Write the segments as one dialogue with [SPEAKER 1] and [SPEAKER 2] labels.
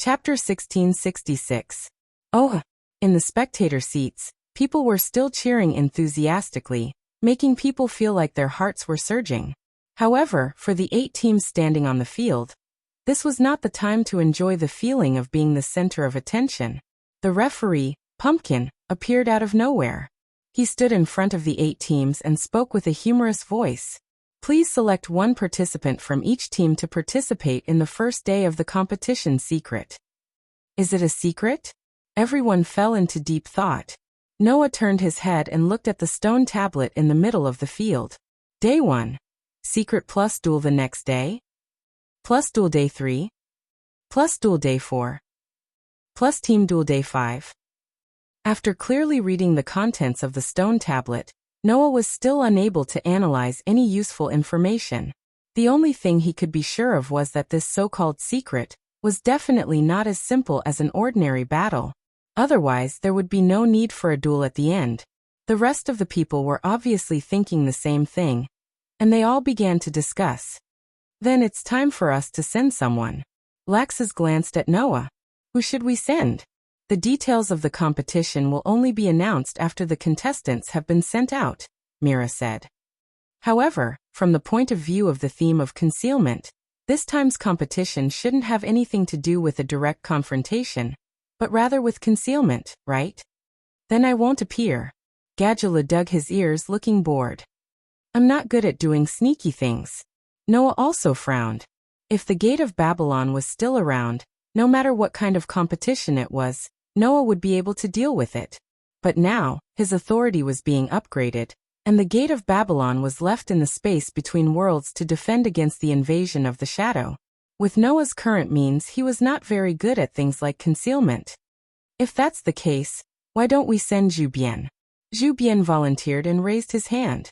[SPEAKER 1] Chapter 1666. Oh! In the spectator seats, people were still cheering enthusiastically, making people feel like their hearts were surging. However, for the 8 teams standing on the field, this was not the time to enjoy the feeling of being the center of attention. The referee, Pumpkin, appeared out of nowhere. He stood in front of the 8 teams and spoke with a humorous voice. Please select one participant from each team to participate in the first day of the competition. Secret. Is it a secret? Everyone fell into deep thought. Noah turned his head and looked at the stone tablet in the middle of the field. Day 1. Secret plus duel the next day? Plus duel day 3? Plus duel day 4? Plus team duel day 5? After clearly reading the contents of the stone tablet, Noah was still unable to analyze any useful information. The only thing he could be sure of was that this so-called secret was definitely not as simple as an ordinary battle. Otherwise, there would be no need for a duel at the end. The rest of the people were obviously thinking the same thing, and they all began to discuss. Then it's time for us to send someone. Laxus glanced at Noah. Who should we send? The details of the competition will only be announced after the contestants have been sent out, Mira said. However, from the point of view of the theme of concealment, this time's competition shouldn't have anything to do with a direct confrontation, but rather with concealment, right? Then I won't appear. Gadula dug his ears, looking bored. I'm not good at doing sneaky things. Noah also frowned. If the Gate of Babylon was still around, no matter what kind of competition it was, Noah would be able to deal with it. But now, his authority was being upgraded, and the Gate of Babylon was left in the space between worlds to defend against the invasion of the Shadow. With Noah's current means, he was not very good at things like concealment. If that's the case, why don't we send Zhu Bian? Zhu Bian volunteered and raised his hand.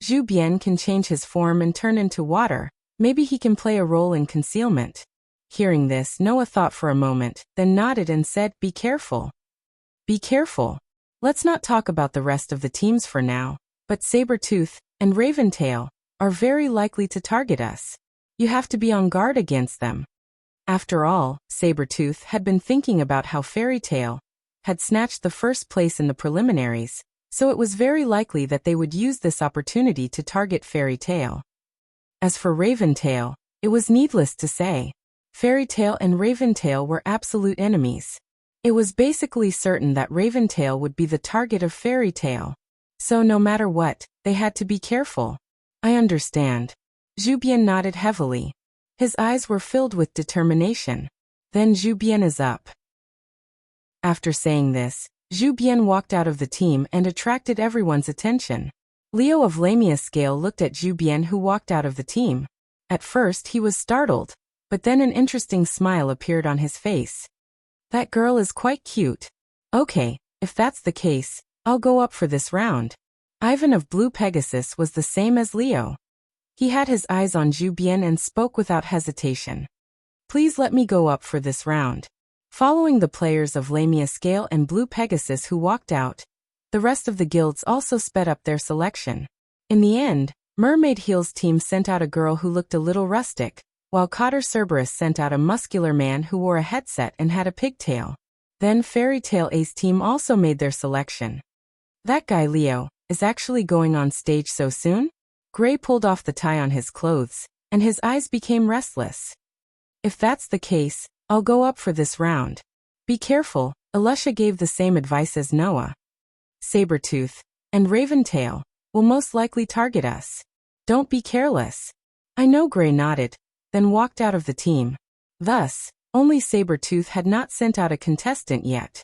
[SPEAKER 1] Zhu Bian can change his form and turn into water. Maybe he can play a role in concealment. Hearing this, Noah thought for a moment, then nodded and said, Be careful. Be careful. Let's not talk about the rest of the teams for now, but Sabertooth and Raventail are very likely to target us. You have to be on guard against them. After all, Sabertooth had been thinking about how Fairytale had snatched the first place in the preliminaries, so it was very likely that they would use this opportunity to target Fairytale. As for Raventail, it was needless to say. Fairytale and Raventail were absolute enemies. It was basically certain that Raventail would be the target of Fairytale. So no matter what, they had to be careful. I understand. Zhu Bian nodded heavily. His eyes were filled with determination. Then Zhu Bian is up. After saying this, Zhu Bian walked out of the team and attracted everyone's attention. Leo of Lamia Scale looked at Zhu Bian, who walked out of the team. At first he was startled, but then an interesting smile appeared on his face. That girl is quite cute. Okay, if that's the case, I'll go up for this round. Ivan of Blue Pegasus was the same as Leo. He had his eyes on Zhu Bian and spoke without hesitation. Please let me go up for this round. Following the players of Lamia Scale and Blue Pegasus who walked out, the rest of the guilds also sped up their selection. In the end, Mermaid Heel's team sent out a girl who looked a little rustic, while Cotter Cerberus sent out a muscular man who wore a headset and had a pigtail. Then Fairytale A's team also made their selection. That guy Leo is actually going on stage so soon? Gray pulled off the tie on his clothes, and his eyes became restless. If that's the case, I'll go up for this round. Be careful, Elusha gave the same advice as Noah. Sabertooth and Raventail will most likely target us. Don't be careless. I know. Gray nodded, then walked out of the team. Thus, only Sabertooth had not sent out a contestant yet.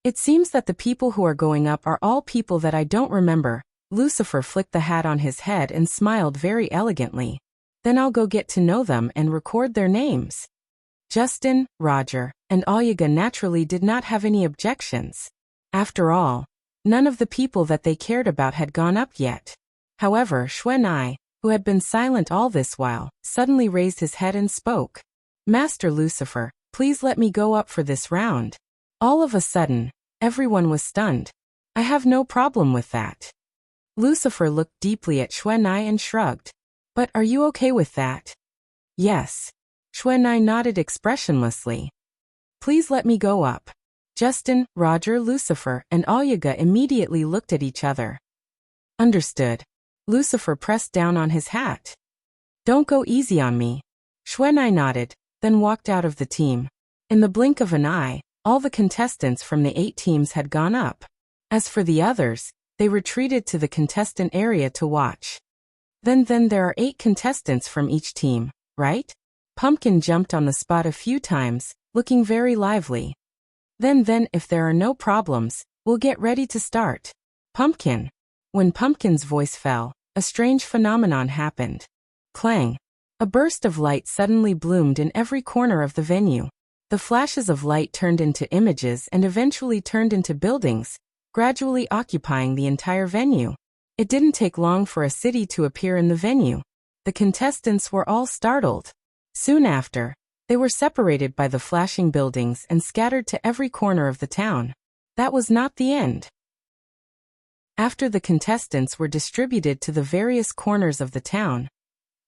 [SPEAKER 1] It seems that the people who are going up are all people that I don't remember. Lucifer flicked the hat on his head and smiled very elegantly. Then I'll go get to know them and record their names. Justin, Roger, and Olyaga naturally did not have any objections. After all, none of the people that they cared about had gone up yet. However, Xuanai, who had been silent all this while, suddenly raised his head and spoke. Master Lucifer, please let me go up for this round. All of a sudden, everyone was stunned. I have no problem with that. Lucifer looked deeply at Xuanai and shrugged. But are you okay with that? Yes. Xuanai nodded expressionlessly. Please let me go up. Justin, Roger, Lucifer, and Olga immediately looked at each other. Understood. Lucifer pressed down on his hat. Don't go easy on me. Xuanai nodded, then walked out of the team. In the blink of an eye, all the contestants from the 8 teams had gone up. As for the others, they retreated to the contestant area to watch. Then there are 8 contestants from each team, right? Pumpkin jumped on the spot a few times, looking very lively. Then if there are no problems, we'll get ready to start. Pumpkin. When Pumpkin's voice fell, a strange phenomenon happened. Clang. A burst of light suddenly bloomed in every corner of the venue. The flashes of light turned into images and eventually turned into buildings, gradually occupying the entire venue. It didn't take long for a city to appear in the venue. The contestants were all startled. Soon after, they were separated by the flashing buildings and scattered to every corner of the town. That was not the end. After the contestants were distributed to the various corners of the town,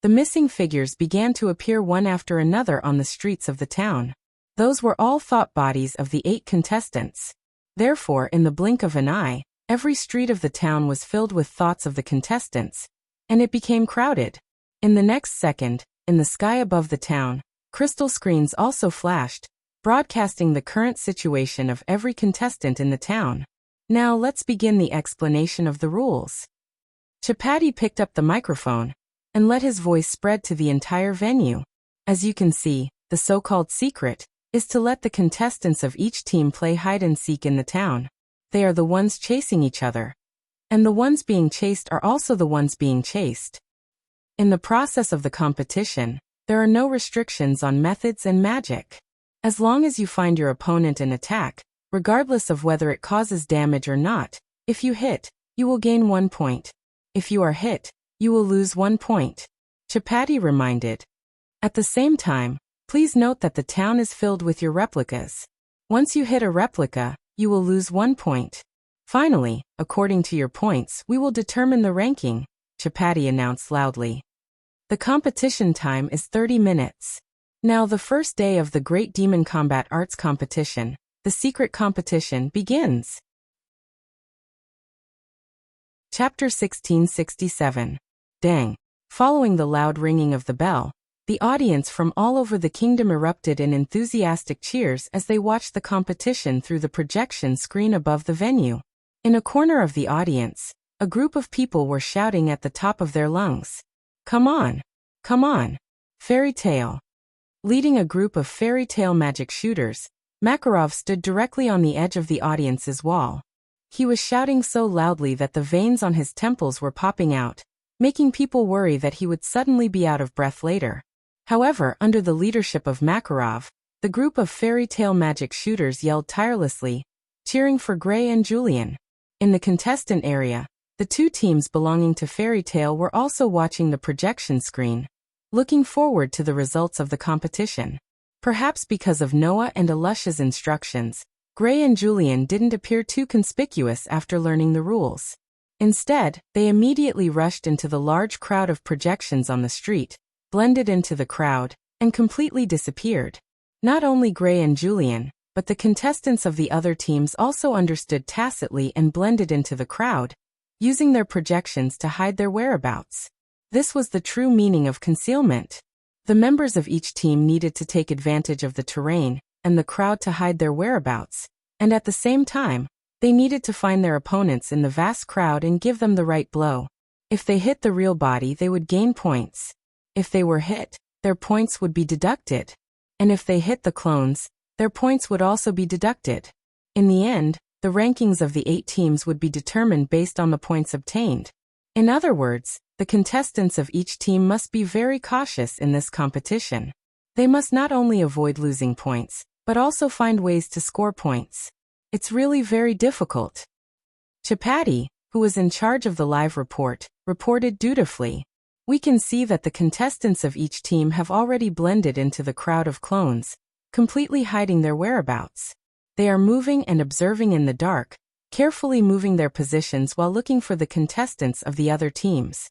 [SPEAKER 1] the missing figures began to appear one after another on the streets of the town. Those were all thought bodies of the 8 contestants. Therefore, in the blink of an eye, every street of the town was filled with thoughts of the contestants, and it became crowded. In the next second, in the sky above the town, crystal screens also flashed, broadcasting the current situation of every contestant in the town. Now let's begin the explanation of the rules. Chapati picked up the microphone and let his voice spread to the entire venue. As you can see, the so-called secret is to let the contestants of each team play hide-and-seek in the town. They are the ones chasing each other. And the ones being chased are also the ones being chased. In the process of the competition, there are no restrictions on methods and magic. As long as you find your opponent and attack, regardless of whether it causes damage or not, if you hit, you will gain 1 point. If you are hit, you will lose 1 point. Chapati reminded. At the same time, please note that the town is filled with your replicas. Once you hit a replica, you will lose 1 point. Finally, according to your points, we will determine the ranking, Chapati announced loudly. The competition time is 30 minutes. Now the first day of the Great Demon Combat Arts competition, the secret competition, begins. Chapter 1667. Dang. Following the loud ringing of the bell, the audience from all over the kingdom erupted in enthusiastic cheers as they watched the competition through the projection screen above the venue. In a corner of the audience, a group of people were shouting at the top of their lungs. Come on! Come on! Fairy tale! Leading a group of fairy tale magic shooters, Makarov stood directly on the edge of the audience's wall. He was shouting so loudly that the veins on his temples were popping out, making people worry that he would suddenly be out of breath later. However, under the leadership of Makarov, the group of fairy tale magic shooters yelled tirelessly, cheering for Gray and Julian. In the contestant area, the 2 teams belonging to Fairy Tale were also watching the projection screen, looking forward to the results of the competition. Perhaps because of Noah and Alusha's instructions, Gray and Julian didn't appear too conspicuous after learning the rules. Instead, they immediately rushed into the large crowd of projections on the street, blended into the crowd, and completely disappeared. Not only Gray and Julian, but the contestants of the other teams also understood tacitly and blended into the crowd, using their projections to hide their whereabouts. This was the true meaning of concealment. The members of each team needed to take advantage of the terrain and the crowd to hide their whereabouts, and at the same time, they needed to find their opponents in the vast crowd and give them the right blow. If they hit the real body, they would gain points. If they were hit, their points would be deducted. And if they hit the clones, their points would also be deducted. In the end, the rankings of the 8 teams would be determined based on the points obtained. In other words, the contestants of each team must be very cautious in this competition. They must not only avoid losing points, but also find ways to score points. It's really very difficult. Chapati, who was in charge of the live report, reported dutifully. We can see that the contestants of each team have already blended into the crowd of clones, completely hiding their whereabouts. They are moving and observing in the dark, carefully moving their positions while looking for the contestants of the other teams.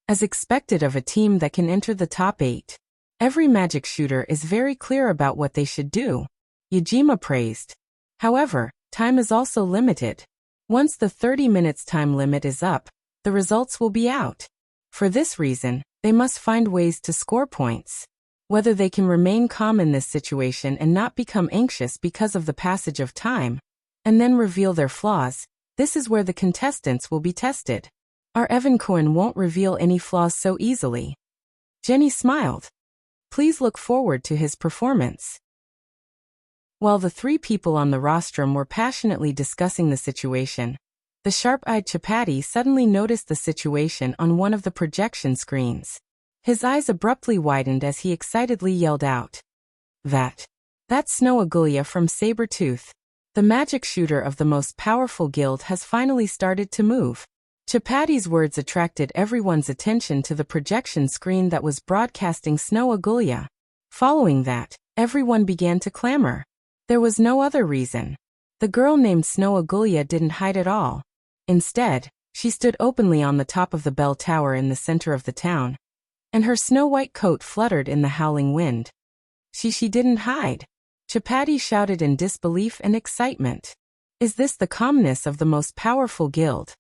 [SPEAKER 1] As expected of a team that can enter the top 8, every magic shooter is very clear about what they should do. Yajima praised. However, time is also limited. Once the 30 minutes time limit is up, the results will be out. For this reason, they must find ways to score points. Whether they can remain calm in this situation and not become anxious because of the passage of time, and then reveal their flaws, this is where the contestants will be tested. Our Evan Cohen won't reveal any flaws so easily. Jenny smiled. Please look forward to his performance. While the three people on the rostrum were passionately discussing the situation, the sharp-eyed Chapati suddenly noticed the situation on one of the projection screens. His eyes abruptly widened as he excitedly yelled out. That's Snow Agulya from Sabertooth. The magic shooter of the most powerful guild has finally started to move. Chapati's words attracted everyone's attention to the projection screen that was broadcasting Snow Agulya. Following that, everyone began to clamor. There was no other reason. The girl named Snow Agulya didn't hide at all. Instead, she stood openly on the top of the bell tower in the center of the town, and her snow-white coat fluttered in the howling wind. She didn't hide. Chapati shouted in disbelief and excitement. Is this the calmness of the most powerful guild?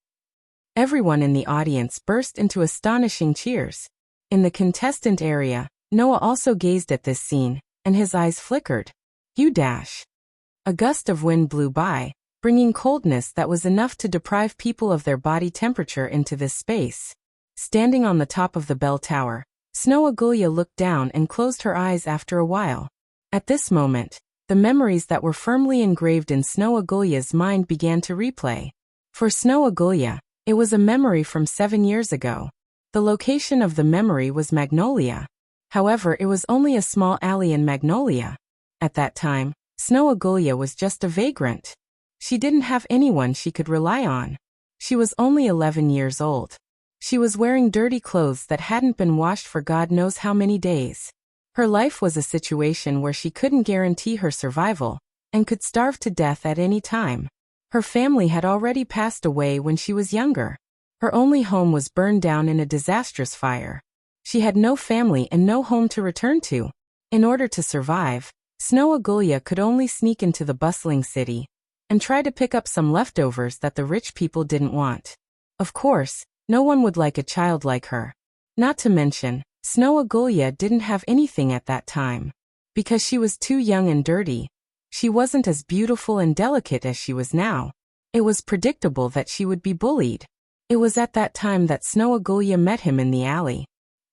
[SPEAKER 1] Everyone in the audience burst into astonishing cheers. In the contestant area, Noah also gazed at this scene, and his eyes flickered. A gust of wind blew by, bringing coldness that was enough to deprive people of their body temperature into this space. Standing on the top of the bell tower, Snow Agulya looked down and closed her eyes after a while. At this moment, the memories that were firmly engraved in Snow Agulya's mind began to replay. For Snow Agulya, it was a memory from 7 years ago. The location of the memory was Magnolia. However, it was only a small alley in Magnolia. At that time, Snow Agulya was just a vagrant. She didn't have anyone she could rely on. She was only 11 years old. She was wearing dirty clothes that hadn't been washed for God knows how many days. Her life was a situation where she couldn't guarantee her survival, and could starve to death at any time. Her family had already passed away when she was younger. Her only home was burned down in a disastrous fire. She had no family and no home to return to. In order to survive, Snow Agulya could only sneak into the bustling city, and try to pick up some leftovers that the rich people didn't want. Of course, no one would like a child like her. Not to mention, Snow Agulya didn't have anything at that time. Because she was too young and dirty, she wasn't as beautiful and delicate as she was now. It was predictable that she would be bullied. It was at that time that Snow Agulya met him in the alley.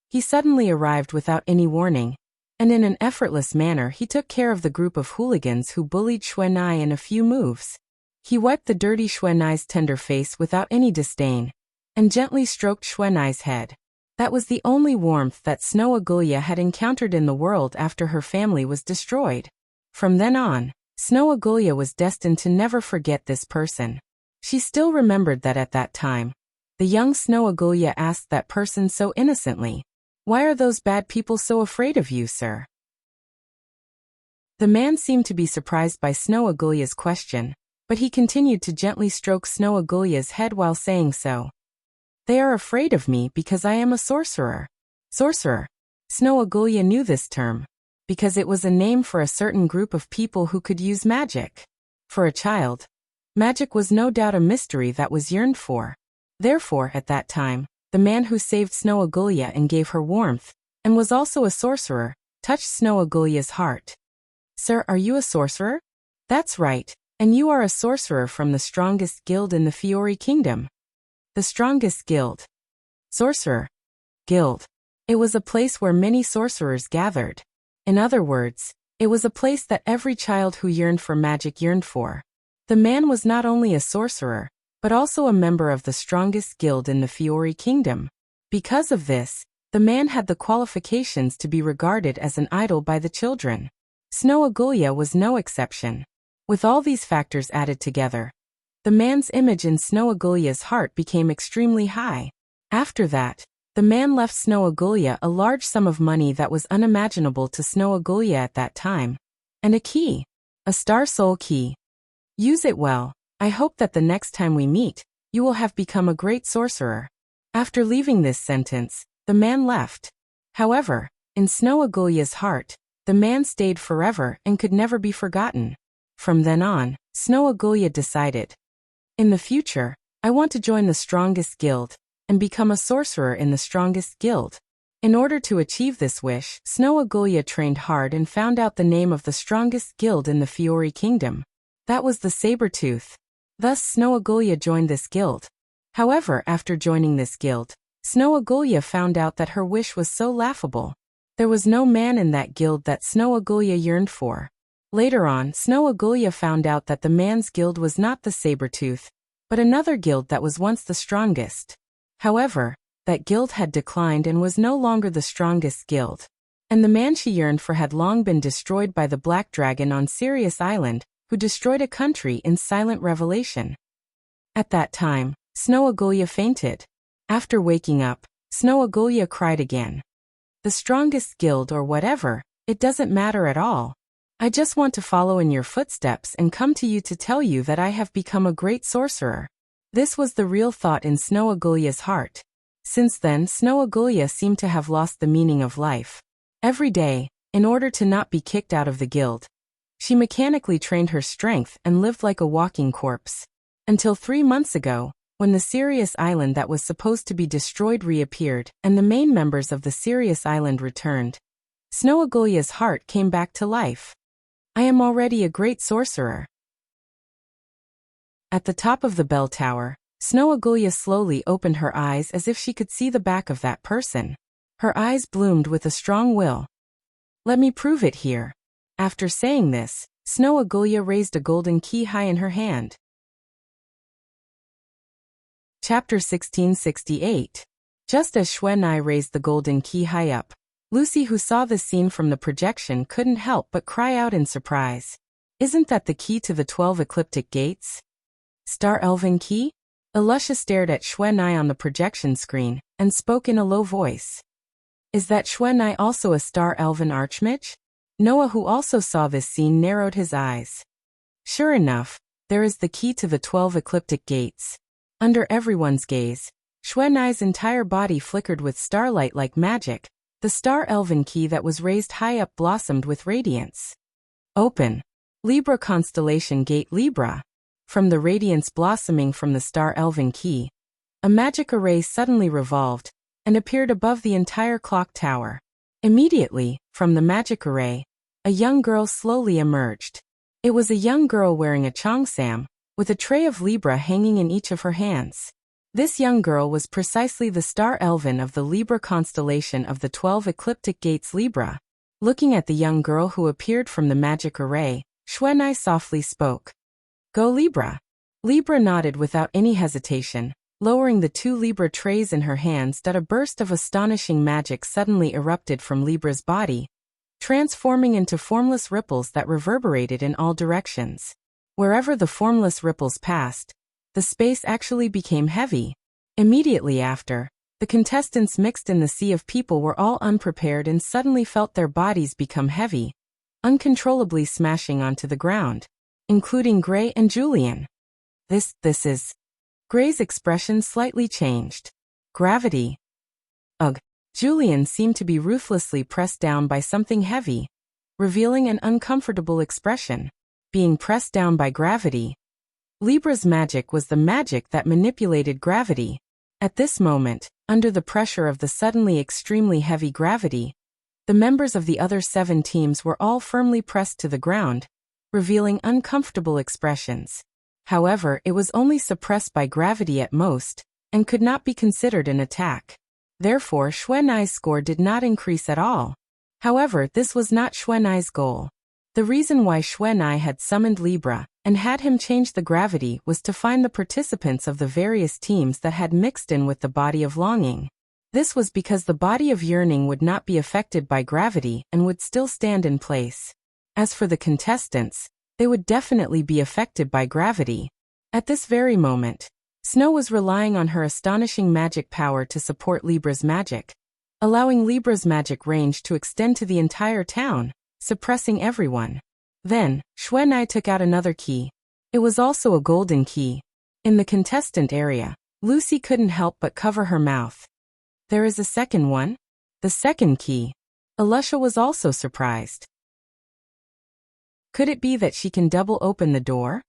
[SPEAKER 1] He suddenly arrived without any warning, and in an effortless manner he took care of the group of hooligans who bullied Xuanai in a few moves. He wiped the dirty Xuanai's tender face without any disdain, and gently stroked Xuanai's head. That was the only warmth that Snow Agulya had encountered in the world after her family was destroyed. From then on, Snow Agulya was destined to never forget this person. She still remembered that at that time, the young Snow Agulya asked that person so innocently, "Why are those bad people so afraid of you, sir?" The man seemed to be surprised by Snow Agulya's question, but he continued to gently stroke Snow Agulya's head while saying so. "They are afraid of me because I am a sorcerer." Sorcerer. Snow Agulya knew this term, because it was a name for a certain group of people who could use magic. For a child, magic was no doubt a mystery that was yearned for. Therefore, at that time, the man who saved Snow Agulya and gave her warmth, and was also a sorcerer, touched Snow Agulya's heart. "Sir, are you a sorcerer?" "That's right, and you are a sorcerer from the strongest guild in the Fiori Kingdom." The strongest guild. Sorcerer. Guild. It was a place where many sorcerers gathered. In other words, it was a place that every child who yearned for magic yearned for. The man was not only a sorcerer, but also a member of the strongest guild in the Fiori Kingdom. Because of this, the man had the qualifications to be regarded as an idol by the children. Snow Agulya was no exception. With all these factors added together, the man's image in Snow Agulya's heart became extremely high. After that, the man left Snow Agulya a large sum of money that was unimaginable to Snow Agulya at that time, and a key, a Star Soul key. "Use it well. I hope that the next time we meet, you will have become a great sorcerer." After leaving this sentence, the man left. However, in Snow Agulya's heart, The man stayed forever and could never be forgotten. From then on, Snow Agulia decided, in the future, I want to join the strongest guild and become a sorcerer in the strongest guild. In order to achieve this wish, Snow Agulia trained hard and found out the name of the strongest guild in the Fiori Kingdom. That was the Sabertooth. Thus Snow Agulia joined this guild. However, after joining this guild, Snow Agulia found out that her wish was so laughable. There was no man in that guild that Snow Agulia yearned for. Later on, Snow Agulia found out that the man's guild was not the Sabertooth, but another guild that was once the strongest. However, that guild had declined and was no longer the strongest guild. And the man she yearned for had long been destroyed by the Black Dragon on Sirius Island, who destroyed a country in silent revelation. At that time, Snow Agulia fainted. After waking up, Snow Agulia cried again. The strongest guild or whatever, it doesn't matter at all. I just want to follow in your footsteps and come to you to tell you that I have become a great sorcerer. This was the real thought in Snow Agulia's heart. Since then, Snow Agulia seemed to have lost the meaning of life. Every day, in order to not be kicked out of the guild, she mechanically trained her strength and lived like a walking corpse. Until 3 months ago, when the Sirius Island that was supposed to be destroyed reappeared and the main members of the Sirius Island returned, Snow Agulia's heart came back to life. I am already a great sorcerer. At the top of the bell tower, Snow Agulia slowly opened her eyes as if she could see the back of that person. Her eyes bloomed with a strong will. Let me prove it here. After saying this, Snow Agulia raised a golden key high in her hand. Chapter 1668. Just as Xuanai raised the golden key high up, Lucy, who saw this scene from the projection, couldn't help but cry out in surprise. Isn't that the key to the 12 ecliptic gates? Star Elven key? Elusha stared at Xuanai on the projection screen and spoke in a low voice. Is that Xuanai also a Star Elven Archmage? Noah, who also saw this scene, narrowed his eyes. Sure enough, there is the key to the 12 ecliptic gates. Under everyone's gaze, Xuanai's entire body flickered with starlight like magic. The Star Elven key that was raised high up blossomed with radiance. Open. Libra constellation gate Libra. From the radiance blossoming from the Star Elven key, a magic array suddenly revolved and appeared above the entire clock tower. Immediately, from the magic array, a young girl slowly emerged. It was a young girl wearing a cheongsam, with a tray of Libra hanging in each of her hands. This young girl was precisely the Star Elven of the Libra constellation of the 12 ecliptic gates Libra. Looking at the young girl who appeared from the magic array, Xuanai softly spoke. Go Libra. Libra nodded without any hesitation, lowering the 2 Libra trays in her hands. A burst of astonishing magic suddenly erupted from Libra's body, transforming into formless ripples that reverberated in all directions. Wherever the formless ripples passed, the space actually became heavy. Immediately after, the contestants mixed in the sea of people were all unprepared and suddenly felt their bodies become heavy, uncontrollably smashing onto the ground, including Gray and Julian. This is... Gray's expression slightly changed. Gravity. Ugh. Julian seemed to be ruthlessly pressed down by something heavy, revealing an uncomfortable expression. Being pressed down by gravity. Libra's magic was the magic that manipulated gravity. At this moment, under the pressure of the suddenly extremely heavy gravity, the members of the other 7 teams were all firmly pressed to the ground, revealing uncomfortable expressions. However, it was only suppressed by gravity at most, and could not be considered an attack. Therefore, Xuanai's score did not increase at all. However, this was not Xuanai's goal. The reason why Xuanai had summoned Libra and had him change the gravity was to find the participants of the various teams that had mixed in with the body of longing. This was because the body of yearning would not be affected by gravity and would still stand in place. As for the contestants, they would definitely be affected by gravity. At this very moment, Snow was relying on her astonishing magic power to support Libra's magic, allowing Libra's magic range to extend to the entire town, suppressing everyone. Then, Xuanai took out another key. It was also a golden key. In the contestant area, Lucy couldn't help but cover her mouth. There is a second one? The second key. Elusha was also surprised. Could it be that she can double open the door?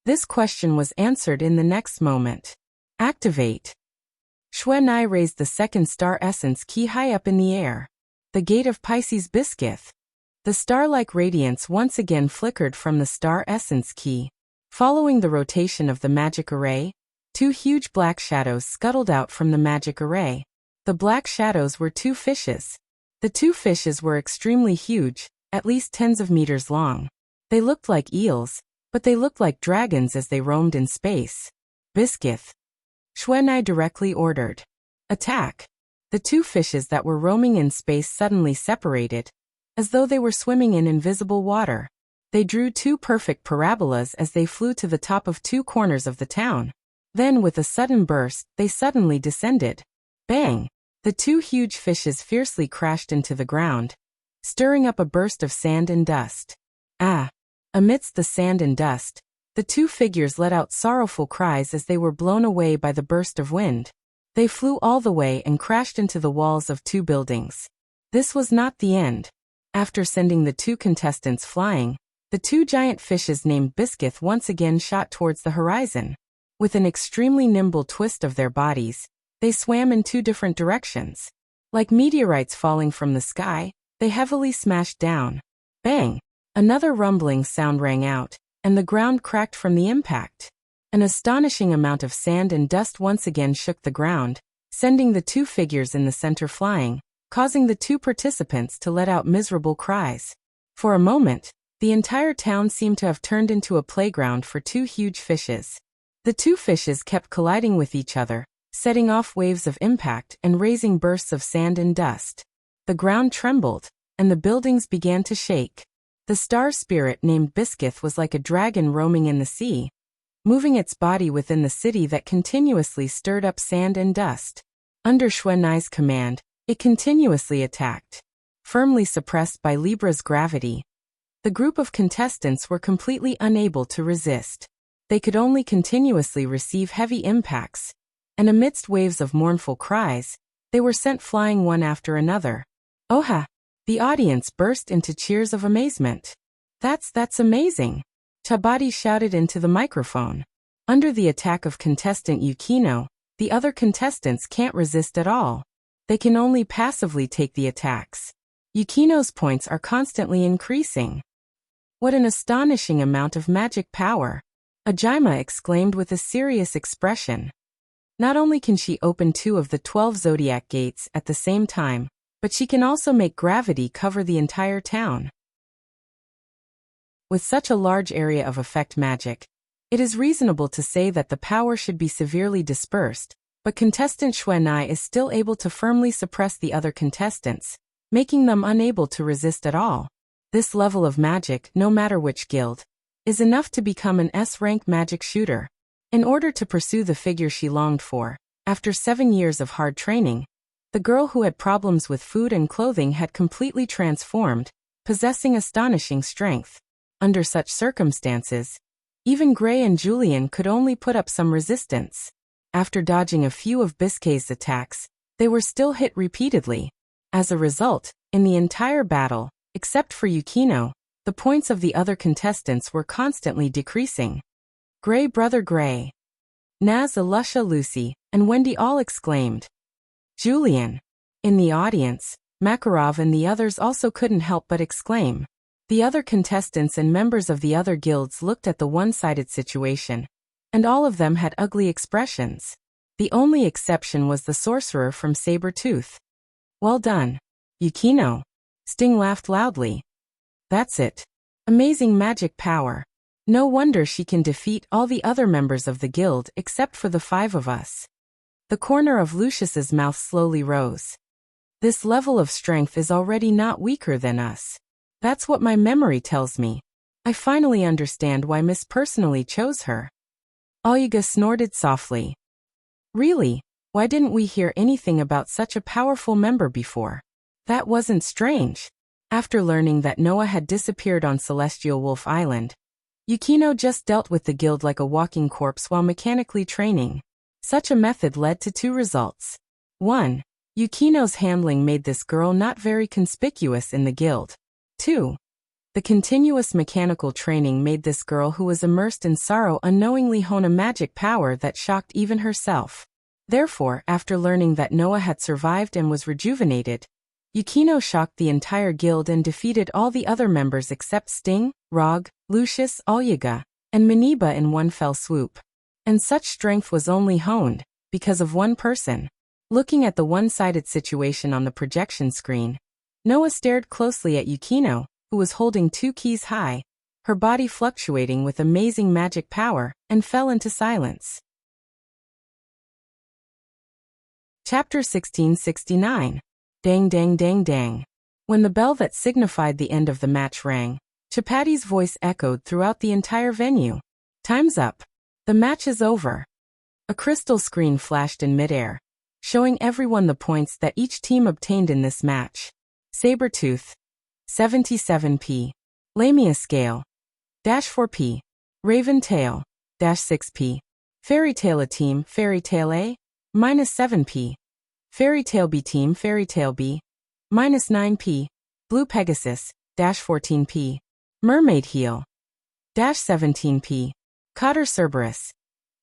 [SPEAKER 1] This question was answered in the next moment. Activate. Xuanai raised the second star essence key high up in the air. The gate of Pisces Biscuit. The star-like radiance once again flickered from the star essence key. Following the rotation of the magic array, two huge black shadows scuttled out from the magic array. The black shadows were two fishes. The two fishes were extremely huge, at least tens of meters long. They looked like eels, but they looked like dragons as they roamed in space. Biscuit. Xuanai directly ordered. Attack. The two fishes that were roaming in space suddenly separated, as though they were swimming in invisible water. They drew two perfect parabolas as they flew to the top of two corners of the town. Then with a sudden burst, they suddenly descended. Bang! The two huge fishes fiercely crashed into the ground, stirring up a burst of sand and dust. Ah! Amidst the sand and dust, the two figures let out sorrowful cries as they were blown away by the burst of wind. They flew all the way and crashed into the walls of two buildings. This was not the end. After sending the two contestants flying, the two giant fishes named Biscuit once again shot towards the horizon. With an extremely nimble twist of their bodies, they swam in two different directions. Like meteorites falling from the sky, they heavily smashed down. Bang! Another rumbling sound rang out, and the ground cracked from the impact. An astonishing amount of sand and dust once again shook the ground, sending the two figures in the center flying, causing the two participants to let out miserable cries. For a moment, the entire town seemed to have turned into a playground for two huge fishes. The two fishes kept colliding with each other, setting off waves of impact and raising bursts of sand and dust. The ground trembled, and the buildings began to shake. The star spirit named Biscuit was like a dragon roaming in the sea, moving its body within the city that continuously stirred up sand and dust. Under Xuanai's command, it continuously attacked. Firmly suppressed by Libra's gravity, the group of contestants were completely unable to resist. They could only continuously receive heavy impacts, and amidst waves of mournful cries, they were sent flying one after another. Oha! The audience burst into cheers of amazement. That's amazing! Chabadi shouted into the microphone. Under the attack of contestant Yukino, the other contestants can't resist at all. They can only passively take the attacks. Yukino's points are constantly increasing. What an astonishing amount of magic power! Ajima exclaimed with a serious expression. Not only can she open 2 of the 12 zodiac gates at the same time, but she can also make gravity cover the entire town. With such a large area of effect magic, it is reasonable to say that the power should be severely dispersed, but contestant Xuanai is still able to firmly suppress the other contestants, making them unable to resist at all. This level of magic, no matter which guild, is enough to become an S-rank magic shooter. In order to pursue the figure she longed for, after 7 years of hard training, the girl who had problems with food and clothing had completely transformed, possessing astonishing strength. Under such circumstances, even Gray and Julian could only put up some resistance. After dodging a few of Biscay's attacks, they were still hit repeatedly. As a result, in the entire battle, except for Yukino, the points of the other contestants were constantly decreasing. Gray brother Gray. Naz, Alusha, Lucy, and Wendy all exclaimed. Julian. In the audience, Makarov and the others also couldn't help but exclaim. The other contestants and members of the other guilds looked at the one-sided situation, and all of them had ugly expressions. The only exception was the sorcerer from Saber-Tooth. Well done, Yukino. Sting laughed loudly. That's it. Amazing magic power. No wonder she can defeat all the other members of the guild except for the 5 of us. The corner of Lucius's mouth slowly rose. This level of strength is already not weaker than us. That's what my memory tells me. I finally understand why Miss personally chose her. Alyga snorted softly. Really? Why didn't we hear anything about such a powerful member before? That wasn't strange. After learning that Noah had disappeared on Celestial Wolf Island, Yukino just dealt with the guild like a walking corpse while mechanically training. Such a method led to 2 results. 1. Yukino's handling made this girl not very conspicuous in the guild. 2. The continuous mechanical training made this girl who was immersed in sorrow unknowingly hone a magic power that shocked even herself. Therefore, after learning that Noah had survived and was rejuvenated, Yukino shocked the entire guild and defeated all the other members except Sting, Rog, Lucius, Olyaga, and Maniba in one fell swoop. And such strength was only honed because of one person. Looking at the one-sided situation on the projection screen, Noah stared closely at Yukino, who was holding 2 keys high, her body fluctuating with amazing magic power, and fell into silence. Chapter 1669. Dang dang dang dang. When the bell that signified the end of the match rang, Chapati's voice echoed throughout the entire venue. Time's up. The match is over. A crystal screen flashed in midair, showing everyone the points that each team obtained in this match. Sabertooth, 77p. Lamia Scale, -4p. Raven Tail, -6p. Fairy Tail A Team, Fairy Tail A, -7p. Fairy Tail B Team, Fairy Tail B, -9p. Blue Pegasus, -14p. Mermaid Heel, -17p. Cotter Cerberus,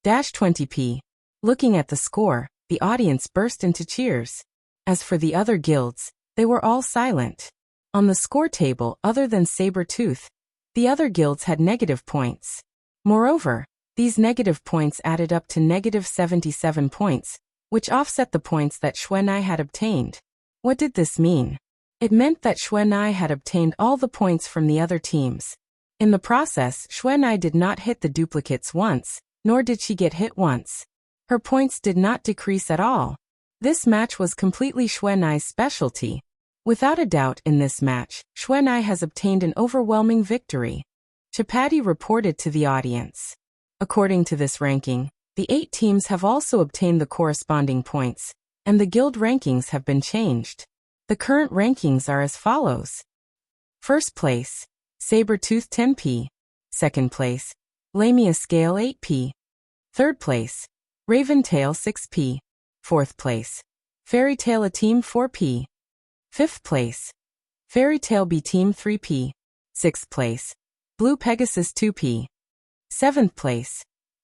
[SPEAKER 1] -20p. Looking at the score, the audience burst into cheers. As for the other guilds, they were all silent. On the score table, other than Sabertooth, the other guilds had negative points. Moreover, these negative points added up to -77 points, which offset the points that Xuanai had obtained. What did this mean? It meant that Xuanai had obtained all the points from the other teams. In the process, Xuanai did not hit the duplicates once, nor did she get hit once. Her points did not decrease at all. This match was completely Xuanai's specialty. Without a doubt in this match, Xuanai has obtained an overwhelming victory. Chapati reported to the audience. According to this ranking, the 8 teams have also obtained the corresponding points, and the guild rankings have been changed. The current rankings are as follows. First place, Sabertooth 10p. Second place, Lamia Scale 8p. Third place, Raven Tail 6p. Fourth place, Fairy Tail A Team 4p. Fifth place, Fairy Tail B Team 3p. Sixth place, Blue Pegasus 2p. Seventh place,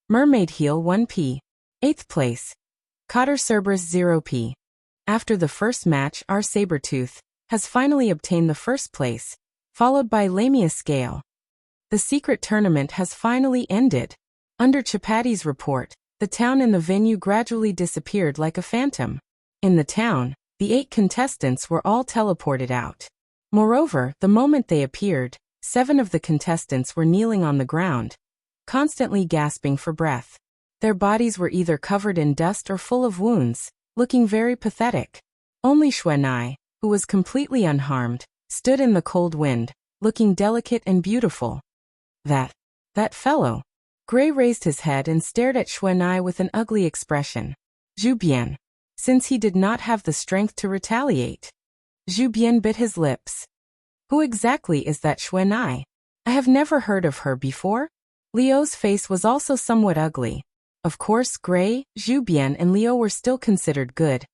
[SPEAKER 1] Mermaid Heel 1p. Eighth place, Cotter Cerberus 0p. After the first match, our Sabertooth has finally obtained the first place, followed by Lamia Scale. The secret tournament has finally ended. Under Chapati's report, the town and the venue gradually disappeared like a phantom. In the town, the 8 contestants were all teleported out. Moreover, the moment they appeared, 7 of the contestants were kneeling on the ground, constantly gasping for breath. Their bodies were either covered in dust or full of wounds, looking very pathetic. Only Xuanai, who was completely unharmed, stood in the cold wind, looking delicate and beautiful. That fellow. Gray raised his head and stared at Xuanai with an ugly expression. Zhu Bian. Since he did not have the strength to retaliate. Zhu Bian bit his lips. Who exactly is that Xuanai? I have never heard of her before. Liu's face was also somewhat ugly. Of course, Gray, Zhu Bian and Liu were still considered good.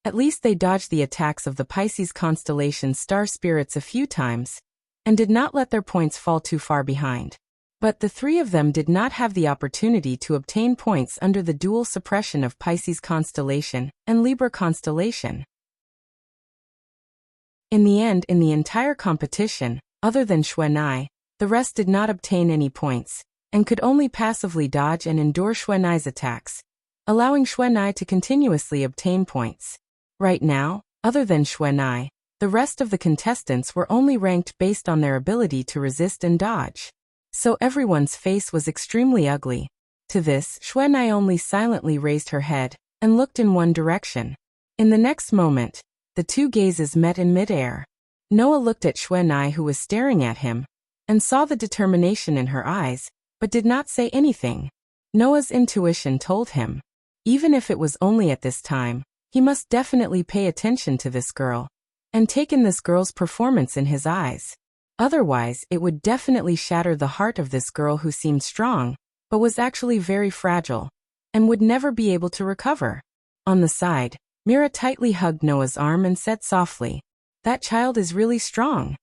[SPEAKER 1] At least they dodged the attacks of the Pisces constellation star spirits a few times, and did not let their points fall too far behind. But the 3 of them did not have the opportunity to obtain points under the dual suppression of Pisces constellation and Libra constellation. In the end, in the entire competition, other than Xuanai, the rest did not obtain any points, and could only passively dodge and endure Xuanai's attacks, allowing Xuanai to continuously obtain points. Right now, other than Xuanai, the rest of the contestants were only ranked based on their ability to resist and dodge. So everyone's face was extremely ugly. To this, Xuanai only silently raised her head and looked in one direction. In the next moment, the 2 gazes met in midair. Noah looked at Xuanai, who was staring at him, and saw the determination in her eyes, but did not say anything. Noah's intuition told him, even if it was only at this time, he must definitely pay attention to this girl, and take in this girl's performance in his eyes. Otherwise, it would definitely shatter the heart of this girl who seemed strong, but was actually very fragile, and would never be able to recover. On the side, Mira tightly hugged Noah's arm and said softly, "That child is really strong."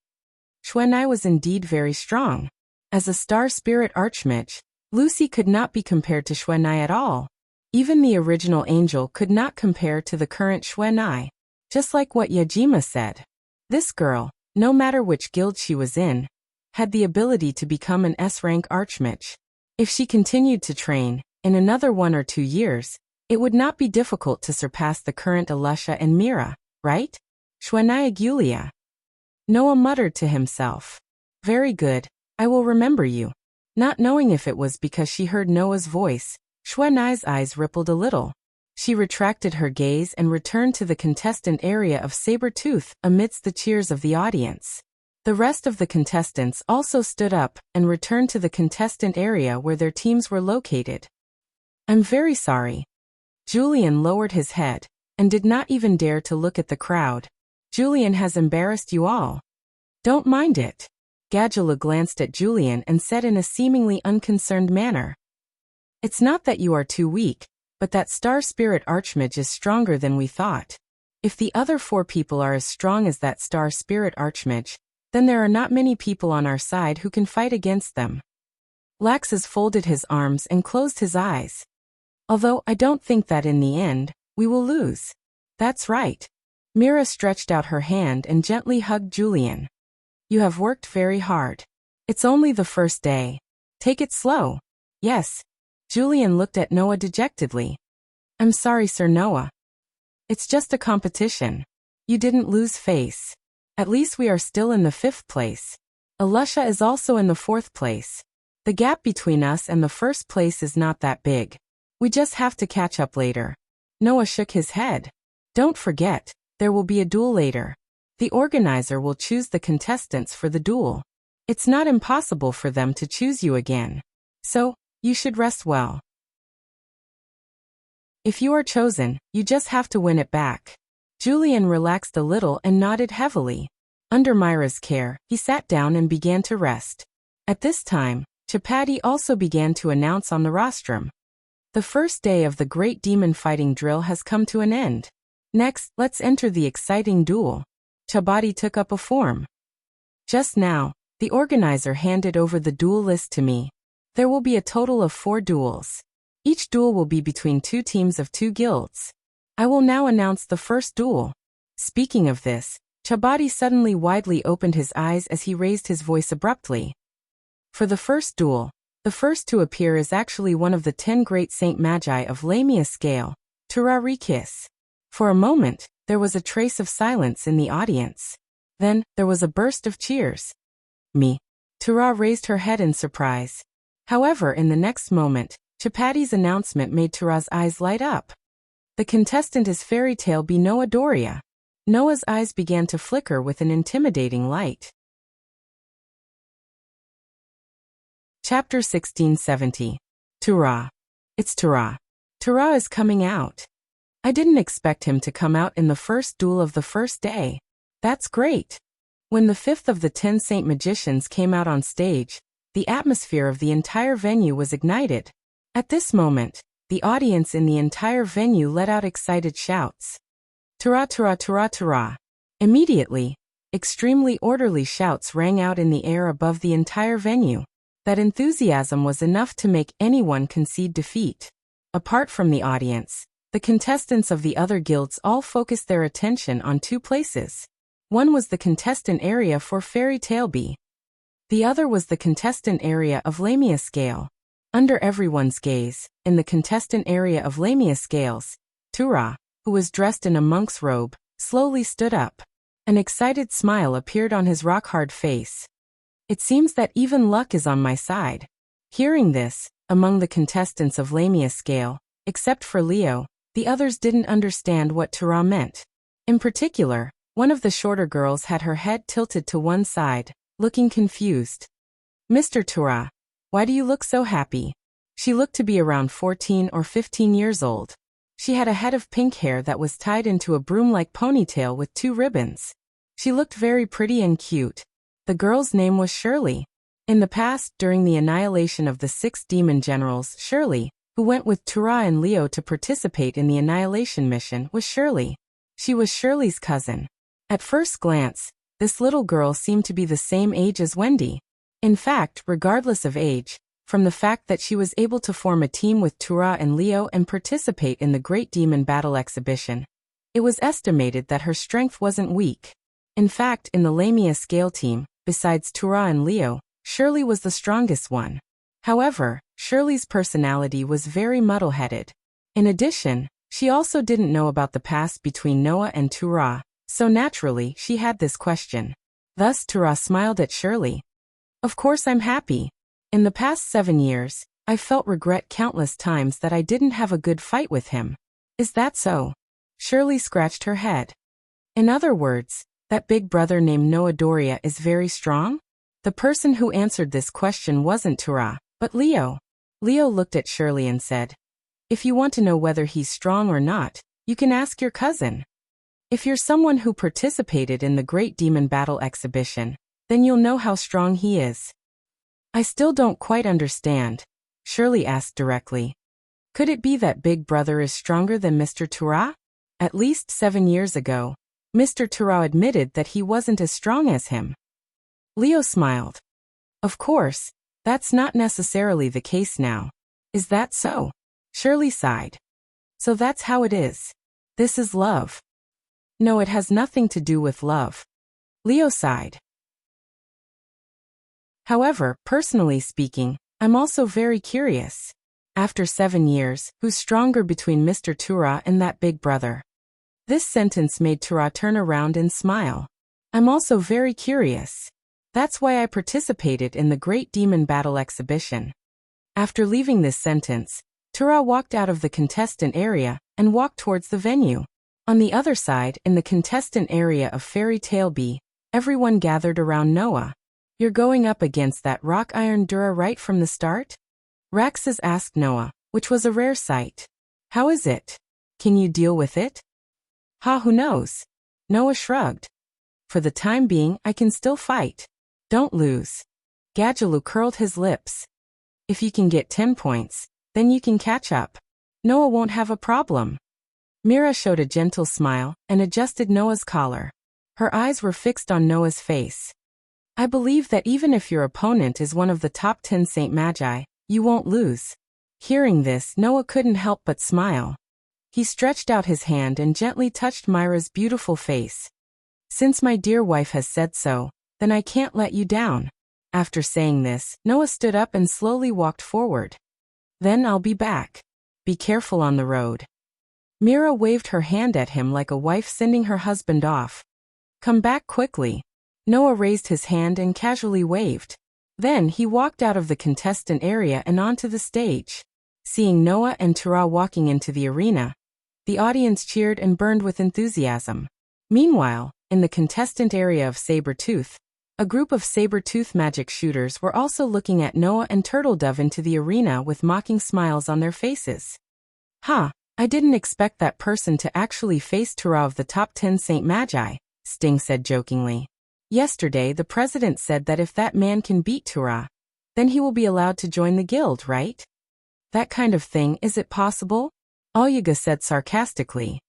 [SPEAKER 1] Xuanai was indeed very strong. As a star spirit archmage, Lucy could not be compared to Xuanai at all. Even the original angel could not compare to the current Xuanai. Just like what Yajima said. This girl, no matter which guild she was in, had the ability to become an S-rank archmage. If she continued to train, in another 1 or 2 years, it would not be difficult to surpass the current Alusha and Mira, right? Xuanai Agulia. Noah muttered to himself. Very good, I will remember you. Not knowing if it was because she heard Noah's voice, Xuanai's eyes rippled a little. She retracted her gaze and returned to the contestant area of Sabertooth amidst the cheers of the audience. The rest of the contestants also stood up and returned to the contestant area where their teams were located. I'm very sorry. Julian lowered his head and did not even dare to look at the crowd. Julian has embarrassed you all. Don't mind it. Gadula glanced at Julian and said in a seemingly unconcerned manner. It's not that you are too weak, but that Star Spirit Archmage is stronger than we thought. If the other 4 people are as strong as that Star Spirit Archmage, then there are not many people on our side who can fight against them. Laxus folded his arms and closed his eyes. Although I don't think that in the end, we will lose. That's right. Mira stretched out her hand and gently hugged Julian. You have worked very hard. It's only the first day. Take it slow. Yes. Julian looked at Noah dejectedly. I'm sorry, Sir Noah. It's just a competition. You didn't lose face. At least we are still in the 5th place. Alusha is also in the 4th place. The gap between us and the 1st place is not that big. We just have to catch up later. Noah shook his head. Don't forget, there will be a duel later. The organizer will choose the contestants for the duel. It's not impossible for them to choose you again. So, you should rest well. If you are chosen, you just have to win it back. Julian relaxed a little and nodded heavily. Under Myra's care, he sat down and began to rest. At this time, Chapati also began to announce on the rostrum. The first day of the Great Demon Fighting Drill has come to an end. Next, let's enter the exciting duel. Chapati took up a form. Just now, the organizer handed over the duel list to me. There will be a total of 4 duels. Each duel will be between 2 teams of 2 guilds. I will now announce the first duel. Speaking of this, Chapati suddenly widely opened his eyes as he raised his voice abruptly. For the first duel, the first to appear is actually one of the 10 great Saint Magi of Lamia scale, Turarikis. For a moment, there was a trace of silence in the audience. Then, there was a burst of cheers. Me. Tura raised her head in surprise. However, in the next moment, Chapati's announcement made Tura's eyes light up. The contestant is Fairy Tale B. Noah Doria. Noah's eyes began to flicker with an intimidating light. Chapter 1670. Tura. It's Tura. Tura is coming out. I didn't expect him to come out in the first duel of the first day. That's great. When the 5th of the 10 Saint Magicians came out on stage, the atmosphere of the entire venue was ignited. At this moment, the audience in the entire venue let out excited shouts. Tura, Tura, Tura, Tura. Immediately, extremely orderly shouts rang out in the air above the entire venue. That enthusiasm was enough to make anyone concede defeat. Apart from the audience, the contestants of the other guilds all focused their attention on 2 places. One was the contestant area for Fairy Tale B. The other was the contestant area of Lamia Scale. Under everyone's gaze, in the contestant area of Lamia Scales, Tura, who was dressed in a monk's robe, slowly stood up. An excited smile appeared on his rock-hard face. It seems that even luck is on my side. Hearing this, among the contestants of Lamia Scale, except for Leo, the others didn't understand what Tura meant. In particular, one of the shorter girls had her head tilted to one side, looking confused. Mr. Tura, why do you look so happy? She looked to be around 14 or 15 years old. She had a head of pink hair that was tied into a broom-like ponytail with 2 ribbons. She looked very pretty and cute. The girl's name was Shirley. In the past, during the annihilation of the 6 demon generals, Shirley, who went with Tura and Leo to participate in the annihilation mission, was Shirley. She was Shirley's cousin. At first glance, This little girl seemed to be the same age as Wendy. In fact, regardless of age, from the fact that she was able to form a team with Tura and Leo and participate in the Great Demon Battle exhibition, it was estimated that her strength wasn't weak. In fact, in the Lamia scale team, besides Tura and Leo, Shirley was the strongest one. However, Shirley's personality was very muddle-headed. In addition, she also didn't know about the past between Noah and Tura, so naturally she had this question. Thus Tura smiled at Shirley. Of course I'm happy. In the past 7 years, I felt regret countless times that I didn't have a good fight with him. Is that so? Shirley scratched her head. In other words, that big brother named Noah Doria is very strong? The person who answered this question wasn't Tura, but Leo. Leo looked at Shirley and said, if you want to know whether he's strong or not, you can ask your cousin. If you're someone who participated in the Great Demon Battle exhibition, then you'll know how strong he is. I still don't quite understand, Shirley asked directly. Could it be that Big Brother is stronger than Mr. Tura? At least 7 years ago, Mr. Tura admitted that he wasn't as strong as him. Leo smiled. Of course, that's not necessarily the case now. Is that so? Shirley sighed. So that's how it is. This is love. No, it has nothing to do with love. Leo sighed. However, personally speaking, I'm also very curious. After 7 years, who's stronger between Mr. Tura and that big brother? This sentence made Tura turn around and smile. I'm also very curious. That's why I participated in the Great Demon Battle exhibition. After leaving this sentence, Tura walked out of the contestant area and walked towards the venue. On the other side, in the contestant area of Fairy Tale B, everyone gathered around Noah. You're going up against that rock iron Dura right from the start? Raxus asked Noah, which was a rare sight. How is it? Can you deal with it? Who knows? Noah shrugged. For the time being, I can still fight. Don't lose. Gadjaloo curled his lips. If you can get 10 points, then you can catch up. Noah won't have a problem. Mira showed a gentle smile and adjusted Noah's collar. Her eyes were fixed on Noah's face. I believe that even if your opponent is one of the top 10 Saint Magi, you won't lose. Hearing this, Noah couldn't help but smile. He stretched out his hand and gently touched Myra's beautiful face. Since my dear wife has said so, then I can't let you down. After saying this, Noah stood up and slowly walked forward. Then I'll be back. Be careful on the road. Mira waved her hand at him like a wife sending her husband off. Come back quickly. Noah raised his hand and casually waved. Then he walked out of the contestant area and onto the stage. Seeing Noah and Tura walking into the arena, the audience cheered and burned with enthusiasm. Meanwhile, in the contestant area of Sabertooth, a group of Sabertooth magic shooters were also looking at Noah and Turtledove into the arena with mocking smiles on their faces. I didn't expect that person to actually face Tura of the top 10 Saint Magi, Sting said jokingly. Yesterday the president said that if that man can beat Tura, then he will be allowed to join the guild, right? That kind of thing, is it possible? Olga said sarcastically.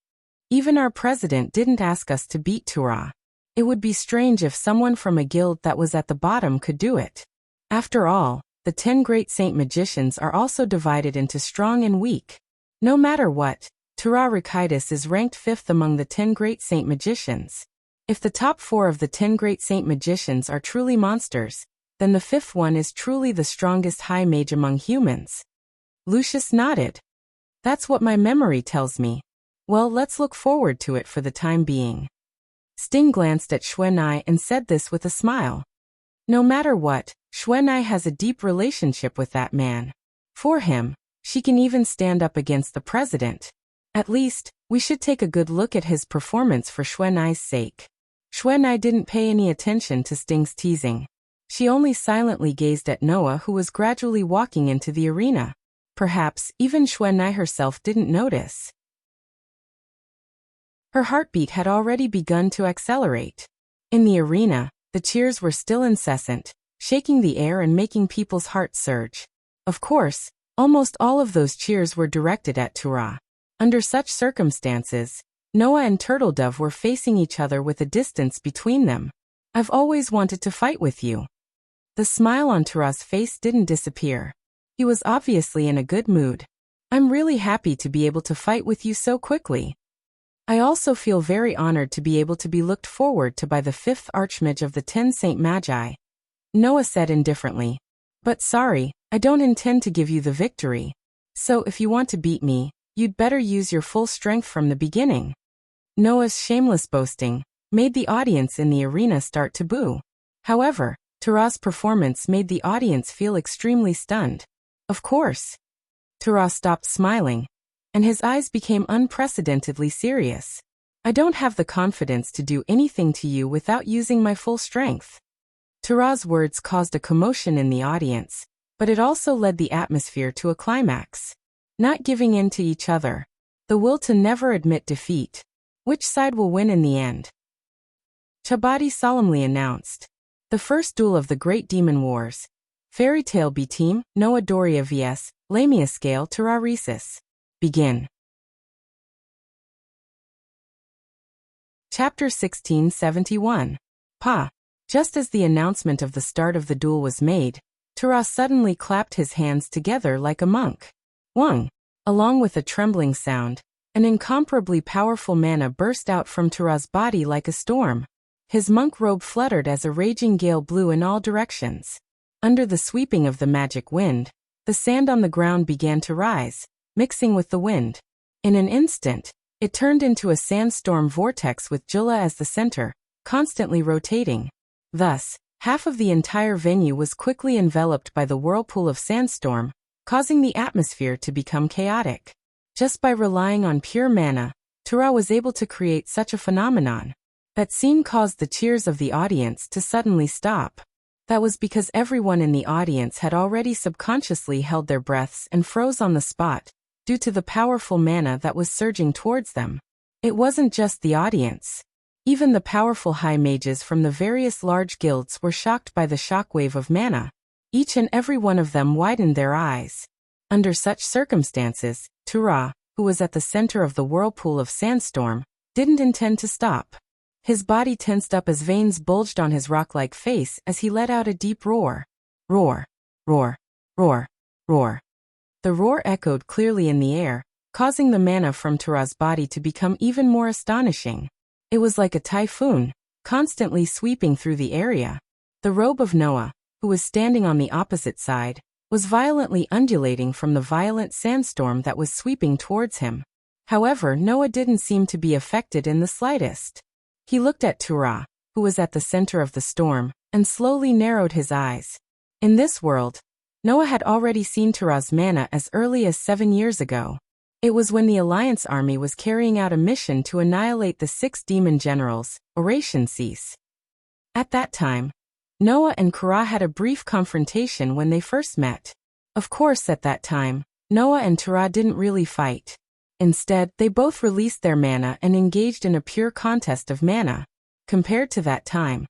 [SPEAKER 1] Even our president didn't ask us to beat Tura. It would be strange if someone from a guild that was at the bottom could do it. After all, the 10 great saint magicians are also divided into strong and weak. No matter what, Tura Rakaitis is ranked 5th among the 10 great saint magicians. If the top 4 of the 10 great saint magicians are truly monsters, then the 5th one is truly the strongest high mage among humans. Lucius nodded. That's what my memory tells me. Well, let's look forward to it for the time being. Sting glanced at Xuanai and said this with a smile. No matter what, Xuanai has a deep relationship with that man. For him, she can even stand up against the president. At least, we should take a good look at his performance for Xuanai's sake. Xuanai didn't pay any attention to Sting's teasing. She only silently gazed at Noah, who was gradually walking into the arena. Perhaps even Xuanai herself didn't notice. Her heartbeat had already begun to accelerate. In the arena, the cheers were still incessant, shaking the air and making people's hearts surge. Of course, almost all of those cheers were directed at Tura. Under such circumstances, Noah and Turtledove were facing each other with a distance between them. I've always wanted to fight with you. The smile on Tura's face didn't disappear. He was obviously in a good mood. I'm really happy to be able to fight with you so quickly. I also feel very honored to be able to be looked forward to by the 5th Archmage of the 10 Saint Magi, Noah said indifferently. But sorry, I don't intend to give you the victory. So if you want to beat me, you'd better use your full strength from the beginning. Noah's shameless boasting made the audience in the arena start to boo. However, Tura's performance made the audience feel extremely stunned. Of course. Tura stopped smiling, and his eyes became unprecedentedly serious. I don't have the confidence to do anything to you without using my full strength. Tura's words caused a commotion in the audience, but it also led the atmosphere to a climax. Not giving in to each other. The will to never admit defeat. Which side will win in the end? Chabadi solemnly announced. The first duel of the Great Demon Wars. Fairy Tale B Team, Noah Doria vs. Lamia Scale Turaresis. Begin. Chapter 1671. Pa. Just as the announcement of the start of the duel was made, Tura suddenly clapped his hands together like a monk. Wang. Along with a trembling sound, an incomparably powerful mana burst out from Tura's body like a storm. His monk robe fluttered as a raging gale blew in all directions. Under the sweeping of the magic wind, the sand on the ground began to rise, mixing with the wind. In an instant, it turned into a sandstorm vortex with Jilla as the center, constantly rotating. Thus, half of the entire venue was quickly enveloped by the whirlpool of sandstorm, causing the atmosphere to become chaotic. Just by relying on pure mana, Tura was able to create such a phenomenon. That scene caused the cheers of the audience to suddenly stop. That was because everyone in the audience had already subconsciously held their breaths and froze on the spot, due to the powerful mana that was surging towards them. It wasn't just the audience. Even the powerful high mages from the various large guilds were shocked by the shockwave of mana. Each and every one of them widened their eyes. Under such circumstances, Tura, who was at the center of the whirlpool of sandstorm, didn't intend to stop. His body tensed up as veins bulged on his rock-like face as he let out a deep roar. Roar, roar, roar, roar. The roar echoed clearly in the air, causing the mana from Tura's body to become even more astonishing. It was like a typhoon, constantly sweeping through the area. The robe of Noah, who was standing on the opposite side, was violently undulating from the violent sandstorm that was sweeping towards him. However, Noah didn't seem to be affected in the slightest. He looked at Tura, who was at the center of the storm, and slowly narrowed his eyes. In this world, Noah had already seen Tura's mana as early as 7 years ago. It was when the Alliance army was carrying out a mission to annihilate the 6 demon generals, Oration Cease. At that time, Noah and Kara had a brief confrontation when they first met. Of course, at that time, Noah and Tura didn't really fight. Instead, they both released their mana and engaged in a pure contest of mana. Compared to that time,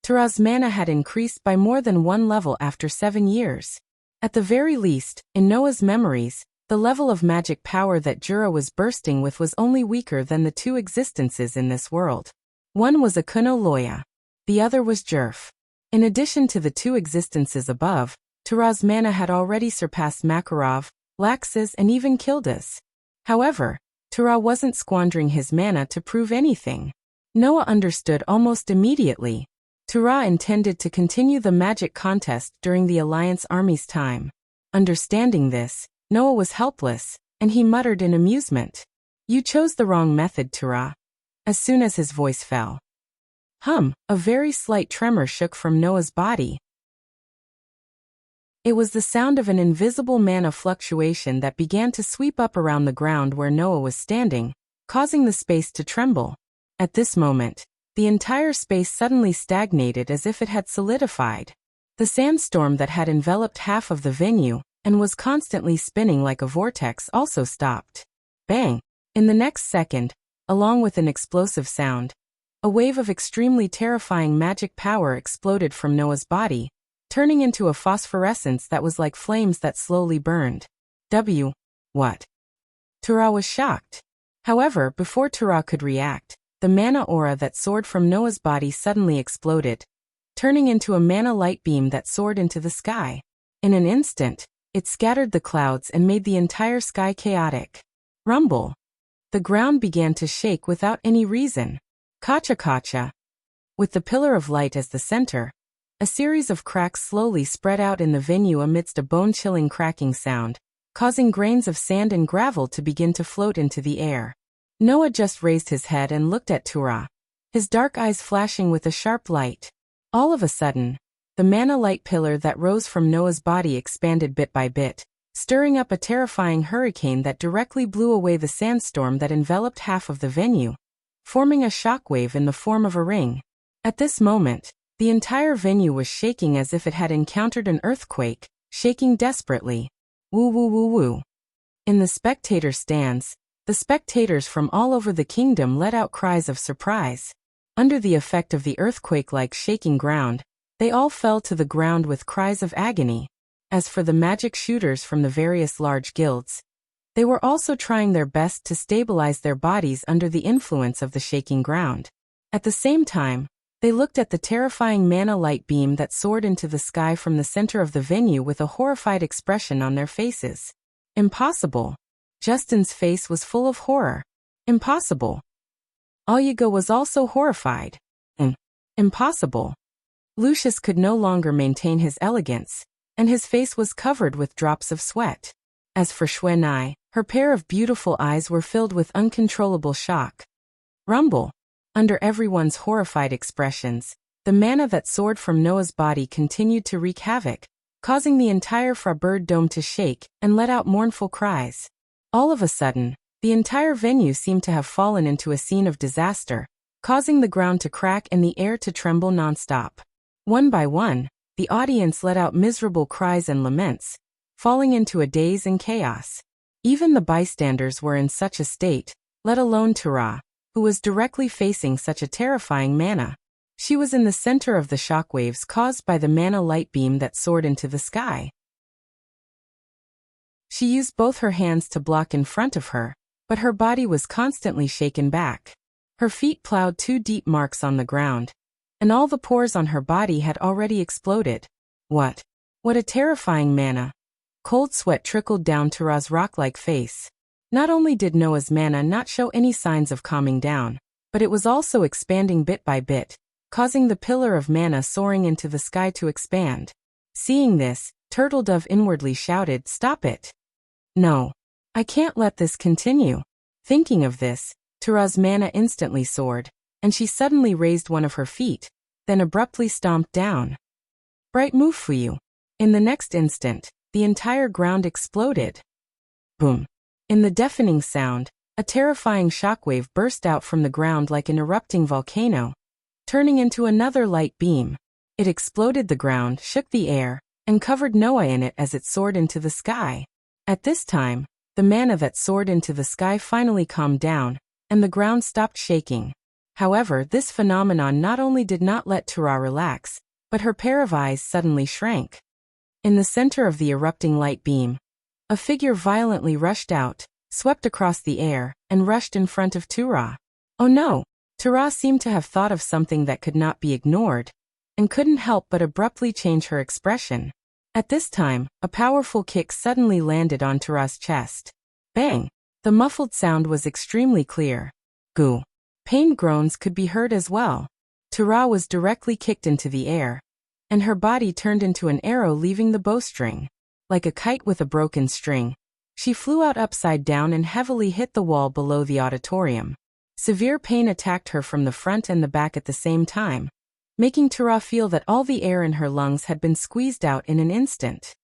[SPEAKER 1] Tura's mana had increased by more than 1 level after 7 years. At the very least, in Noah's memories, the level of magic power that Jura was bursting with was only weaker than the 2 existences in this world. One was a Kuno Loya. The other was Jerf. In addition to the 2 existences above, Tura's mana had already surpassed Makarov, Lax's and even Kilda's. However, Tura wasn't squandering his mana to prove anything. Noah understood almost immediately. Tura intended to continue the magic contest during the Alliance army's time. Understanding this, Noah was helpless, and he muttered in amusement. You chose the wrong method, Tura. As soon as his voice fell. A very slight tremor shook from Noah's body. It was the sound of an invisible mana fluctuation that began to sweep up around the ground where Noah was standing, causing the space to tremble. At this moment, the entire space suddenly stagnated as if it had solidified. The sandstorm that had enveloped half of the venue and was constantly spinning like a vortex also stopped. Bang! In the next second, along with an explosive sound, a wave of extremely terrifying magic power exploded from Noah's body, turning into a phosphorescence that was like flames that slowly burned. What? Tura was shocked. However, before Tura could react, the mana aura that soared from Noah's body suddenly exploded, turning into a mana light beam that soared into the sky. In an instant, it scattered the clouds and made the entire sky chaotic. Rumble. The ground began to shake without any reason. Kacha-kacha. With the pillar of light as the center, a series of cracks slowly spread out in the venue amidst a bone-chilling cracking sound, causing grains of sand and gravel to begin to float into the air. Noah just raised his head and looked at Tura, his dark eyes flashing with a sharp light. All of a sudden, the mana light pillar that rose from Noah's body expanded bit by bit, stirring up a terrifying hurricane that directly blew away the sandstorm that enveloped half of the venue, forming a shockwave in the form of a ring. At this moment, the entire venue was shaking as if it had encountered an earthquake, shaking desperately. Woo woo woo woo. In the spectator stands, the spectators from all over the kingdom let out cries of surprise. Under the effect of the earthquake-like shaking ground, they all fell to the ground with cries of agony. As for the magic shooters from the various large guilds, they were also trying their best to stabilize their bodies under the influence of the shaking ground. At the same time, they looked at the terrifying mana light beam that soared into the sky from the center of the venue with a horrified expression on their faces. Impossible. Justin's face was full of horror. Impossible. Olyaga was also horrified. Impossible. Lucius could no longer maintain his elegance, and his face was covered with drops of sweat. As for Xuanai, her pair of beautiful eyes were filled with uncontrollable shock. Rumble. Under everyone's horrified expressions, the mana that soared from Noah's body continued to wreak havoc, causing the entire Frabird dome to shake and let out mournful cries. All of a sudden, the entire venue seemed to have fallen into a scene of disaster, causing the ground to crack and the air to tremble nonstop. One by one, the audience let out miserable cries and laments, falling into a daze and chaos. Even the bystanders were in such a state, let alone Tura, who was directly facing such a terrifying mana. She was in the center of the shockwaves caused by the mana light beam that soared into the sky. She used both her hands to block in front of her, but her body was constantly shaken back. Her feet plowed 2 deep marks on the ground, and all the pores on her body had already exploded. What a terrifying mana! Cold sweat trickled down Tura's rock-like face. Not only did Noah's mana not show any signs of calming down, but it was also expanding bit by bit, causing the pillar of mana soaring into the sky to expand. Seeing this, Turtledove inwardly shouted, "Stop it! No. I can't let this continue." Thinking of this, Tura's mana instantly soared, and she suddenly raised one of her feet, then abruptly stomped down. Bright move for you. In the next instant, the entire ground exploded. Boom. In the deafening sound, a terrifying shockwave burst out from the ground like an erupting volcano, turning into another light beam. It exploded the ground, shook the air, and covered Noah in it as it soared into the sky. At this time, the mana that soared into the sky finally calmed down, and the ground stopped shaking. However, this phenomenon not only did not let Tura relax, but her pair of eyes suddenly shrank. In the center of the erupting light beam, a figure violently rushed out, swept across the air, and rushed in front of Tura. Oh no! Tura seemed to have thought of something that could not be ignored, and couldn't help but abruptly change her expression. At this time, a powerful kick suddenly landed on Tura's chest. Bang! The muffled sound was extremely clear. Goo! Pained groans could be heard as well. Tura was directly kicked into the air, and her body turned into an arrow leaving the bowstring. Like a kite with a broken string, she flew out upside down and heavily hit the wall below the auditorium. Severe pain attacked her from the front and the back at the same time, making Tura feel that all the air in her lungs had been squeezed out in an instant.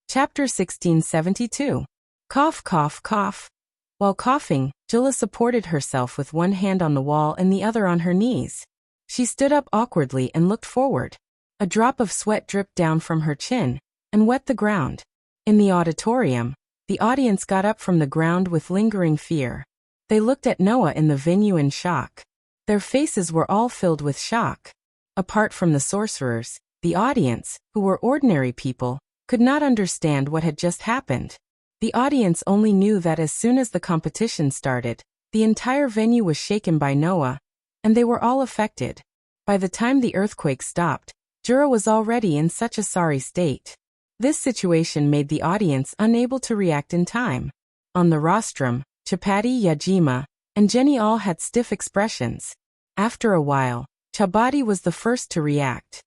[SPEAKER 1] Chapter 1672. Cough, cough, cough. While coughing, Jilla supported herself with one hand on the wall and the other on her knees. She stood up awkwardly and looked forward. A drop of sweat dripped down from her chin and wet the ground. In the auditorium, the audience got up from the ground with lingering fear. They looked at Noah in the venue in shock. Their faces were all filled with shock. Apart from the sorcerers, the audience, who were ordinary people, could not understand what had just happened. The audience only knew that as soon as the competition started, the entire venue was shaken by Noah, and they were all affected. By the time the earthquake stopped, Jura was already in such a sorry state. This situation made the audience unable to react in time. On the rostrum, Chapati, Yajima, and Jenny all had stiff expressions. After a while, Chabati was the first to react.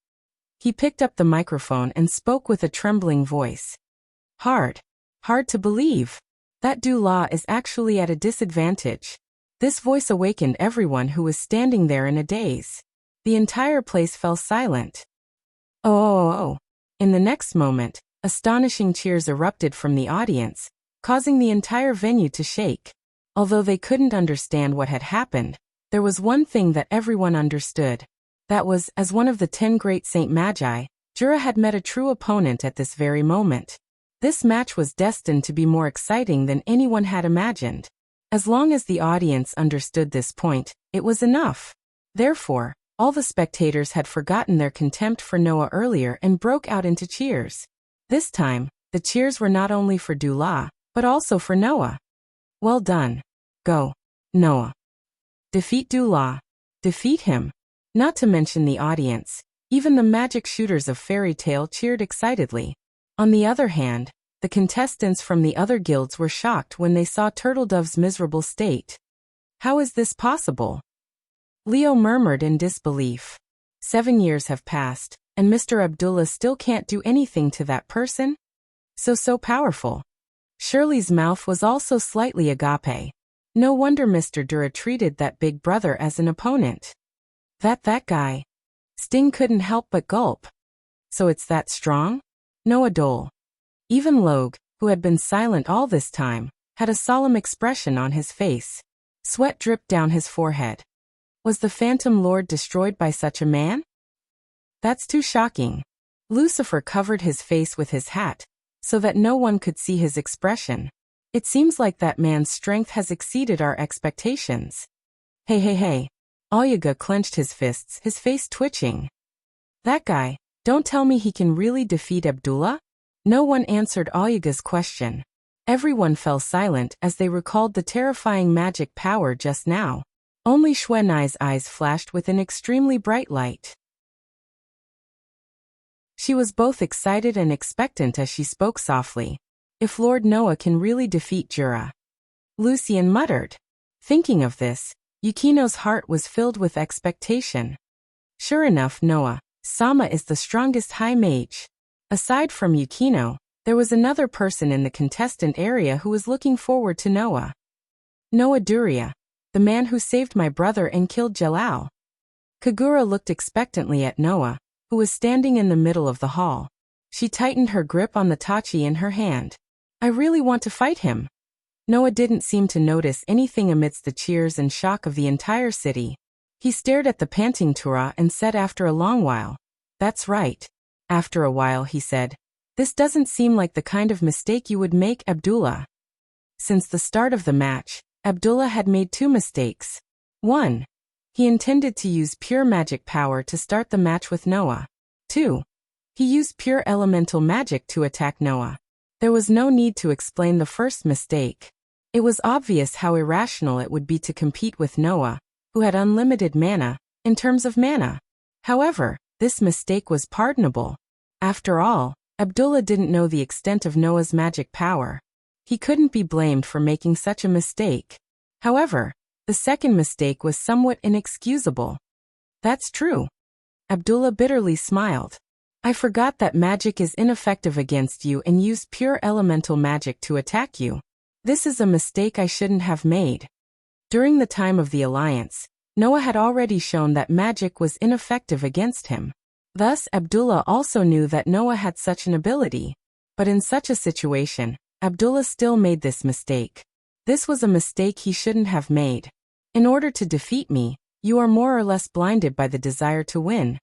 [SPEAKER 1] He picked up the microphone and spoke with a trembling voice. Hard to believe. That Dula is actually at a disadvantage. This voice awakened everyone who was standing there in a daze. The entire place fell silent. Oh. In the next moment, astonishing cheers erupted from the audience, causing the entire venue to shake. Although they couldn't understand what had happened, there was one thing that everyone understood. That was, as one of the 10 great Saint Magi, Jura had met a true opponent at this very moment. This match was destined to be more exciting than anyone had imagined. As long as the audience understood this point, it was enough. Therefore, all the spectators had forgotten their contempt for Noah earlier and broke out into cheers. This time, the cheers were not only for Dula, but also for Noah. Well done. Go, Noah. Defeat Dula. Defeat him. Not to mention the audience, even the magic shooters of Fairy Tale cheered excitedly. On the other hand, the contestants from the other guilds were shocked when they saw Turtledove's miserable state. How is this possible? Leo murmured in disbelief. 7 years have passed, and Mr. Abdullah still can't do anything to that person? So powerful. Shirley's mouth was also slightly agape. No wonder Mr. Dura treated that big brother as an opponent. That guy. Sting couldn't help but gulp. So it's that strong? Noah Dole. Even Logue, who had been silent all this time, had a solemn expression on his face. Sweat dripped down his forehead. Was the Phantom Lord destroyed by such a man? That's too shocking. Lucifer covered his face with his hat, so that no one could see his expression. It seems like that man's strength has exceeded our expectations. Hey. Olyaga clenched his fists, his face twitching. That guy, don't tell me he can really defeat Abdullah? No one answered Olyaga's question. Everyone fell silent as they recalled the terrifying magic power just now. Only Xuenai's eyes flashed with an extremely bright light. She was both excited and expectant as she spoke softly. If Lord Noah can really defeat Jura. Lucian muttered. Thinking of this, Yukino's heart was filled with expectation. Sure enough, Sama is the strongest high mage. Aside from Yukino, there was another person in the contestant area who was looking forward to Noah. Noah Duria, the man who saved my brother and killed Jalal. Kagura looked expectantly at Noah, who was standing in the middle of the hall. She tightened her grip on the tachi in her hand. I really want to fight him. Noah didn't seem to notice anything amidst the cheers and shock of the entire city. He stared at the panting Tura and said after a long while, That's right. After a while he said, This doesn't seem like the kind of mistake you would make, Abdullah. Since the start of the match, Abdullah had made 2 mistakes. 1. He intended to use pure magic power to start the match with Noah. 2. He used pure elemental magic to attack Noah. There was no need to explain the first mistake. It was obvious how irrational it would be to compete with Noah, who had unlimited mana, in terms of mana. However, this mistake was pardonable. After all, Abdullah didn't know the extent of Noah's magic power. He couldn't be blamed for making such a mistake. However, the second mistake was somewhat inexcusable. That's true. Abdullah bitterly smiled. I forgot that magic is ineffective against you and used pure elemental magic to attack you. This is a mistake I shouldn't have made. During the time of the alliance, Noah had already shown that magic was ineffective against him. Thus, Abdullah also knew that Noah had such an ability. But in such a situation, Abdullah still made this mistake. This was a mistake he shouldn't have made. In order to defeat me, you are more or less blinded by the desire to win.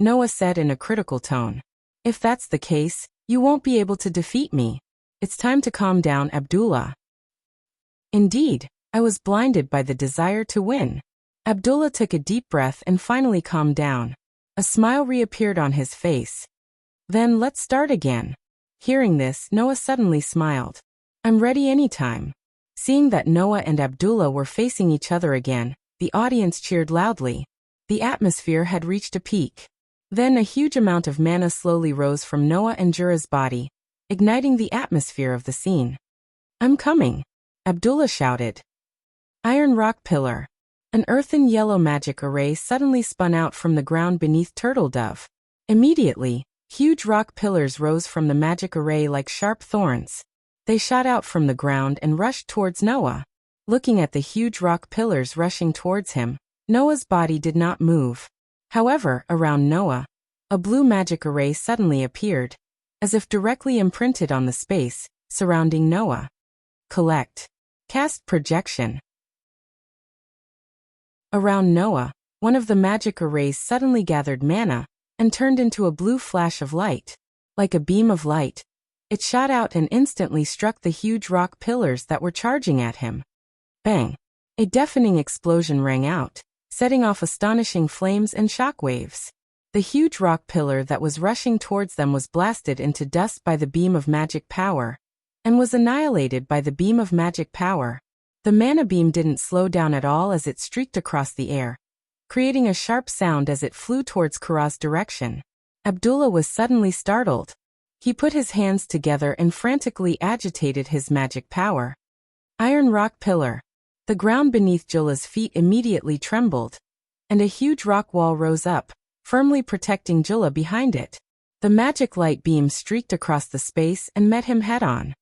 [SPEAKER 1] Noah said in a critical tone. If that's the case, you won't be able to defeat me. It's time to calm down, Abdullah. Indeed, I was blinded by the desire to win. Abdullah took a deep breath and finally calmed down. A smile reappeared on his face. Then let's start again. Hearing this, Noah suddenly smiled. I'm ready anytime. Seeing that Noah and Abdullah were facing each other again, The audience cheered loudly. The atmosphere had reached a peak. Then a huge amount of mana slowly rose from Noah and Jura's body, igniting the atmosphere of the scene. "I'm coming," Abdullah shouted. Iron rock pillar. An earthen yellow magic array suddenly spun out from the ground beneath Turtle Dove. Immediately, huge rock pillars rose from the magic array like sharp thorns. They shot out from the ground and rushed towards Noah. Looking at the huge rock pillars rushing towards him, Noah's body did not move. However, around Noah, a blue magic array suddenly appeared, as if directly imprinted on the space surrounding Noah. Collect. Cast projection. Around Noah, one of the magic arrays suddenly gathered mana and turned into a blue flash of light. Like a beam of light, it shot out and instantly struck the huge rock pillars that were charging at him. Bang! A deafening explosion rang out, setting off astonishing flames and shockwaves. The huge rock pillar that was rushing towards them was blasted into dust by the beam of magic power, and was annihilated by the beam of magic power. The mana beam didn't slow down at all as it streaked across the air, creating a sharp sound as it flew towards Kara's direction. Abdullah was suddenly startled. He put his hands together and frantically agitated his magic power. Iron rock pillar. The ground beneath Jula's feet immediately trembled, and a huge rock wall rose up, firmly protecting Jula behind it. The magic light beam streaked across the space and met him head-on.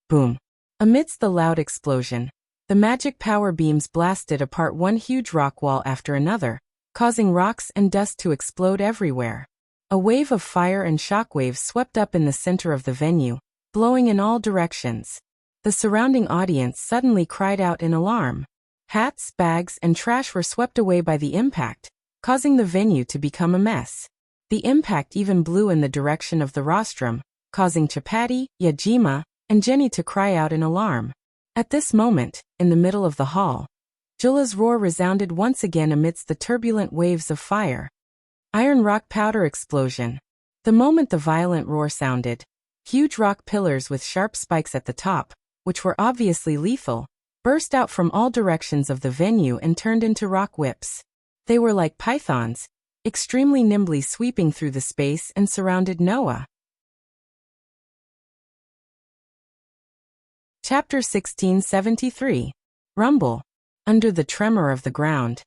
[SPEAKER 1] Boom! Amidst the loud explosion, the magic power beams blasted apart one huge rock wall after another, causing rocks and dust to explode everywhere. A wave of fire and shockwaves swept up in the center of the venue, blowing in all directions. The surrounding audience suddenly cried out in alarm. Hats, bags, and trash were swept away by the impact, causing the venue to become a mess. The impact even blew in the direction of the rostrum, causing Chapati, Yajima, and Jenny to cry out in alarm. At this moment, in the middle of the hall, Jula's roar resounded once again amidst the turbulent waves of fire. Iron rock powder explosion. The moment the violent roar sounded, huge rock pillars with sharp spikes at the top, which were obviously lethal, burst out from all directions of the venue and turned into rock whips. They were like pythons, extremely nimbly sweeping through the space and surrounded Noah. Chapter 1673. Rumble. Under the tremor of the ground,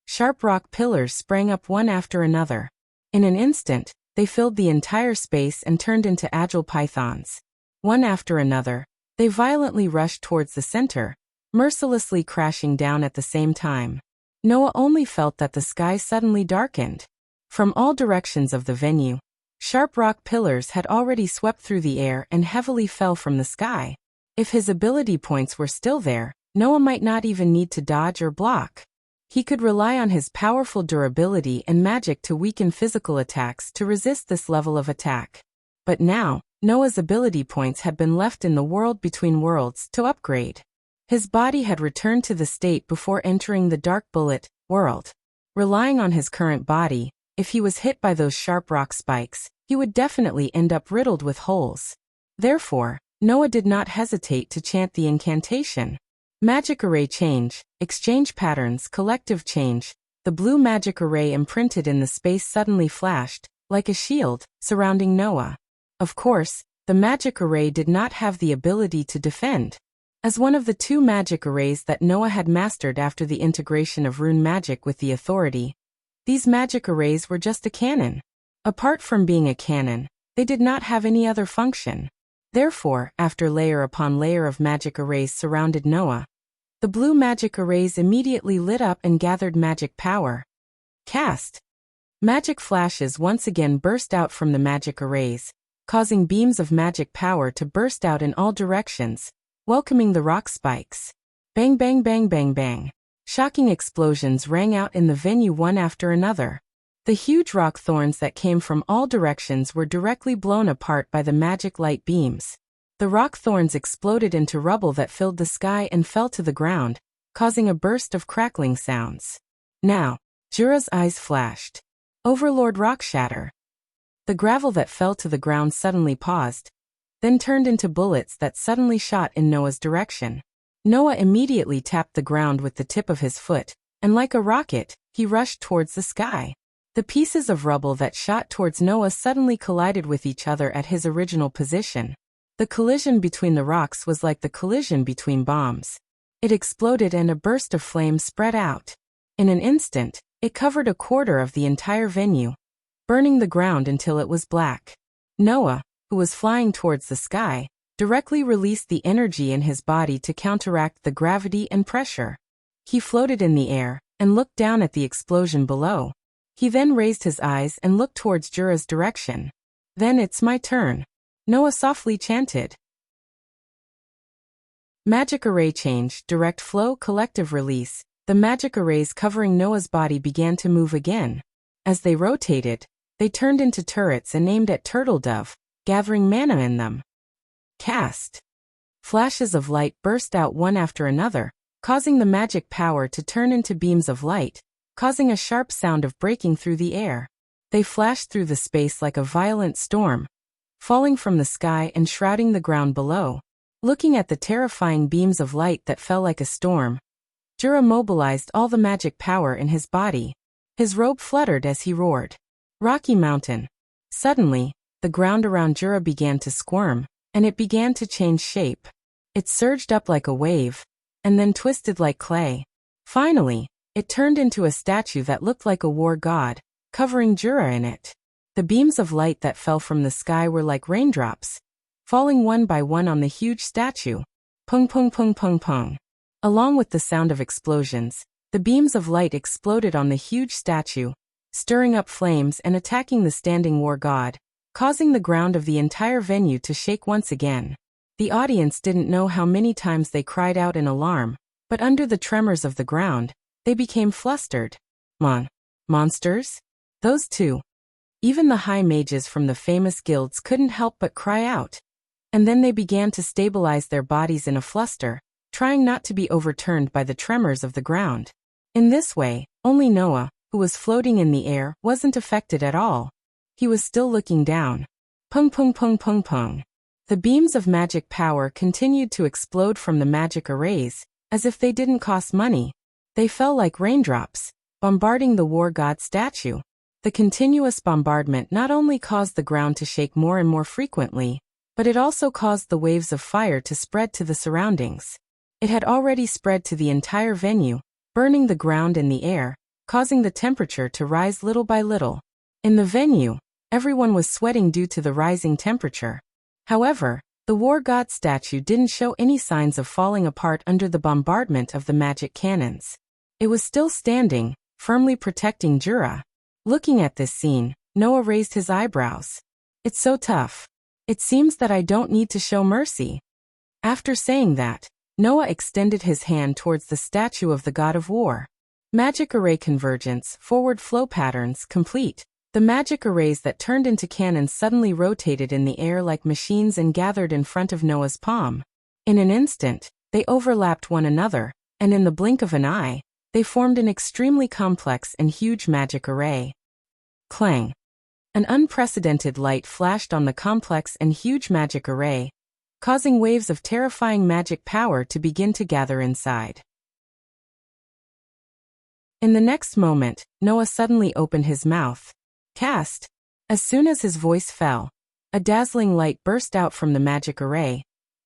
[SPEAKER 1] sharp rock pillars sprang up one after another. In an instant, they filled the entire space and turned into agile pythons. One after another, they violently rushed towards the center, mercilessly crashing down at the same time. Noah only felt that the sky suddenly darkened. From all directions of the venue, sharp rock pillars had already swept through the air and heavily fell from the sky. If his ability points were still there, Noah might not even need to dodge or block. He could rely on his powerful durability and magic to weaken physical attacks to resist this level of attack. But now, Noah's ability points had been left in the world between worlds to upgrade. His body had returned to the state before entering the Dark Bullet world. Relying on his current body, if he was hit by those sharp rock spikes, he would definitely end up riddled with holes. Therefore, Noah did not hesitate to chant the incantation. Magic array change, exchange patterns, collective change. The blue magic array imprinted in the space suddenly flashed, like a shield, surrounding Noah. Of course, the magic array did not have the ability to defend. As one of the two magic arrays that Noah had mastered after the integration of rune magic with the authority, these magic arrays were just a cannon. Apart from being a cannon, they did not have any other function. Therefore, after layer upon layer of magic arrays surrounded Noah, the blue magic arrays immediately lit up and gathered magic power. Cast. Magic flashes once again burst out from the magic arrays, causing beams of magic power to burst out in all directions, welcoming the rock spikes. Bang bang bang bang bang. Shocking explosions rang out in the venue one after another. The huge rock thorns that came from all directions were directly blown apart by the magic light beams. The rock thorns exploded into rubble that filled the sky and fell to the ground, causing a burst of crackling sounds. Now, Jura's eyes flashed. Overlord Rock Shatter. The gravel that fell to the ground suddenly paused, then turned into bullets that suddenly shot in Noah's direction. Noah immediately tapped the ground with the tip of his foot, and like a rocket, he rushed towards the sky. The pieces of rubble that shot towards Noah suddenly collided with each other at his original position. The collision between the rocks was like the collision between bombs. It exploded and a burst of flame spread out. In an instant, it covered a quarter of the entire venue, burning the ground until it was black. Noah, who was flying towards the sky, directly released the energy in his body to counteract the gravity and pressure. He floated in the air and looked down at the explosion below. He then raised his eyes and looked towards Jura's direction. "Then it's my turn," Noah softly chanted. Magic Array Change, Direct Flow, Collective Release. The magic arrays covering Noah's body began to move again. As they rotated, they turned into turrets and aimed at Turtle Dove, gathering mana in them. Cast. Flashes of light burst out one after another, causing the magic power to turn into beams of light, causing a sharp sound of breaking through the air. They flashed through the space like a violent storm, falling from the sky and shrouding the ground below. Looking at the terrifying beams of light that fell like a storm, Jura mobilized all the magic power in his body. His robe fluttered as he roared. Rocky Mountain. Suddenly, the ground around Jura began to squirm, and it began to change shape. It surged up like a wave, and then twisted like clay. Finally, it turned into a statue that looked like a war god, covering Jura in it. The beams of light that fell from the sky were like raindrops, falling one by one on the huge statue. Pung pung pung pung pung. Along with the sound of explosions, the beams of light exploded on the huge statue, stirring up flames and attacking the standing war god, causing the ground of the entire venue to shake once again. The audience didn't know how many times they cried out in alarm, but under the tremors of the ground, they became flustered. Monsters? Those two. Even the high mages from the famous guilds couldn't help but cry out. And then they began to stabilize their bodies in a fluster, trying not to be overturned by the tremors of the ground. In this way, only Noah, who was floating in the air, wasn't affected at all. He was still looking down. Pung pung pung pung pung. The beams of magic power continued to explode from the magic arrays, as if they didn't cost money. They fell like raindrops, bombarding the war god statue. The continuous bombardment not only caused the ground to shake more and more frequently, but it also caused the waves of fire to spread to the surroundings. It had already spread to the entire venue, burning the ground and the air, causing the temperature to rise little by little. In the venue, everyone was sweating due to the rising temperature. However, the war god statue didn't show any signs of falling apart under the bombardment of the magic cannons. It was still standing, firmly protecting Jura. Looking at this scene, Noah raised his eyebrows. "It's so tough. It seems that I don't need to show mercy." After saying that, Noah extended his hand towards the statue of the god of war. Magic Array Convergence, Forward Flow Patterns, complete. The magic arrays that turned into cannons suddenly rotated in the air like machines and gathered in front of Noah's palm. In an instant, they overlapped one another, and in the blink of an eye, they formed an extremely complex and huge magic array. Clang. An unprecedented light flashed on the complex and huge magic array, causing waves of terrifying magic power to begin to gather inside. In the next moment, Noah suddenly opened his mouth. Cast. As soon as his voice fell, a dazzling light burst out from the magic array,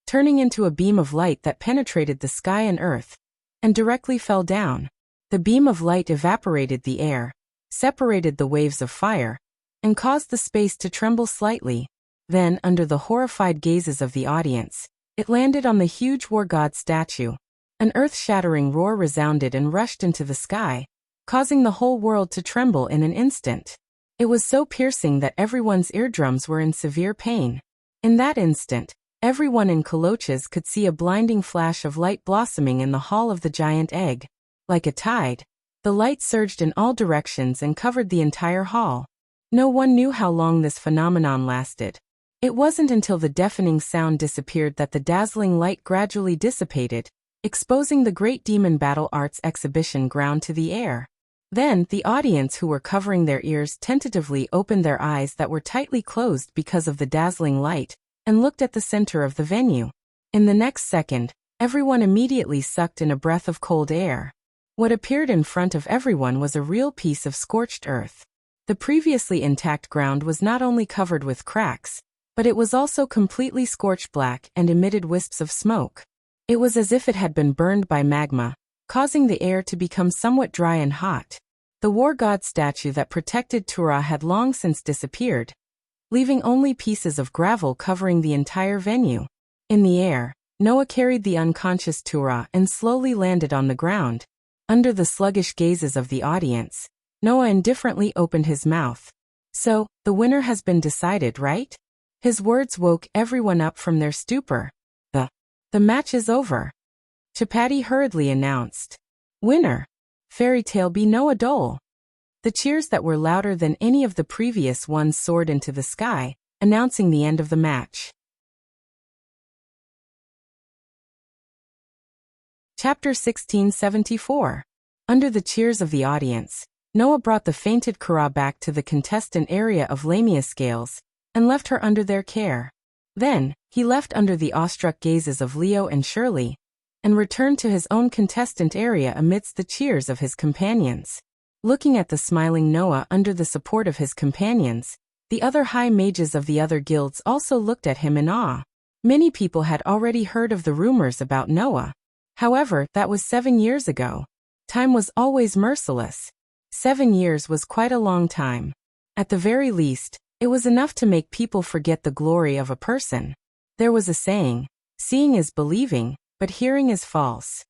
[SPEAKER 1] turning into a beam of light that penetrated the sky and earth, and directly fell down. The beam of light evaporated the air, separated the waves of fire, and caused the space to tremble slightly. Then, under the horrified gazes of the audience, it landed on the huge war god statue. An earth-shattering roar resounded and rushed into the sky, causing the whole world to tremble in an instant. It was so piercing that everyone's eardrums were in severe pain. In that instant, everyone in Coloches could see a blinding flash of light blossoming in the hall of the giant egg. Like a tide, the light surged in all directions and covered the entire hall. No one knew how long this phenomenon lasted. It wasn't until the deafening sound disappeared that the dazzling light gradually dissipated, exposing the Great Demon Battle Arts exhibition ground to the air. Then, the audience who were covering their ears tentatively opened their eyes that were tightly closed because of the dazzling light, and looked at the center of the venue. In the next second, everyone immediately sucked in a breath of cold air. What appeared in front of everyone was a real piece of scorched earth. The previously intact ground was not only covered with cracks, but it was also completely scorched black and emitted wisps of smoke. It was as if it had been burned by magma, causing the air to become somewhat dry and hot. The war god statue that protected Tura had long since disappeared, leaving only pieces of gravel covering the entire venue. In the air, Noah carried the unconscious Tura and slowly landed on the ground. Under the sluggish gazes of the audience, Noah indifferently opened his mouth. "So, the winner has been decided, right?" His words woke everyone up from their stupor. The match is over," Chapati hurriedly announced. "Winner. Fairy Tale be Noah Dole." The cheers that were louder than any of the previous ones soared into the sky, announcing the end of the match. Chapter 1674. Under the cheers of the audience, Noah brought the fainted Kara back to the contestant area of Lamia scales, and left her under their care. Then, he left under the awestruck gazes of Leo and Shirley, and returned to his own contestant area amidst the cheers of his companions. Looking at the smiling Noah under the support of his companions, the other high mages of the other guilds also looked at him in awe. Many people had already heard of the rumors about Noah. However, that was 7 years ago. Time was always merciless. 7 years was quite a long time. At the very least, it was enough to make people forget the glory of a person. There was a saying, "Seeing is believing, but hearing is false."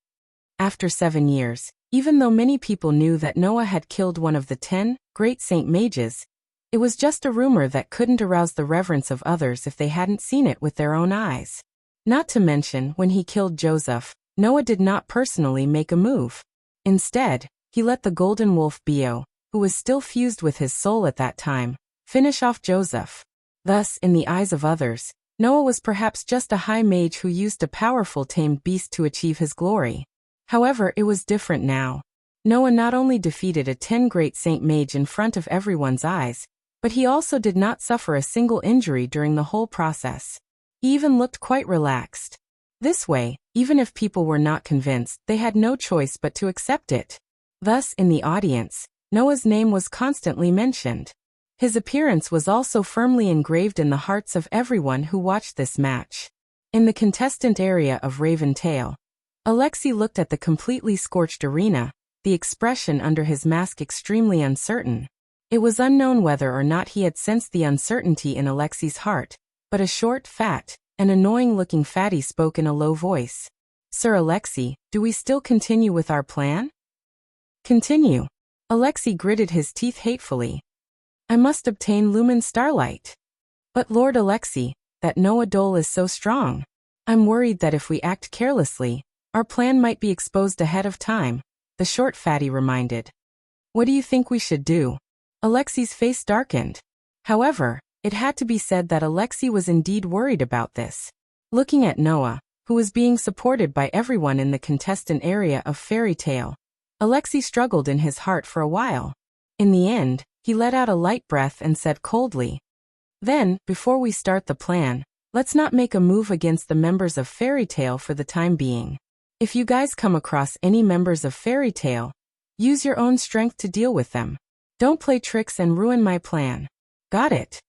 [SPEAKER 1] After 7 years, even though many people knew that Noah had killed one of the 10 great saint mages, it was just a rumor that couldn't arouse the reverence of others if they hadn't seen it with their own eyes. Not to mention, when he killed Joseph, Noah did not personally make a move. Instead, he let the golden wolf Bio, who was still fused with his soul at that time, finish off Joseph. Thus, in the eyes of others, Noah was perhaps just a high mage who used a powerful tamed beast to achieve his glory. However, it was different now. Noah not only defeated a 10 great saint mage in front of everyone's eyes, but he also did not suffer a single injury during the whole process. He even looked quite relaxed. This way, even if people were not convinced, they had no choice but to accept it. Thus, in the audience, Noah's name was constantly mentioned. His appearance was also firmly engraved in the hearts of everyone who watched this match. In the contestant area of Raven Tail, Alexei looked at the completely scorched arena, the expression under his mask extremely uncertain. It was unknown whether or not he had sensed the uncertainty in Alexei's heart, but a short, fat, and annoying-looking fatty spoke in a low voice. "Sir Alexei, do we still continue with our plan?" "Continue." Alexei gritted his teeth hatefully. "I must obtain Lumen Starlight." "But Lord Alexei, that Noah Dole is so strong. I'm worried that if we act carelessly, our plan might be exposed ahead of time," the short fatty reminded. "What do you think we should do?" Alexei's face darkened. However, it had to be said that Alexei was indeed worried about this. Looking at Noah, who was being supported by everyone in the contestant area of Fairy Tale, Alexei struggled in his heart for a while. In the end, he let out a light breath and said coldly, "Then, before we start the plan, let's not make a move against the members of Fairy Tale for the time being. If you guys come across any members of Fairy Tale, use your own strength to deal with them. Don't play tricks and ruin my plan. Got it?"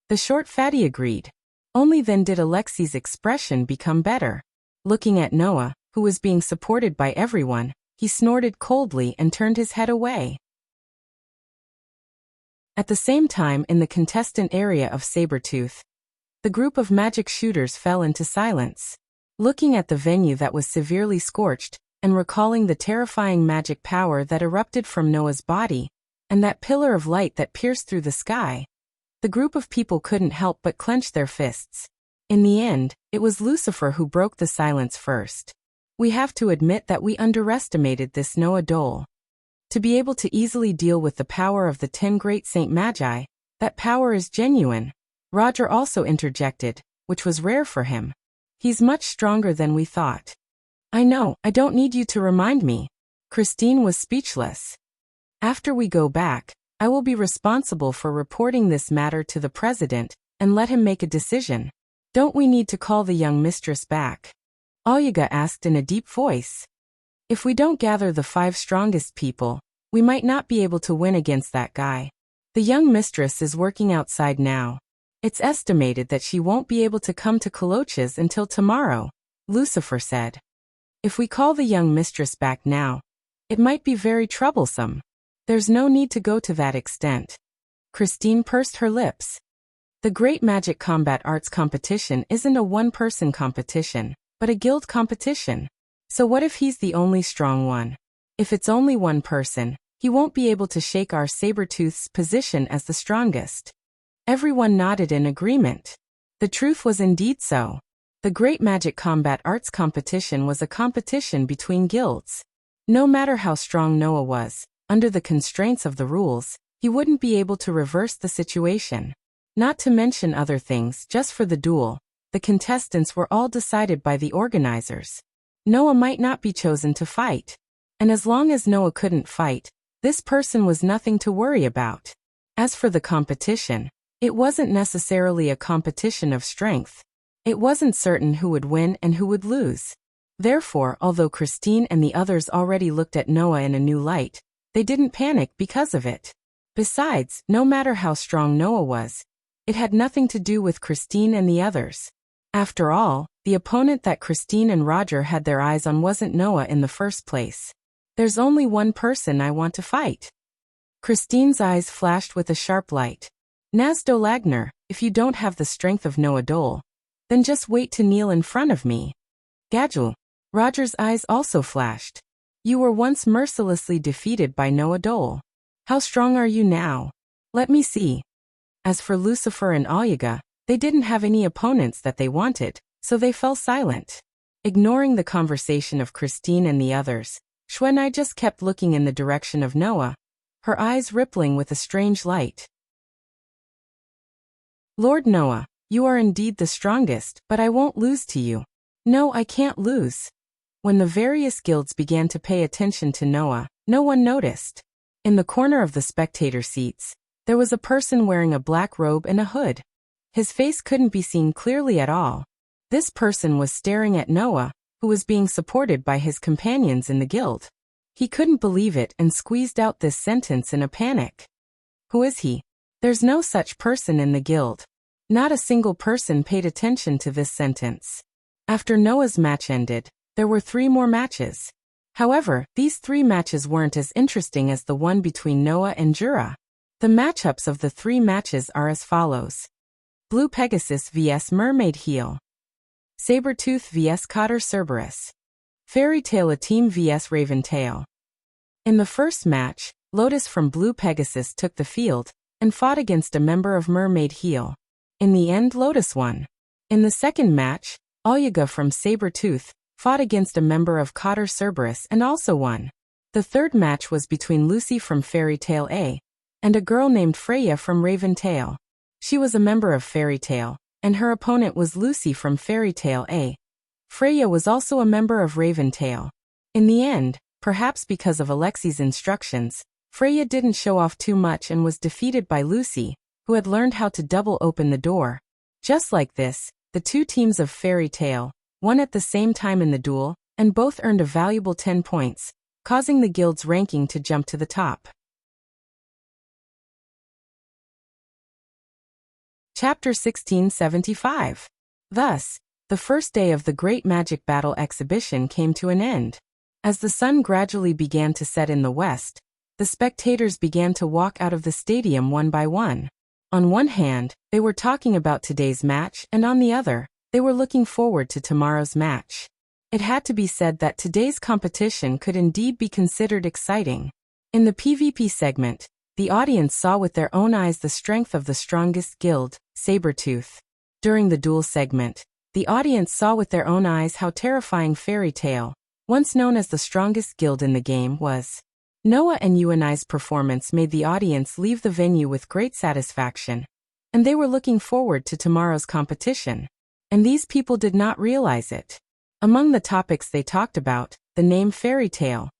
[SPEAKER 1] The short fatty agreed. Only then did Alexei's expression become better. Looking at Noah, who was being supported by everyone, he snorted coldly and turned his head away. At the same time, in the contestant area of Sabretooth, the group of magic shooters fell into silence. Looking at the venue that was severely scorched, and recalling the terrifying magic power that erupted from Noah's body, and that pillar of light that pierced through the sky, the group of people couldn't help but clench their fists. In the end, it was Lucifer who broke the silence first. "We have to admit that we underestimated this Noah Dole. To be able to easily deal with the power of the 10 great Saint Magi, that power is genuine," Roger also interjected, which was rare for him. "He's much stronger than we thought." "I know, I don't need you to remind me." Christine was speechless. "After we go back, I will be responsible for reporting this matter to the president, and let him make a decision. Don't we need to call the young mistress back?" Olga asked in a deep voice. If we don't gather the 5 strongest people, we might not be able to win against that guy. The young mistress is working outside now. It's estimated that she won't be able to come to Coloches until tomorrow, Lucifer said. If we call the young mistress back now, it might be very troublesome. There's no need to go to that extent. Christine pursed her lips. The Great Magic Combat Arts competition isn't a one-person competition, but a guild competition. So what if he's the only strong one? If it's only one person, he won't be able to shake our Sabertooth's position as the strongest. Everyone nodded in agreement. The truth was indeed so. The Great Magic Combat Arts competition was a competition between guilds. No matter how strong Noah was, under the constraints of the rules, he wouldn't be able to reverse the situation. Not to mention other things, just for the duel, the contestants were all decided by the organizers. Noah might not be chosen to fight. And as long as Noah couldn't fight, this person was nothing to worry about. As for the competition, it wasn't necessarily a competition of strength. It wasn't certain who would win and who would lose. Therefore, although Christine and the others already looked at Noah in a new light, they didn't panic because of it. Besides, no matter how strong Noah was, it had nothing to do with Christine and the others. After all, the opponent that Christine and Roger had their eyes on wasn't Noah in the first place. There's only one person I want to fight. Christine's eyes flashed with a sharp light. Nazdo Lagner, if you don't have the strength of Noah Dole, then just wait to kneel in front of me. Gadjul. Roger's eyes also flashed. You were once mercilessly defeated by Noah Dole. How strong are you now? Let me see. As for Lucifer and Alyaga, they didn't have any opponents that they wanted, so they fell silent. Ignoring the conversation of Christine and the others, Xuanai just kept looking in the direction of Noah, her eyes rippling with a strange light. Lord Noah, you are indeed the strongest, but I won't lose to you. No, I can't lose. When the various guilds began to pay attention to Noah, no one noticed. In the corner of the spectator seats, there was a person wearing a black robe and a hood. His face couldn't be seen clearly at all. This person was staring at Noah, who was being supported by his companions in the guild. He couldn't believe it and squeezed out this sentence in a panic. Who is he? There's no such person in the guild. Not a single person paid attention to this sentence. After Noah's match ended, there were 3 more matches. However, these 3 matches weren't as interesting as the one between Noah and Jura. The matchups of the 3 matches are as follows. Blue Pegasus vs Mermaid Heel. Sabertooth vs Cotter Cerberus. Fairy Tail A Team vs Raven Tail. In the first match, Lotus from Blue Pegasus took the field and fought against a member of Mermaid Heel. In the end, Lotus won. In the second match, Alyaga from Sabertooth fought against a member of Cotter Cerberus and also won. The third match was between Lucy from Fairy Tail A and a girl named Freya from Raven Tail. She was a member of Fairy Tail, and her opponent was Lucy from Fairy Tail A. Freya was also a member of Raven Tail. In the end, perhaps because of Alexi's instructions, Freya didn't show off too much and was defeated by Lucy, who had learned how to double open the door. Just like this, the 2 teams of Fairy Tail won at the same time in the duel, and both earned a valuable 10 points, causing the guild's ranking to jump to the top. Chapter 1675. Thus, the first day of the Great Magic Battle exhibition came to an end. As the sun gradually began to set in the west, the spectators began to walk out of the stadium one by one. On one hand, they were talking about today's match, and on the other, they were looking forward to tomorrow's match. It had to be said that today's competition could indeed be considered exciting. In the PvP segment, the audience saw with their own eyes the strength of the strongest guild, Sabertooth. During the duel segment, the audience saw with their own eyes how terrifying Fairy Tail, once known as the strongest guild in the game, was. Noah and Yuanai's performance made the audience leave the venue with great satisfaction, and they were looking forward to tomorrow's competition. And these people did not realize it. Among the topics they talked about, the name Fairy Tail,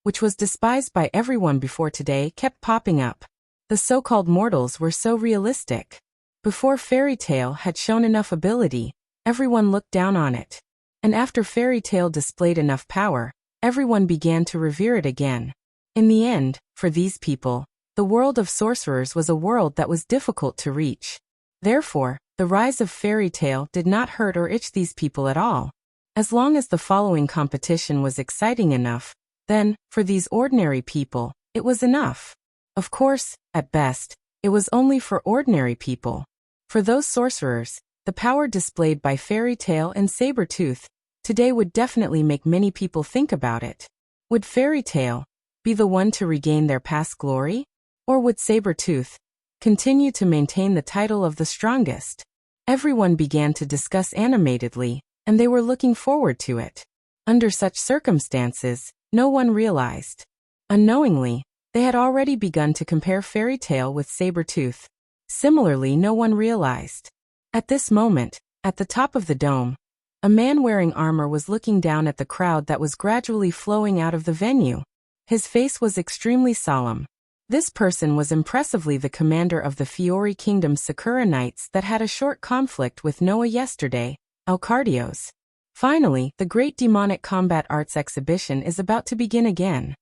[SPEAKER 1] which was despised by everyone before today, kept popping up. The so-called mortals were so realistic. Before Fairy Tail had shown enough ability, everyone looked down on it. And after Fairy Tail displayed enough power, everyone began to revere it again. In the end, for these people, the world of sorcerers was a world that was difficult to reach. Therefore, the rise of fairy tale did not hurt or itch these people at all. As long as the following competition was exciting enough, then, for these ordinary people, it was enough. Of course, at best, it was only for ordinary people. For those sorcerers, the power displayed by Fairy Tale and Saber-Tooth today would definitely make many people think about it. Would Fairy Tale be the one to regain their past glory? Or would Saber-Tooth continue to maintain the title of the strongest? Everyone began to discuss animatedly, and they were looking forward to it. Under such circumstances, no one realized. Unknowingly, they had already begun to compare Fairy Tale with Saber-Tooth. Similarly, no one realized. At this moment, at the top of the dome, a man wearing armor was looking down at the crowd that was gradually flowing out of the venue. His face was extremely solemn. This person was impressively the commander of the Fiori Kingdom's Sakura Knights that had a short conflict with Noah yesterday, Alcardios. Finally, the Great Demonic Combat Arts Exhibition is about to begin again.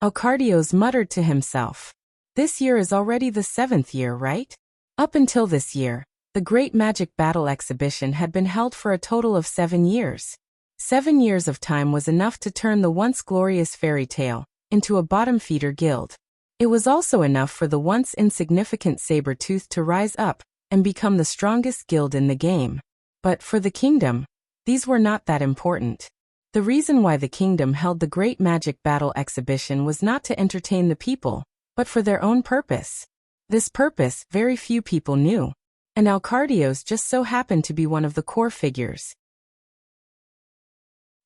[SPEAKER 1] Alcardios muttered to himself. This year is already the 7th year, right? Up until this year, the Great Magic Battle Exhibition had been held for a total of 7 years. 7 years of time was enough to turn the once glorious Fairy Tale into a bottom-feeder guild. It was also enough for the once insignificant Saber-Tooth to rise up and become the strongest guild in the game. But for the kingdom, these were not that important. The reason why the kingdom held the Great Magic Battle Exhibition was not to entertain the people, but for their own purpose. This purpose very few people knew, and Alcardios just so happened to be one of the core figures.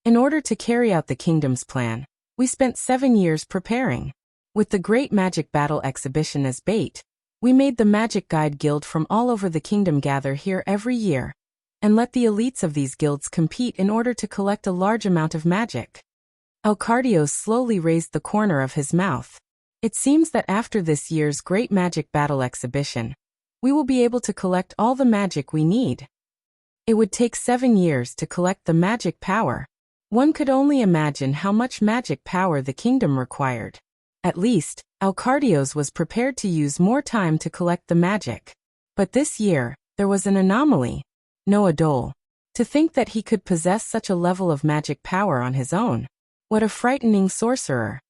[SPEAKER 1] In order to carry out the kingdom's plan, we spent 7 years preparing. With the Great Magic Battle Exhibition as bait, we made the Magic Guide Guild from all over the kingdom gather here every year, and let the elites of these guilds compete in order to collect a large amount of magic. Alcardios slowly raised the corner of his mouth. It seems that after this year's Great Magic Battle Exhibition, we will be able to collect all the magic we need. It would take 7 years to collect the magic power. One could only imagine how much magic power the kingdom required. At least, Alcardios was prepared to use more time to collect the magic. But this year, there was an anomaly. Noah Dole. To think that he could possess such a level of magic power on his own. What a frightening sorcerer.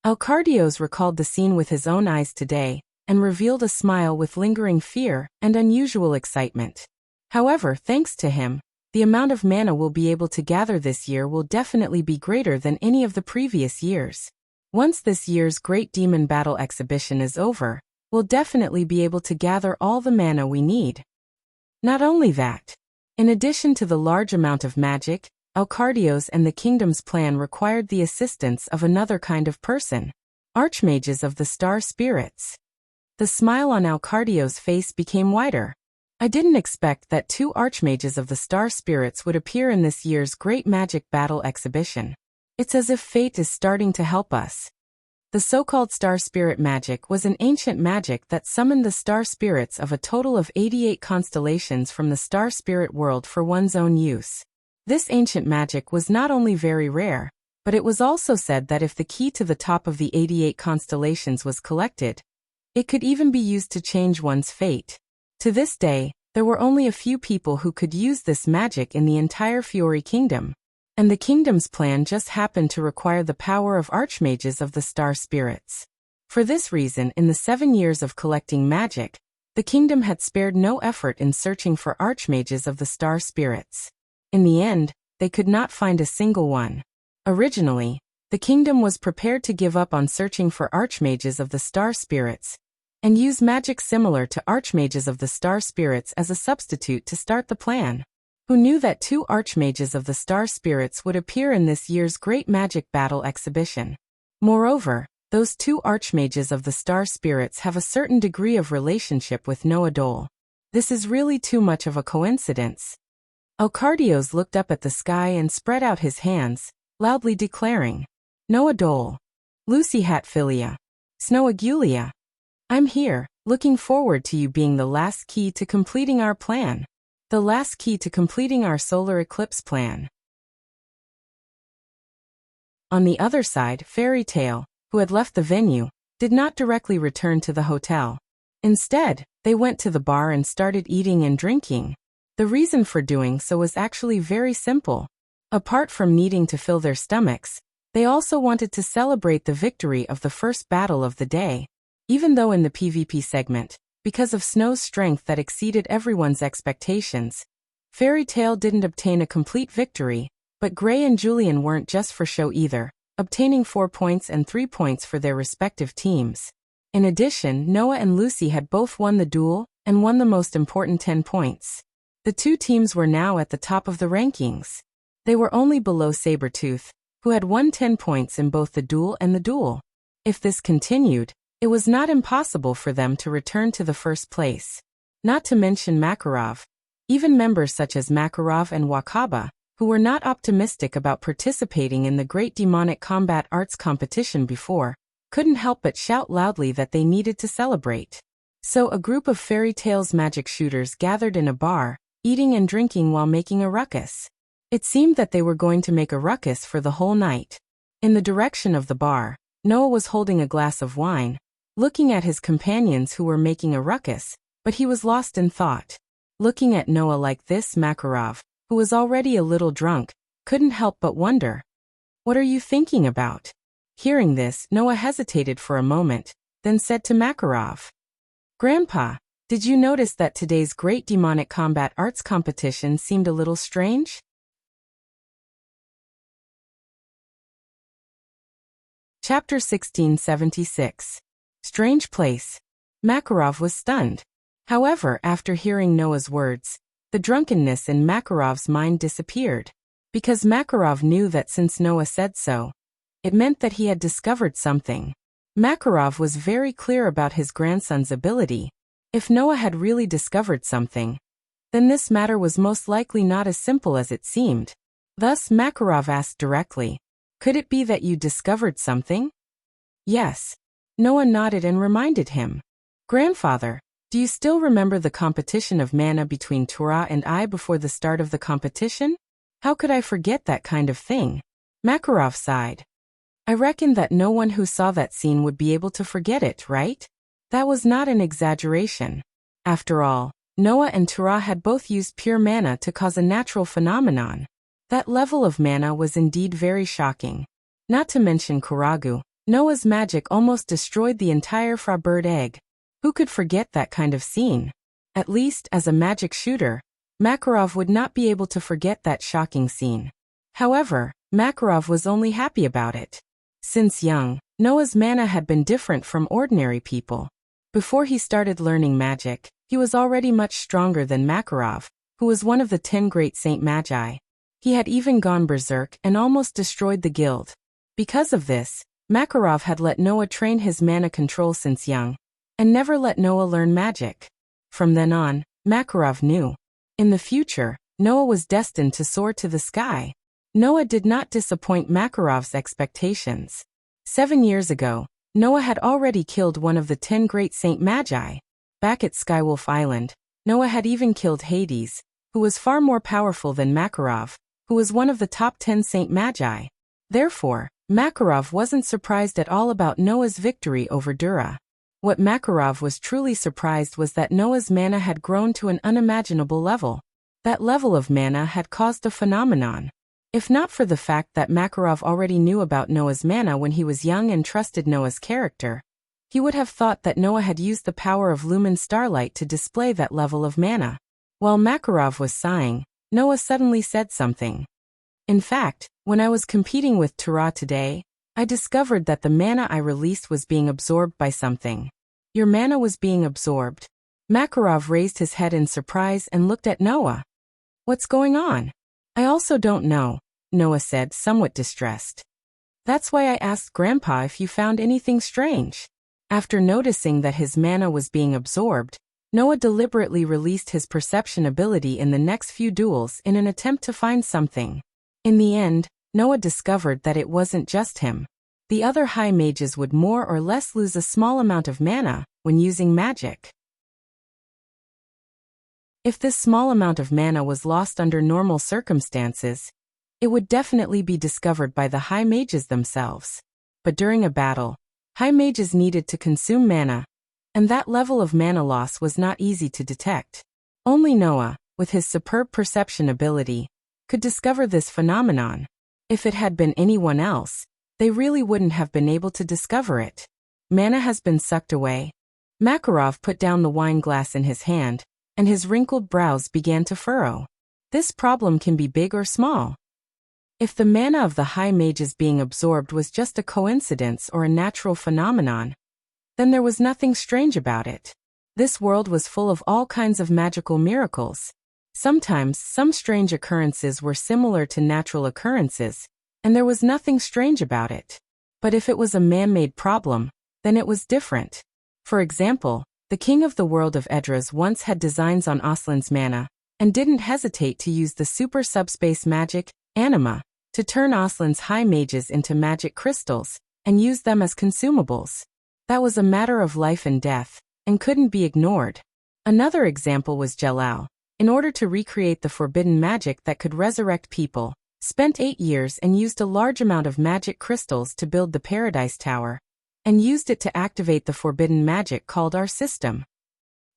[SPEAKER 1] Alcardios recalled the scene with his own eyes today, and revealed a smile with lingering fear and unusual excitement. However, thanks to him, the amount of mana we'll be able to gather this year will definitely be greater than any of the previous years. Once this year's Great Demon Battle Exhibition is over, we'll definitely be able to gather all the mana we need. Not only that, in addition to the large amount of magic, Alcardios and the kingdom's plan required the assistance of another kind of person, Archmages of the Star Spirits. The smile on Alcardios' face became wider. I didn't expect that 2 Archmages of the Star Spirits would appear in this year's Great Magic Battle Exhibition. It's as if fate is starting to help us. The so-called Star Spirit magic was an ancient magic that summoned the star spirits of a total of 88 constellations from the Star Spirit world for one's own use. This ancient magic was not only very rare, but it was also said that if the key to the top of the 88 constellations was collected, it could even be used to change one's fate. To this day, there were only a few people who could use this magic in the entire Fiori Kingdom. And the kingdom's plan just happened to require the power of Archmages of the Star Spirits. For this reason, in the 7 years of collecting magic, the kingdom had spared no effort in searching for Archmages of the Star Spirits. In the end, they could not find a single one. Originally, the kingdom was prepared to give up on searching for Archmages of the Star Spirits, and use magic similar to Archmages of the Star Spirits as a substitute to start the plan. Who knew that 2 Archmages of the Star Spirits would appear in this year's Great Magic Battle Exhibition? Moreover, those 2 Archmages of the Star Spirits have a certain degree of relationship with Noah Dole. This is really too much of a coincidence. Alcardios looked up at the sky and spread out his hands, loudly declaring, Noah Dole, Lucy Hatfilia, Snow Agulia. I'm here, looking forward to you being the last key to completing our plan. The last key to completing our solar eclipse plan. On the other side, Fairy Tale, who had left the venue, did not directly return to the hotel. Instead, they went to the bar and started eating and drinking. The reason for doing so was actually very simple. Apart from needing to fill their stomachs, they also wanted to celebrate the victory of the first battle of the day. Even though in the PvP segment, because of Snow's strength that exceeded everyone's expectations, Fairy Tale didn't obtain a complete victory, but Gray and Julian weren't just for show either, obtaining 4 points and 3 points for their respective teams. In addition, Noah and Lucy had both won the duel and won the most important 10 points. The two teams were now at the top of the rankings. They were only below Sabretooth, who had won 10 points in both the duel and the duel. If this continued, it was not impossible for them to return to the first place. Not to mention Makarov. Even members such as Makarov and Wakaba, who were not optimistic about participating in the Great Demonic Combat Arts competition before, couldn't help but shout loudly that they needed to celebrate. So a group of Fairy Tale's magic shooters gathered in a bar, eating and drinking while making a ruckus. It seemed that they were going to make a ruckus for the whole night. In the direction of the bar, Noah was holding a glass of wine, looking at his companions who were making a ruckus, but he was lost in thought. Looking at Noah like this, Makarov, who was already a little drunk, couldn't help but wonder. "What are you thinking about?" Hearing this, Noah hesitated for a moment, then said to Makarov, "Grandpa, did you notice that today's Great Demonic Combat Arts competition seemed a little strange?" Chapter 1676. Strange Place. Makarov was stunned. However, after hearing Noah's words, the drunkenness in Makarov's mind disappeared. Because Makarov knew that since Noah said so, it meant that he had discovered something. Makarov was very clear about his grandson's ability. If Noah had really discovered something, then this matter was most likely not as simple as it seemed. Thus, Makarov asked directly, "Could it be that you discovered something?" "Yes." Noah nodded and reminded him, "Grandfather, do you still remember the competition of mana between Tura and I before the start of the competition? How could I forget that kind of thing?" Makarov sighed. "I reckon that no one who saw that scene would be able to forget it, right?" That was not an exaggeration. After all, Noah and Tura had both used pure mana to cause a natural phenomenon. That level of mana was indeed very shocking. Not to mention Kuragu, Noah's magic almost destroyed the entire Frabird egg. Who could forget that kind of scene? At least, as a magic shooter, Makarov would not be able to forget that shocking scene. However, Makarov was only happy about it. Since young, Noah's mana had been different from ordinary people. Before he started learning magic, he was already much stronger than Makarov, who was one of the 10 great Saint Magi. He had even gone berserk and almost destroyed the guild. Because of this, Makarov had let Noah train his mana control since young, and never let Noah learn magic. From then on, Makarov knew. In the future, Noah was destined to soar to the sky. Noah did not disappoint Makarov's expectations. 7 years ago, Noah had already killed one of the 10 great Saint Magi. Back at Skywolf Island, Noah had even killed Hades, who was far more powerful than Makarov, who was one of the top 10 Saint Magi. Therefore, Makarov wasn't surprised at all about Noah's victory over Dura. What Makarov was truly surprised was that Noah's mana had grown to an unimaginable level. That level of mana had caused a phenomenon. If not for the fact that Makarov already knew about Noah's mana when he was young and trusted Noah's character, he would have thought that Noah had used the power of Lumen Starlight to display that level of mana. While Makarov was sighing, Noah suddenly said something. "In fact, when I was competing with Tura today, I discovered that the mana I released was being absorbed by something." "Your mana was being absorbed?" Makarov raised his head in surprise and looked at Noah. "What's going on?" "I also don't know," Noah said, somewhat distressed. "That's why I asked Grandpa if you found anything strange." After noticing that his mana was being absorbed, Noah deliberately released his perception ability in the next few duels in an attempt to find something. In the end, Noah discovered that it wasn't just him. The other high mages would more or less lose a small amount of mana when using magic. If this small amount of mana was lost under normal circumstances, it would definitely be discovered by the high mages themselves. But during a battle, high mages needed to consume mana, and that level of mana loss was not easy to detect. Only Noah, with his superb perception ability, could discover this phenomenon. If it had been anyone else, they really wouldn't have been able to discover it. Mana has been sucked away. Makarov put down the wine glass in his hand, and his wrinkled brows began to furrow. This problem can be big or small. If the mana of the high mages being absorbed was just a coincidence or a natural phenomenon, then there was nothing strange about it. This world was full of all kinds of magical miracles. Sometimes, some strange occurrences were similar to natural occurrences, and there was nothing strange about it. But if it was a man-made problem, then it was different. For example, the king of the world of Edras once had designs on Aslan's mana, and didn't hesitate to use the super subspace magic, Anima, to turn Aslan's high mages into magic crystals, and use them as consumables. That was a matter of life and death, and couldn't be ignored. Another example was Jalal, in order to recreate the forbidden magic that could resurrect people, spent 8 years and used a large amount of magic crystals to build the Paradise Tower, and used it to activate the forbidden magic called our system.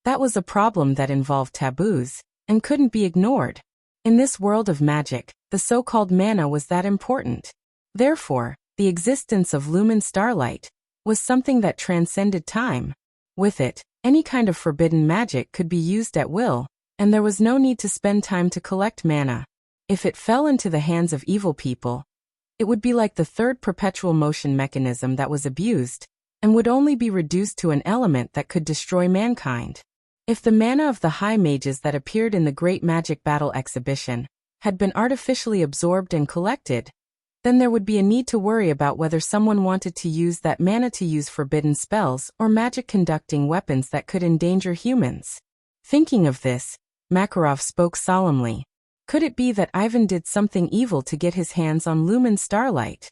[SPEAKER 1] That was a problem that involved taboos, and couldn't be ignored. In this world of magic, the so-called mana was that important. Therefore, the existence of lumen starlight was something that transcended time. With it, any kind of forbidden magic could be used at will, and there was no need to spend time to collect mana. If it fell into the hands of evil people, it would be like the third perpetual motion mechanism that was abused, and would only be reduced to an element that could destroy mankind. If the mana of the high mages that appeared in the Great Magic Battle exhibition had been artificially absorbed and collected, then there would be a need to worry about whether someone wanted to use that mana to use forbidden spells or magic-conducting weapons that could endanger humans. Thinking of this, Makarov spoke solemnly. Could it be that Ivan did something evil to get his hands on lumen starlight?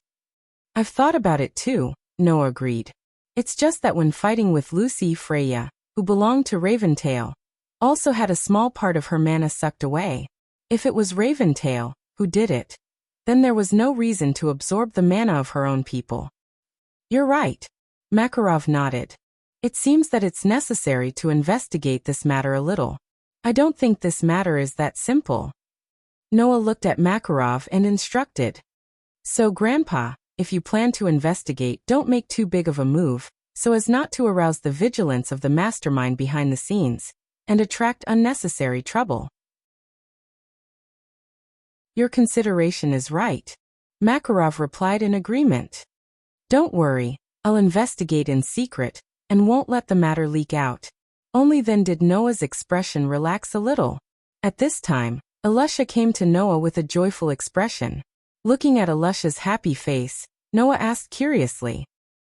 [SPEAKER 1] I've thought about it too, Noah agreed. It's just that when fighting with Lucy Freya, who belonged to Raventail, also had a small part of her mana sucked away. If it was Raventail who did it, then there was no reason to absorb the mana of her own people. You're right. Makarov nodded. It seems that it's necessary to investigate this matter a little. I don't think this matter is that simple. Noah looked at Makarov and instructed. So Grandpa, if you plan to investigate, don't make too big of a move, so as not to arouse the vigilance of the mastermind behind the scenes, and attract unnecessary trouble. Your consideration is right. Makarov replied in agreement. Don't worry, I'll investigate in secret, and won't let the matter leak out. Only then did Noah's expression relax a little. At this time, Alusha came to Noah with a joyful expression. Looking at Alusha's happy face, Noah asked curiously,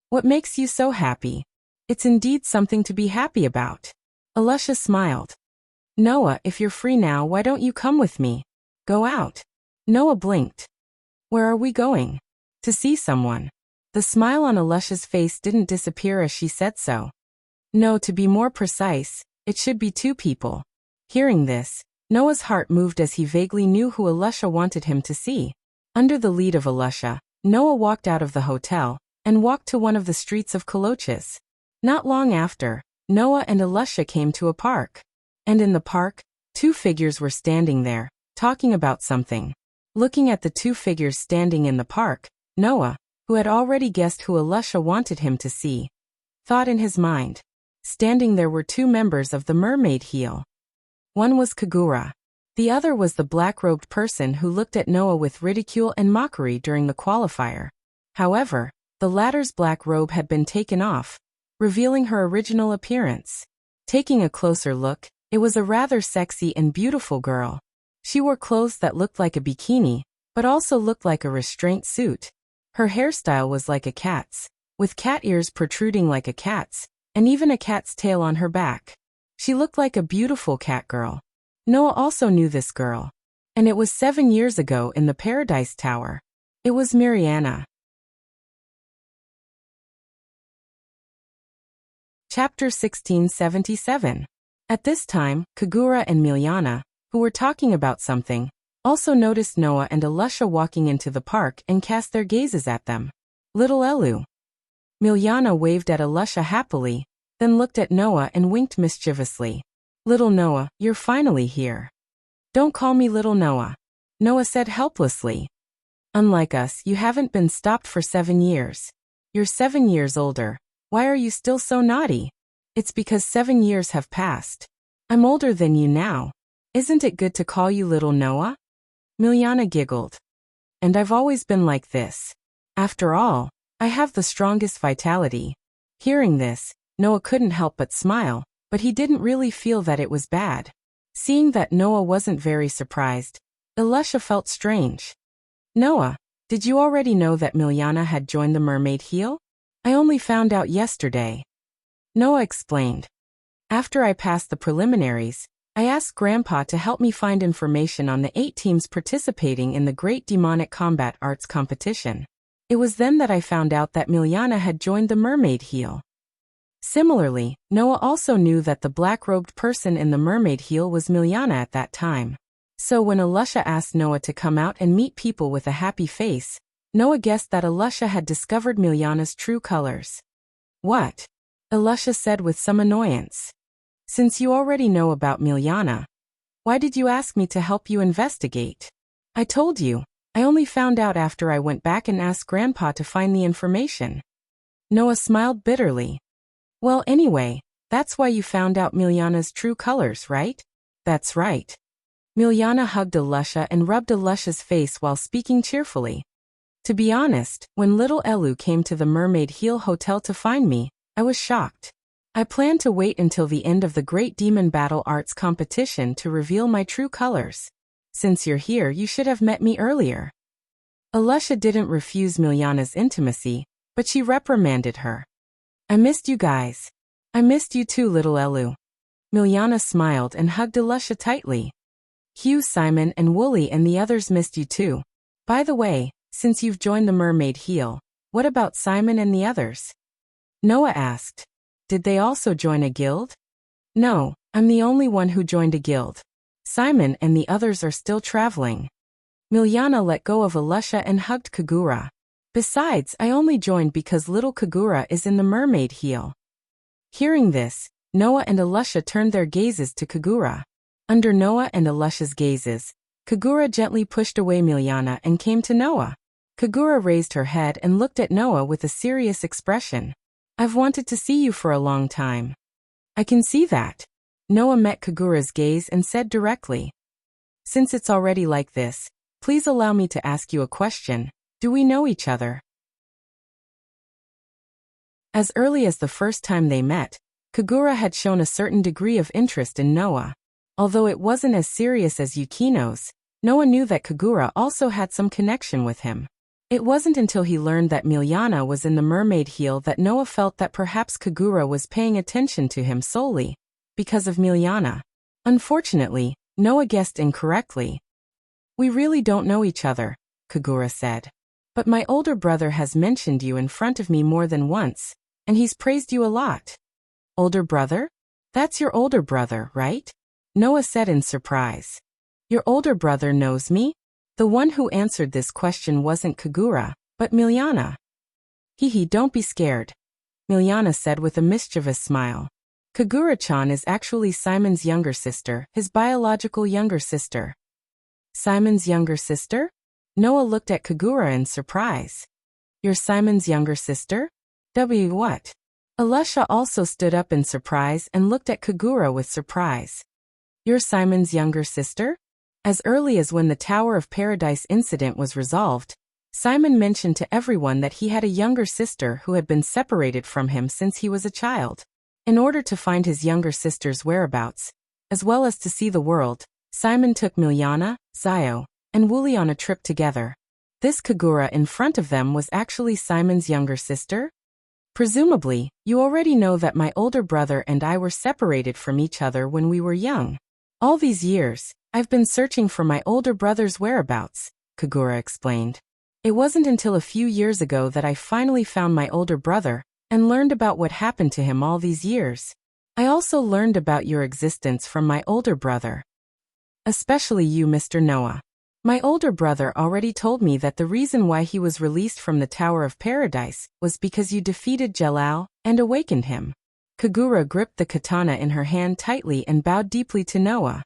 [SPEAKER 1] "What makes you so happy?" "It's indeed something to be happy about." Alusha smiled. "Noah, if you're free now, why don't you come with me? Go out." Noah blinked. "Where are we going?" "To see someone." The smile on Alusha's face didn't disappear as she said so. "No, to be more precise, it should be 2 people." Hearing this, Noah's heart moved as he vaguely knew who Alusha wanted him to see. Under the lead of Alusha, Noah walked out of the hotel, and walked to one of the streets of Kolochis. Not long after, Noah and Alusha came to a park. And in the park, 2 figures were standing there, talking about something. Looking at the 2 figures standing in the park, Noah, who had already guessed who Alusha wanted him to see, thought in his mind. Standing there were 2 members of the Mermaid Heel. One was Kagura. The other was the black-robed person who looked at Noah with ridicule and mockery during the qualifier. However, the latter's black robe had been taken off, revealing her original appearance. Taking a closer look, it was a rather sexy and beautiful girl. She wore clothes that looked like a bikini, but also looked like a restraint suit. Her hairstyle was like a cat's, with cat ears protruding like a cat's, and even a cat's tail on her back. She looked like a beautiful cat girl. Noah also knew this girl. And it was 7 years ago in the Paradise Tower. It was Mariana. Chapter 1677. At this time, Kagura and Miliana, who were talking about something, also noticed Noah and Alusha walking into the park and cast their gazes at them. Little Elu. Miljana waved at Alusha happily, then looked at Noah and winked mischievously. Little Noah, you're finally here. Don't call me Little Noah, Noah said helplessly. Unlike us, you haven't been stopped for 7 years. You're 7 years older. Why are you still so naughty? It's because 7 years have passed. I'm older than you now. Isn't it good to call you Little Noah? Miljana giggled. And I've always been like this. After all, I have the strongest vitality. Hearing this, Noah couldn't help but smile, but he didn't really feel that it was bad. Seeing that Noah wasn't very surprised, Alusha felt strange. Noah, did you already know that Miljana had joined the Mermaid Heel? I only found out yesterday. Noah explained. After I passed the preliminaries, I asked Grandpa to help me find information on the 8 teams participating in the Great Demonic Combat Arts competition. It was then that I found out that Miljana had joined the Mermaid Heel. Similarly, Noah also knew that the black-robed person in the Mermaid Heel was Miljana at that time. So when Alusha asked Noah to come out and meet people with a happy face, Noah guessed that Alusha had discovered Miljana's true colors. What? Alusha said with some annoyance. Since you already know about Miljana, why did you ask me to help you investigate? I told you, I only found out after I went back and asked Grandpa to find the information. Noah smiled bitterly. Well, anyway, that's why you found out Miljana's true colors, right? That's right. Miljana hugged Alusha and rubbed Alusha's face while speaking cheerfully. To be honest, when little Elu came to the Mermaid Heel Hotel to find me, I was shocked. I planned to wait until the end of the Great Demon Battle Arts competition to reveal my true colors. Since you're here, you should have met me earlier. Alusha didn't refuse Miljana's intimacy, but she reprimanded her. I missed you guys. I missed you too, little Elu. Miljana smiled and hugged Alusha tightly. Hugh, Simon, and Wooly and the others missed you too. By the way, since you've joined the Mermaid Heel, what about Simon and the others? Noah asked. Did they also join a guild? No, I'm the only one who joined a guild. Simon and the others are still traveling. Miljana let go of Alusha and hugged Kagura. Besides, I only joined because little Kagura is in the Mermaid Heel. Hearing this, Noah and Alusha turned their gazes to Kagura. Under Noah and Alusha's gazes, Kagura gently pushed away Miljana and came to Noah. Kagura raised her head and looked at Noah with a serious expression. I've wanted to see you for a long time. I can see that. Noah met Kagura's gaze and said directly. Since it's already like this, please allow me to ask you a question. Do we know each other? As early as the first time they met, Kagura had shown a certain degree of interest in Noah. Although it wasn't as serious as Yukino's, Noah knew that Kagura also had some connection with him. It wasn't until he learned that Miljana was in the Mermaid Heel that Noah felt that perhaps Kagura was paying attention to him solely because of Miljana. Unfortunately, Noah guessed incorrectly. We really don't know each other, Kagura said. But my older brother has mentioned you in front of me more than once, and he's praised you a lot. Older brother? That's your older brother, right? Noah said in surprise. Your older brother knows me? The one who answered this question wasn't Kagura, but Miljana. Hee, don't be scared, Miljana said with a mischievous smile. Kagura-chan is actually Simon's younger sister, his biological younger sister. Simon's younger sister? Noah looked at Kagura in surprise. You're Simon's younger sister? What? Alusha also stood up in surprise and looked at Kagura with surprise. You're Simon's younger sister? As early as when the Tower of Paradise incident was resolved, Simon mentioned to everyone that he had a younger sister who had been separated from him since he was a child. In order to find his younger sister's whereabouts, as well as to see the world, Simon took Miljana, Zio, and Wooly on a trip together. This Kagura in front of them was actually Simon's younger sister? Presumably, you already know that my older brother and I were separated from each other when we were young. All these years, I've been searching for my older brother's whereabouts, Kagura explained. It wasn't until a few years ago that I finally found my older brother and learned about what happened to him all these years. I also learned about your existence from my older brother. Especially you, Mr. Noah. My older brother already told me that the reason why he was released from the Tower of Paradise was because you defeated Jalal and awakened him. Kagura gripped the katana in her hand tightly and bowed deeply to Noah.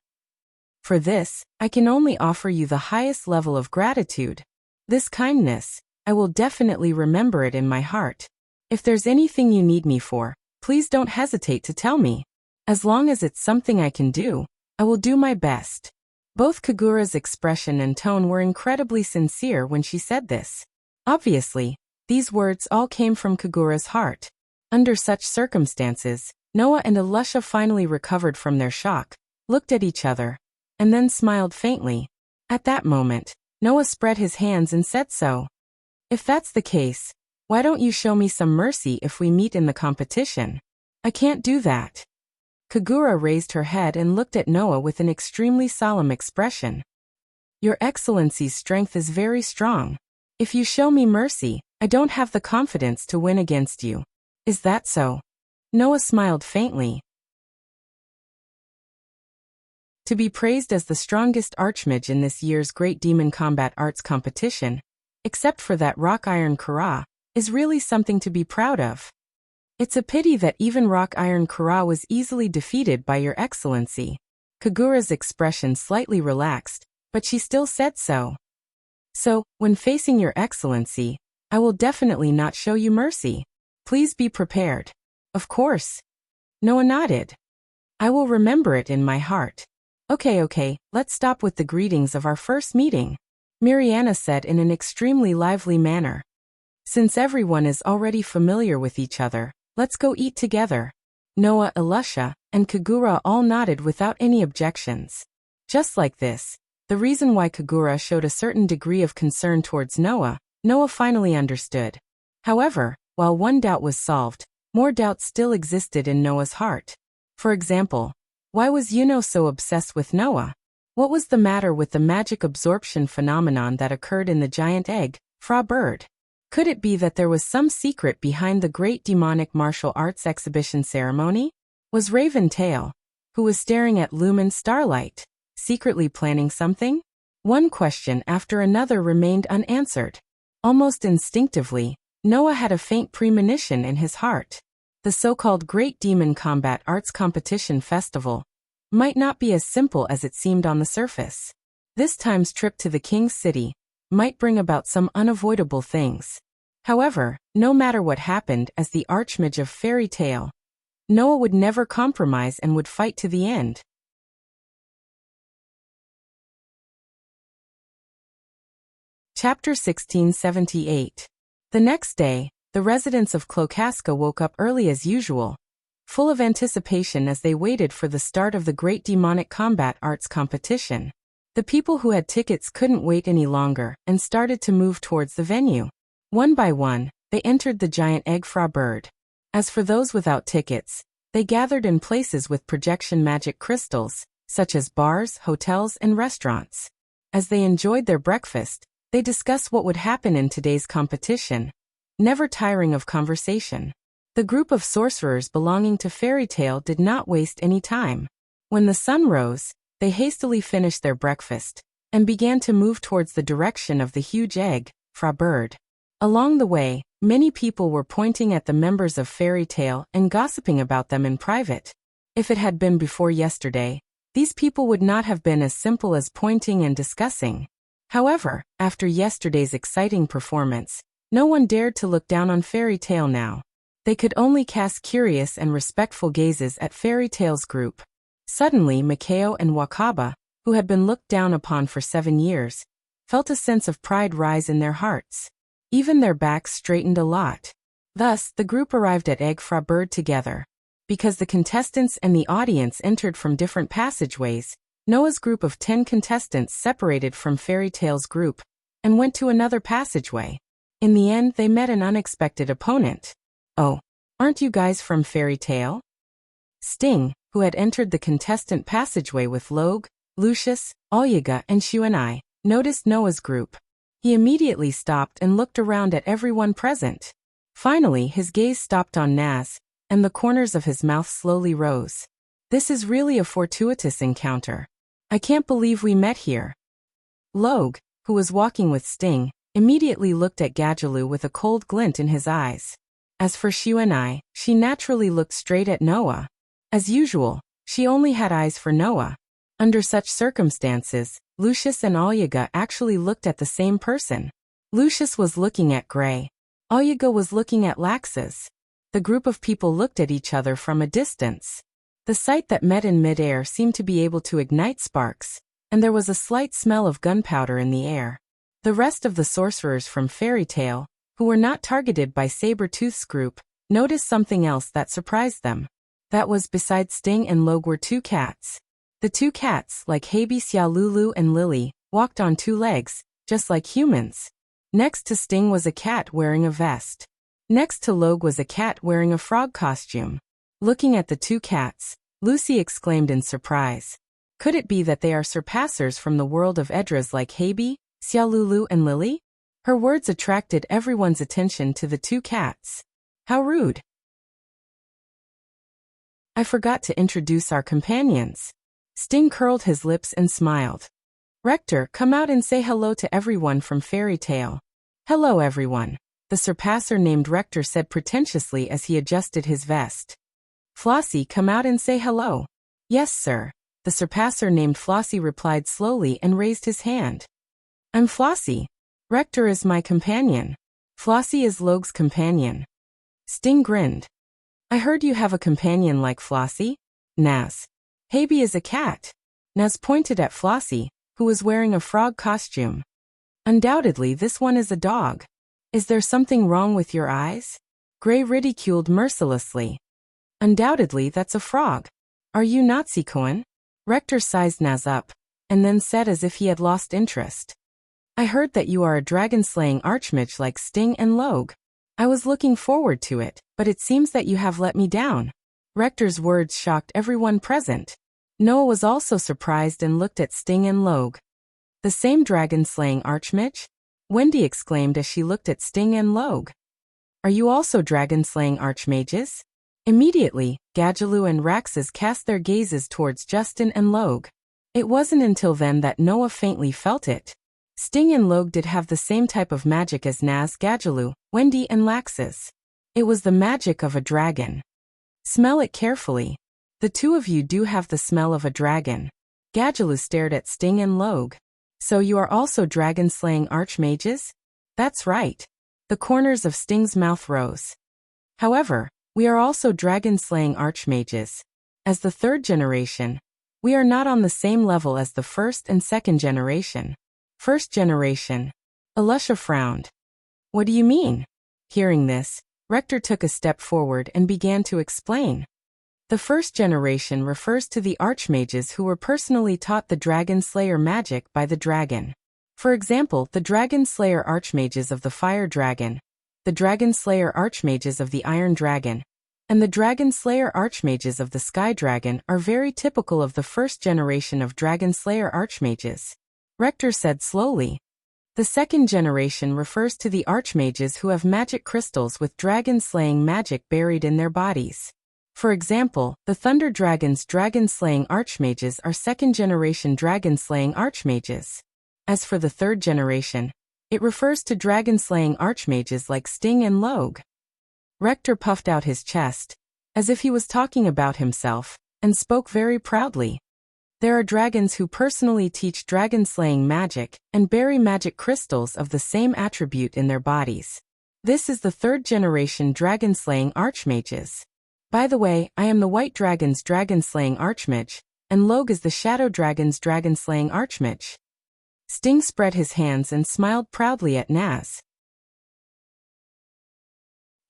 [SPEAKER 1] For this, I can only offer you the highest level of gratitude. This kindness, I will definitely remember it in my heart. If there's anything you need me for, please don't hesitate to tell me. As long as it's something I can do, I will do my best. Both Kagura's expression and tone were incredibly sincere when she said this. Obviously, these words all came from Kagura's heart. Under such circumstances, Noah and Alusha finally recovered from their shock, looked at each other, and then smiled faintly. At that moment, Noah spread his hands and said so. If that's the case, why don't you show me some mercy if we meet in the competition? I can't do that. Kagura raised her head and looked at Noah with an extremely solemn expression. Your Excellency's strength is very strong. If you show me mercy, I don't have the confidence to win against you. Is that so? Noah smiled faintly. To be praised as the strongest archmage in this year's Great Demon Combat Arts competition, except for that Rock Iron Kara, is really something to be proud of. It's a pity that even Rock Iron Kara was easily defeated by Your Excellency. Kagura's expression slightly relaxed, but she still said so. So, when facing Your Excellency, I will definitely not show you mercy. Please be prepared. Of course. Noah nodded. I will remember it in my heart. Okay, let's stop with the greetings of our first meeting, Mariana said in an extremely lively manner. Since everyone is already familiar with each other, let's go eat together. Noah, Alusha, and Kagura all nodded without any objections. Just like this, the reason why Kagura showed a certain degree of concern towards Noah, Noah finally understood. However, while one doubt was solved, more doubts still existed in Noah's heart. For example, why was Yuno so obsessed with Noah? What was the matter with the magic absorption phenomenon that occurred in the giant egg, Fra Bird? Could it be that there was some secret behind the great demonic martial arts exhibition ceremony? Was Raven Tail, who was staring at Lumen Starlight, secretly planning something? One question after another remained unanswered. Almost instinctively, Noah had a faint premonition in his heart. The so-called Great Demon Combat Arts Competition Festival might not be as simple as it seemed on the surface. This time's trip to the King's City might bring about some unavoidable things. However, no matter what happened as the Archmage of Fairy Tale, Noah would never compromise and would fight to the end. Chapter 1678. The next day, the residents of Clocaska woke up early as usual, full of anticipation as they waited for the start of the Great Demonic Combat Arts competition. The people who had tickets couldn't wait any longer and started to move towards the venue. One by one, they entered the giant egg Fra Bird. As for those without tickets, they gathered in places with projection magic crystals, such as bars, hotels, and restaurants. As they enjoyed their breakfast, they discussed what would happen in today's competition, never tiring of conversation. The group of sorcerers belonging to Fairy Tale did not waste any time. When the sun rose, they hastily finished their breakfast and began to move towards the direction of the huge egg, Fra Bird. Along the way, many people were pointing at the members of Fairy Tale and gossiping about them in private. If it had been before yesterday, these people would not have been as simple as pointing and discussing. However, after yesterday's exciting performance, no one dared to look down on Fairy Tale now. They could only cast curious and respectful gazes at Fairy Tale's group. Suddenly Makeo and Wakaba, who had been looked down upon for 7 years, felt a sense of pride rise in their hearts. Even their backs straightened a lot. Thus, the group arrived at Egg Fra Bird together. Because the contestants and the audience entered from different passageways, Noah's group of 10 contestants separated from Fairy Tale's group and went to another passageway. In the end, they met an unexpected opponent. Oh, aren't you guys from Fairy Tale? Sting, who had entered the contestant passageway with Logue, Lucius, Olyaga, and Shuanai, noticed Noah's group. He immediately stopped and looked around at everyone present. Finally, his gaze stopped on Naz, and the corners of his mouth slowly rose. This is really a fortuitous encounter. I can't believe we met here. Logue, who was walking with Sting, immediately looked at Gadjaloo with a cold glint in his eyes. As for Xuanai, she naturally looked straight at Noah. As usual, she only had eyes for Noah. Under such circumstances, Lucius and Olyaga actually looked at the same person. Lucius was looking at Gray. Olyaga was looking at Laxus. The group of people looked at each other from a distance. The sight that met in mid-air seemed to be able to ignite sparks, and there was a slight smell of gunpowder in the air. The rest of the sorcerers from Fairy Tale, who were not targeted by Saber-Tooth's group, noticed something else that surprised them. That was, besides Sting and Logue, were two cats. The two cats, like Habi, Xiaolulu and Lily, walked on two legs, just like humans. Next to Sting was a cat wearing a vest. Next to Logue was a cat wearing a frog costume. Looking at the two cats, Lucy exclaimed in surprise. Could it be that they are surpassers from the world of Edras like Habi, Xiaolulu and Lily? Her words attracted everyone's attention to the two cats. How rude. I forgot to introduce our companions. Sting curled his lips and smiled. Rector, come out and say hello to everyone from Fairy Tale. Hello everyone, the surpasser named Rector said pretentiously as he adjusted his vest. Flossie, come out and say hello. Yes, sir, the surpasser named Flossie replied slowly and raised his hand. I'm Flossie. Rector is my companion. Flossie is Logue's companion. Sting grinned. I heard you have a companion like Flossie? Naz. Habi is a cat. Naz pointed at Flossie, who was wearing a frog costume. Undoubtedly this one is a dog. Is there something wrong with your eyes? Gray ridiculed mercilessly. Undoubtedly that's a frog. Are you Nazi-Koen? Rector sized Naz up, and then said as if he had lost interest. I heard that you are a dragon-slaying archmage like Sting and Logue. I was looking forward to it, but it seems that you have let me down. Rector's words shocked everyone present. Noah was also surprised and looked at Sting and Logue. The same dragon-slaying archmage? Wendy exclaimed as she looked at Sting and Logue. Are you also dragon-slaying archmages? Immediately, Gadjaloo and Raxus cast their gazes towards Justin and Logue. It wasn't until then that Noah faintly felt it. Sting and Logue did have the same type of magic as Naz, Gadjaloo, Wendy and Laxus. It was the magic of a dragon. Smell it carefully. The two of you do have the smell of a dragon. Gadjaloo stared at Sting and Logue. So you are also dragon-slaying archmages? That's right. The corners of Sting's mouth rose. However, we are also dragon-slaying archmages. As the third generation, we are not on the same level as the first and second generation. First generation. Alusha frowned. What do you mean? Hearing this, Rector took a step forward and began to explain. The first generation refers to the archmages who were personally taught the Dragon Slayer magic by the dragon. For example, the Dragon Slayer archmages of the Fire Dragon, the Dragon Slayer archmages of the Iron Dragon, and the Dragon Slayer archmages of the Sky Dragon are very typical of the first generation of Dragon Slayer archmages. Rector said slowly. The second generation refers to the archmages who have magic crystals with dragon-slaying magic buried in their bodies. For example, the Thunder Dragon's dragon-slaying archmages are second-generation dragon-slaying archmages. As for the third generation, it refers to dragon-slaying archmages like Sting and Logue. Rector puffed out his chest, as if he was talking about himself, and spoke very proudly. There are dragons who personally teach dragon-slaying magic and bury magic crystals of the same attribute in their bodies. This is the third-generation dragon-slaying archmages. By the way, I am the White Dragon's dragon-slaying archmage, and Logue is the Shadow Dragon's dragon-slaying archmage. Sting spread his hands and smiled proudly at Naz.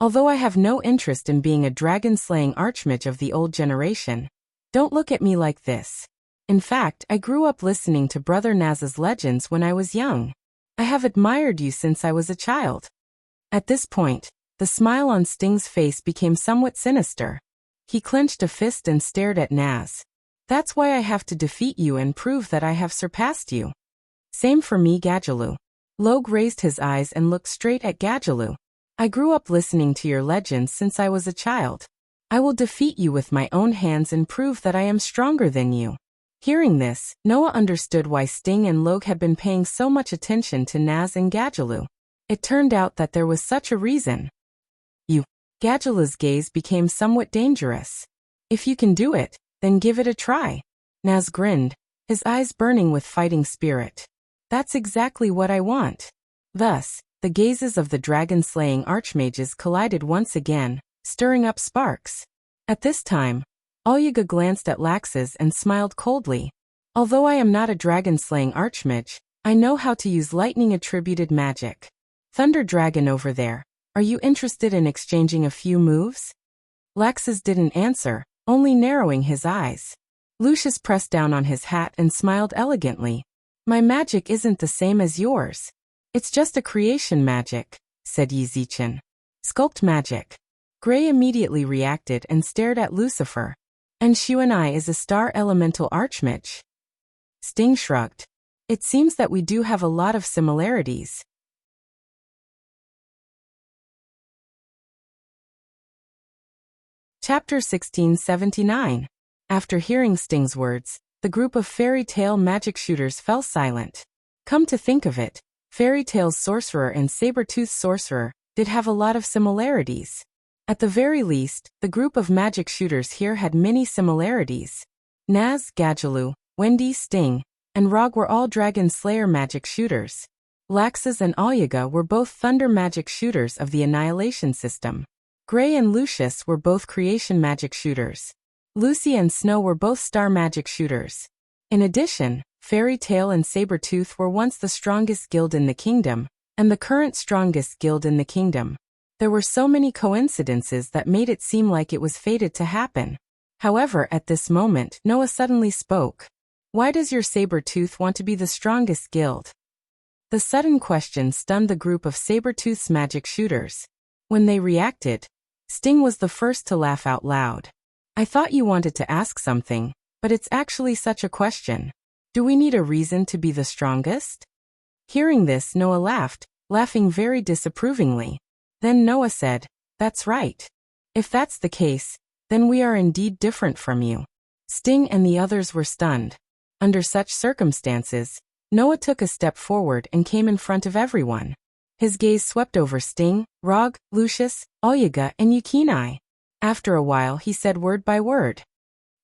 [SPEAKER 1] Although I have no interest in being a dragon-slaying archmage of the old generation, don't look at me like this. In fact, I grew up listening to Brother Naz's legends when I was young. I have admired you since I was a child. At this point, the smile on Sting's face became somewhat sinister. He clenched a fist and stared at Naz. That's why I have to defeat you and prove that I have surpassed you. Same for me, Gadjaloo. Logue raised his eyes and looked straight at Gadjaloo. I grew up listening to your legends since I was a child. I will defeat you with my own hands and prove that I am stronger than you. Hearing this, Noah understood why Sting and Logue had been paying so much attention to Naz and Gadjaloo. It turned out that there was such a reason. You. Gadjaloo's gaze became somewhat dangerous. If you can do it, then give it a try. Naz grinned, his eyes burning with fighting spirit. That's exactly what I want. Thus, the gazes of the dragon-slaying archmages collided once again, stirring up sparks. At this time, Olyaga glanced at Laxus and smiled coldly. Although I am not a dragon-slaying archmage, I know how to use lightning-attributed magic. Thunder Dragon over there, are you interested in exchanging a few moves? Laxus didn't answer, only narrowing his eyes. Lucius pressed down on his hat and smiled elegantly. My magic isn't the same as yours. It's just a creation magic, said Yizichin. Sculpt magic. Gray immediately reacted and stared at Lucifer. And Shuanai is a star elemental archmage. Sting shrugged. It seems that we do have a lot of similarities. Chapter 1679. After hearing Sting's words, the group of fairy tale magic shooters fell silent. Come to think of it, Fairy Tale's sorcerer and Saber-Tooth's sorcerer did have a lot of similarities. At the very least, the group of magic shooters here had many similarities. Naz, Gadjaloo, Wendy, Sting, and Rog were all Dragon Slayer magic shooters. Laxus and Olyaga were both thunder magic shooters of the Annihilation system. Gray and Lucius were both creation magic shooters. Lucy and Snow were both star magic shooters. In addition, Fairy Tale and Saber-Tooth were once the strongest guild in the kingdom, and the current strongest guild in the kingdom. There were so many coincidences that made it seem like it was fated to happen. However, at this moment, Noah suddenly spoke. Why does your Saber-Tooth want to be the strongest guild? The sudden question stunned the group of Saber-Tooth's magic shooters. When they reacted, Sting was the first to laugh out loud. I thought you wanted to ask something, but it's actually such a question. Do we need a reason to be the strongest? Hearing this, Noah laughed, laughing very disapprovingly. Then Noah said, That's right. If that's the case, then we are indeed different from you. Sting and the others were stunned. Under such circumstances, Noah took a step forward and came in front of everyone. His gaze swept over Sting, Rog, Lucius, Olyaga, and Yukinai. After a while he said word by word.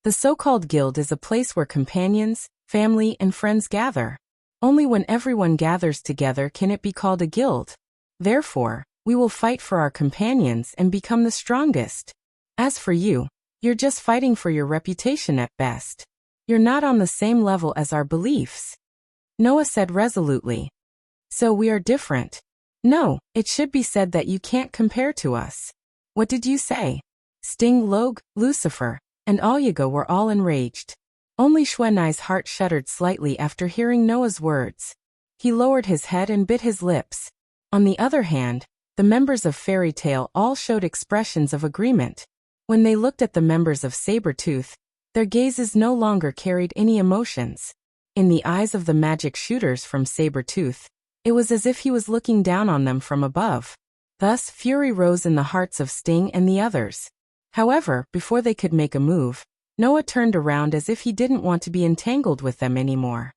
[SPEAKER 1] The so-called guild is a place where companions, family, and friends gather. Only when everyone gathers together can it be called a guild. Therefore, we will fight for our companions and become the strongest. As for you, you're just fighting for your reputation at best. You're not on the same level as our beliefs. Noah said resolutely. So we are different. No, it should be said that you can't compare to us. What did you say? Sting, Logue, Lucifer, and Olyaga were all enraged. Only Shuanai's heart shuddered slightly after hearing Noah's words. He lowered his head and bit his lips. On the other hand, the members of Fairy Tale all showed expressions of agreement. When they looked at the members of Saber-Tooth, their gazes no longer carried any emotions. In the eyes of the magic shooters from Saber-Tooth, it was as if he was looking down on them from above. Thus, fury rose in the hearts of Sting and the others. However, before they could make a move, Noah turned around as if he didn't want to be entangled with them anymore.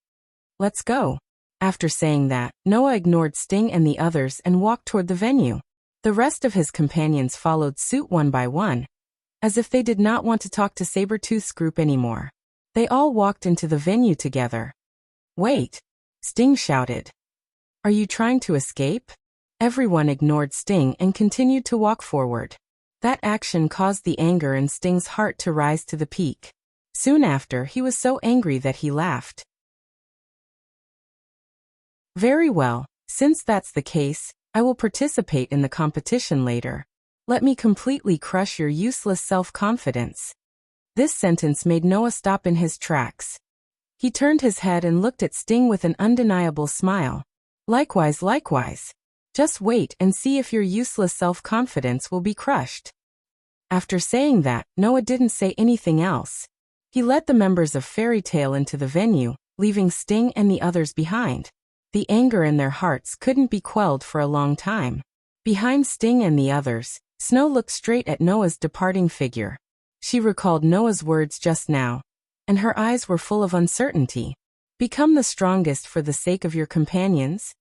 [SPEAKER 1] Let's go. After saying that, Noah ignored Sting and the others and walked toward the venue. The rest of his companions followed suit one by one, as if they did not want to talk to Saber-Tooth's group anymore. They all walked into the venue together. Wait! Sting shouted. Are you trying to escape? Everyone ignored Sting and continued to walk forward. That action caused the anger in Sting's heart to rise to the peak. Soon after, he was so angry that he laughed. Very well, since that's the case, I will participate in the competition later. Let me completely crush your useless self-confidence. This sentence made Noah stop in his tracks. He turned his head and looked at Sting with an undeniable smile. Likewise, likewise. Just wait and see if your useless self-confidence will be crushed. After saying that, Noah didn't say anything else. He led the members of Fairy Tale into the venue, leaving Sting and the others behind. The anger in their hearts couldn't be quelled for a long time. Behind Sting and the others, Snow looked straight at Noah's departing figure. She recalled Noah's words just now. and her eyes were full of uncertainty. Become the strongest for the sake of your companions?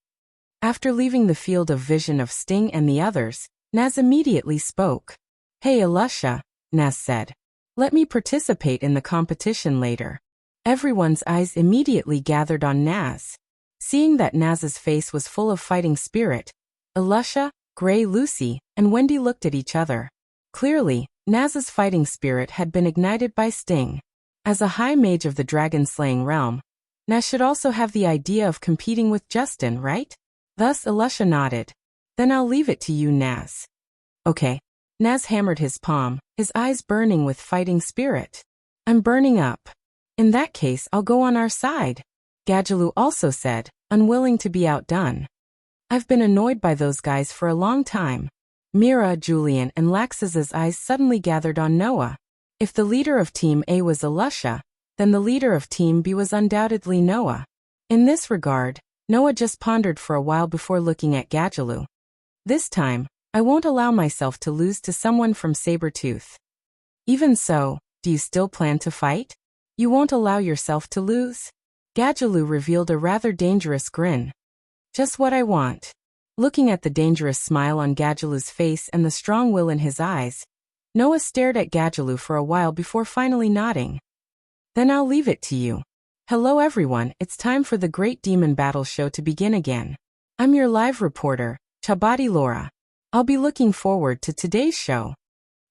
[SPEAKER 1] After leaving the field of vision of Sting and the others, Naz immediately spoke. Hey Alusha, Naz said. Let me participate in the competition later. Everyone's eyes immediately gathered on Naz. Seeing that Naz's face was full of fighting spirit, Alusha, Gray, Lucy, and Wendy looked at each other. Clearly, Naz's fighting spirit had been ignited by Sting. As a high mage of the dragon-slaying realm, Naz should also have the idea of competing with Justin, right? Thus Alusha nodded. Then I'll leave it to you, Naz. Okay. Naz hammered his palm, his eyes burning with fighting spirit. I'm burning up. In that case, I'll go on our side. Gadjaloo also said, unwilling to be outdone. I've been annoyed by those guys for a long time. Mira, Julian, and Laxus's eyes suddenly gathered on Noah. If the leader of Team A was Alusha, then the leader of Team B was undoubtedly Noah. In this regard, Noah just pondered for a while before looking at Gadjaloo. This time, I won't allow myself to lose to someone from Sabretooth. Even so, do you still plan to fight? You won't allow yourself to lose? Gadjaloo revealed a rather dangerous grin. Just what I want. Looking at the dangerous smile on Gadjaloo's face and the strong will in his eyes, Noah stared at Gadjaloo for a while before finally nodding. Then I'll leave it to you. Hello everyone, it's time for the Great Demon Battle Show to begin again. I'm your live reporter, Chabadi Laura. I'll be looking forward to today's show.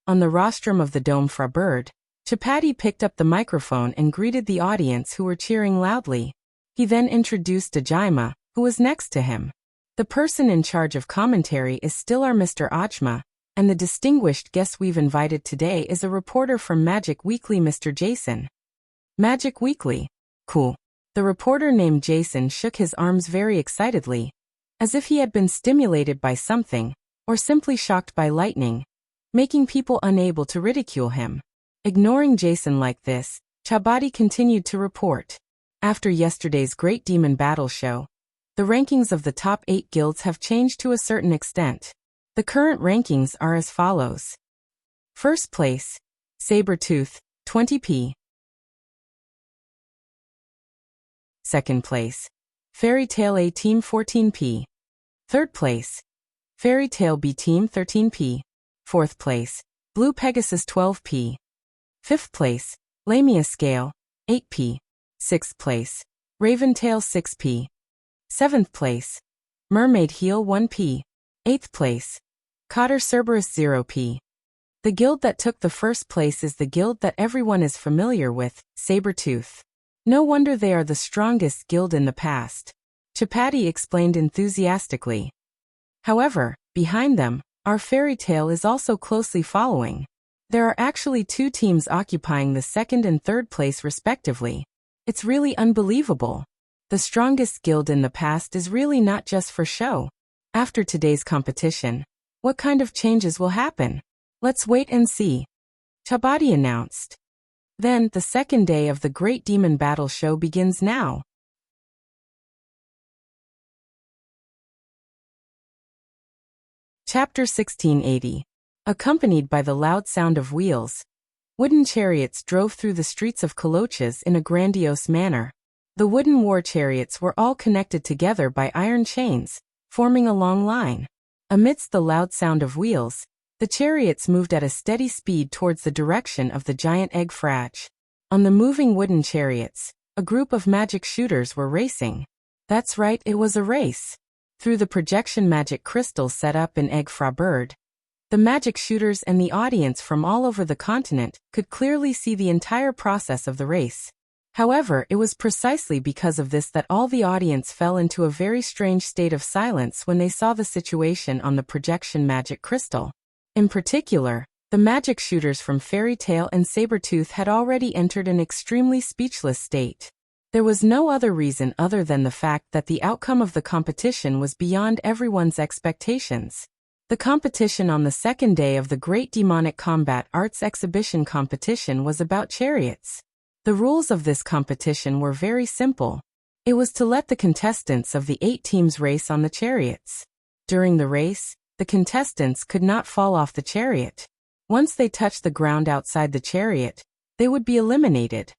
[SPEAKER 1] On the rostrum of the Dome Fra Bird, Chapati picked up the microphone and greeted the audience who were cheering loudly. He then introduced Dajima, who was next to him. The person in charge of commentary is still our Mr. Ajma, and the distinguished guest we've invited today is a reporter from Magic Weekly, Mr. Jason. Magic Weekly. Cool. The reporter named Jason shook his arms very excitedly, as if he had been stimulated by something, or simply shocked by lightning, making people unable to ridicule him. Ignoring Jason like this, Chabadi continued to report. After yesterday's Great Demon Battle Show, the rankings of the top 8 guilds have changed to a certain extent. The current rankings are as follows. First place, Sabretooth, 20p. Second place, Fairy Tail A Team, 14p. Third place, Fairy Tail B Team, 13p. Fourth place, Blue Pegasus, 12p. Fifth place, Lamia Scale, 8p. Sixth place, Raventail, 6p. Seventh place, Mermaid Heel, 1p. Eighth place, Cotter Cerberus, 0p. The guild that took the first place is the guild that everyone is familiar with, Sabretooth. No wonder they are the strongest guild in the past. Chapati explained enthusiastically. However, behind them, our Fairy Tail is also closely following. There are actually 2 teams occupying the second and third place respectively. It's really unbelievable. The strongest guild in the past is really not just for show. After today's competition, what kind of changes will happen? Let's wait and see. Chabadi announced. Then, the second day of the Great Demon Battle Show begins now. Chapter 1680. Accompanied by the loud sound of wheels, wooden chariots drove through the streets of Kolochas in a grandiose manner. The wooden war chariots were all connected together by iron chains, forming a long line. Amidst the loud sound of wheels, the chariots moved at a steady speed towards the direction of the giant egg frage. On the moving wooden chariots, a group of magic shooters were racing. That's right, it was a race. Through the projection magic crystals set up in Egg Fra Bird, the magic shooters and the audience from all over the continent could clearly see the entire process of the race. However, it was precisely because of this that all the audience fell into a very strange state of silence when they saw the situation on the projection magic crystal. In particular, the magic shooters from Fairy Tail and Sabretooth had already entered an extremely speechless state. There was no other reason other than the fact that the outcome of the competition was beyond everyone's expectations. The competition on the second day of the Great Demonic Combat Arts Exhibition competition was about chariots. The rules of this competition were very simple. It was to let the contestants of the 8 teams race on the chariots. During the race, the contestants could not fall off the chariot. Once they touched the ground outside the chariot, they would be eliminated.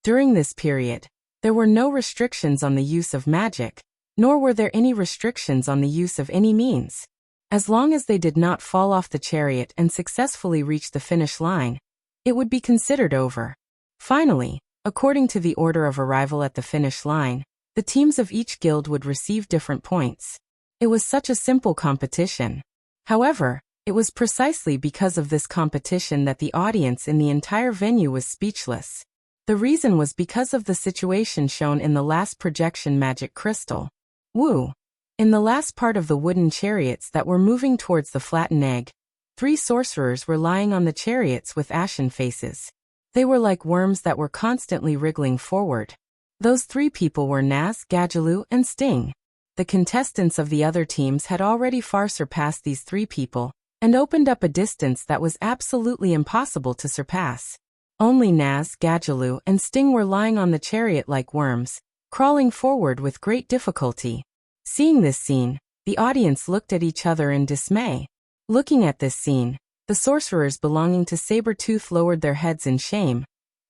[SPEAKER 1] During this period, there were no restrictions on the use of magic, nor were there any restrictions on the use of any means. As long as they did not fall off the chariot and successfully reach the finish line, it would be considered over. Finally, according to the order of arrival at the finish line, the teams of each guild would receive different points. It was such a simple competition. However, it was precisely because of this competition that the audience in the entire venue was speechless. The reason was because of the situation shown in the last projection magic crystal. Woo! In the last part of the wooden chariots that were moving towards the flattened egg, 3 sorcerers were lying on the chariots with ashen faces. They were like worms that were constantly wriggling forward. Those 3 people were Naz, Gadjaloo, and Sting. The contestants of the other teams had already far surpassed these 3 people, and opened up a distance that was absolutely impossible to surpass. Only Naz, Gadjaloo, and Sting were lying on the chariot like worms, crawling forward with great difficulty. Seeing this scene, the audience looked at each other in dismay. Looking at this scene, the sorcerers belonging to Sabertooth lowered their heads in shame,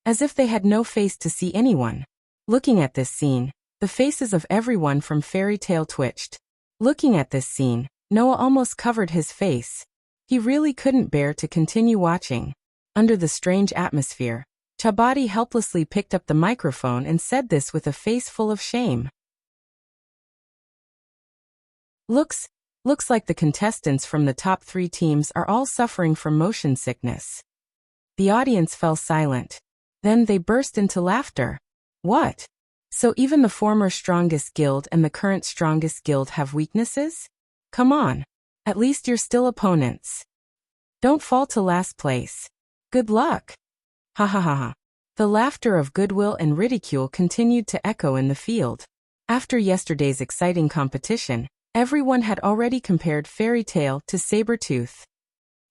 [SPEAKER 1] as if they had no face to see anyone. Looking at this scene, the faces of everyone from Fairy Tail twitched. Looking at this scene, Noah almost covered his face. He really couldn't bear to continue watching. Under the strange atmosphere, Chabadi helplessly picked up the microphone and said this with a face full of shame. Looks like the contestants from the top 3 teams are all suffering from motion sickness. The audience fell silent. Then they burst into laughter. What? So even the former strongest guild and the current strongest guild have weaknesses? Come on. At least you're still opponents. Don't fall to last place. Good luck. Ha ha ha ha. The laughter of goodwill and ridicule continued to echo in the field. After yesterday's exciting competition, everyone had already compared Fairy Tail to Sabertooth.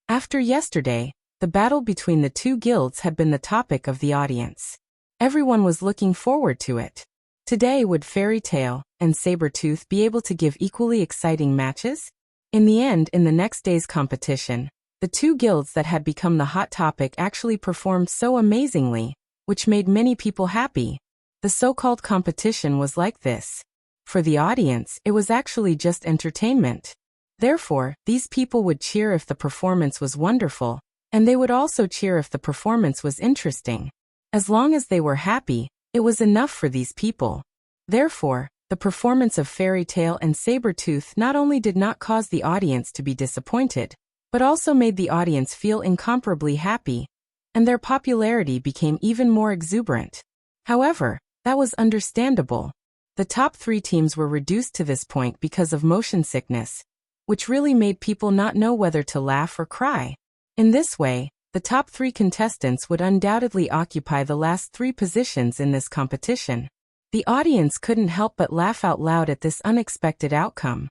[SPEAKER 1] After yesterday, the battle between the 2 guilds had been the topic of the audience. Everyone was looking forward to it. Today would Fairy Tail and Sabertooth be able to give equally exciting matches? In the end, in the next day's competition, the 2 guilds that had become the hot topic actually performed so amazingly, which made many people happy. The so-called competition was like this. For the audience, it was actually just entertainment. Therefore, these people would cheer if the performance was wonderful, and they would also cheer if the performance was interesting. As long as they were happy, it was enough for these people. Therefore, the performance of Fairy Tail and Sabertooth not only did not cause the audience to be disappointed, but also made the audience feel incomparably happy, and their popularity became even more exuberant. However, that was understandable. The top 3 teams were reduced to this point because of motion sickness, which really made people not know whether to laugh or cry. In this way, the top 3 contestants would undoubtedly occupy the last 3 positions in this competition. The audience couldn't help but laugh out loud at this unexpected outcome.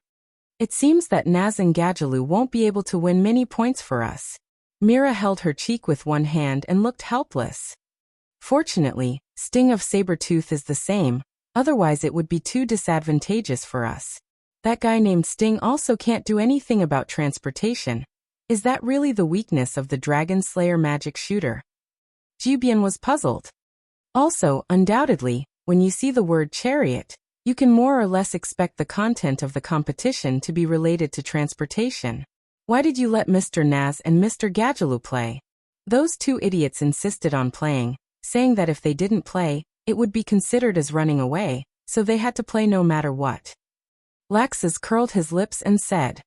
[SPEAKER 1] It seems that Naz and Gadjaloo won't be able to win many points for us. Mira held her cheek with one hand and looked helpless. Fortunately, Sting of Sabertooth is the same, otherwise it would be too disadvantageous for us. That guy named Sting also can't do anything about transportation. Is that really the weakness of the Dragon Slayer magic shooter? Jibian was puzzled. Also, undoubtedly, when you see the word chariot, you can more or less expect the content of the competition to be related to transportation. Why did you let Mr. Naz and Mr. Gadjaloo play? Those 2 idiots insisted on playing, saying that if they didn't play, it would be considered as running away, so they had to play no matter what. Laxus curled his lips and said,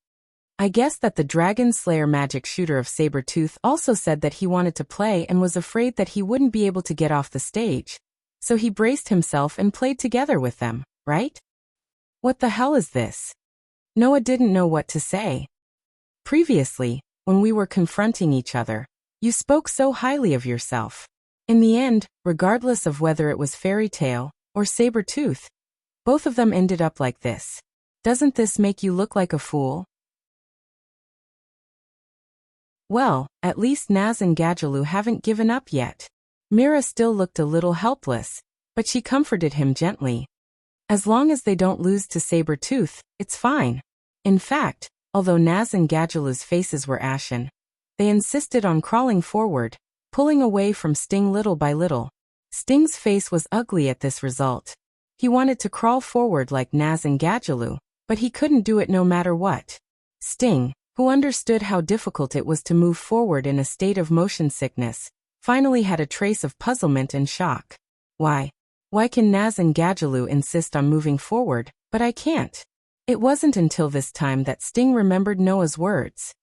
[SPEAKER 1] I guess that the Dragon Slayer magic shooter of Sabertooth also said that he wanted to play and was afraid that he wouldn't be able to get off the stage. So he braced himself and played together with them, right? What the hell is this? Noah didn't know what to say. Previously, when we were confronting each other, you spoke so highly of yourself. In the end, regardless of whether it was Fairy Tail or Sabertooth, both of them ended up like this. Doesn't this make you look like a fool? Well, at least Naz and Gadjaloo haven't given up yet. Mira still looked a little helpless, but she comforted him gently. As long as they don't lose to Sabertooth, it's fine. In fact, although Naz and Gadjaloo's faces were ashen, they insisted on crawling forward, pulling away from Sting little by little. Sting's face was ugly at this result. He wanted to crawl forward like Naz and Gadjaloo, but he couldn't do it no matter what. Sting, who understood how difficult it was to move forward in a state of motion sickness, finally had a trace of puzzlement and shock. Why can Naz and Gadjaloo insist on moving forward, but I can't? It wasn't until this time that Sting remembered Noah's words.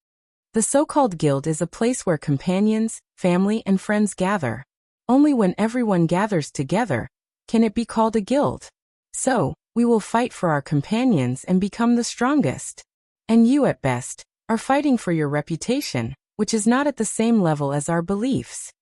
[SPEAKER 1] The so-called guild is a place where companions, family, and friends gather. Only when everyone gathers together can it be called a guild. So, we will fight for our companions and become the strongest. And you, at best, are fighting for your reputation, which is not at the same level as our beliefs.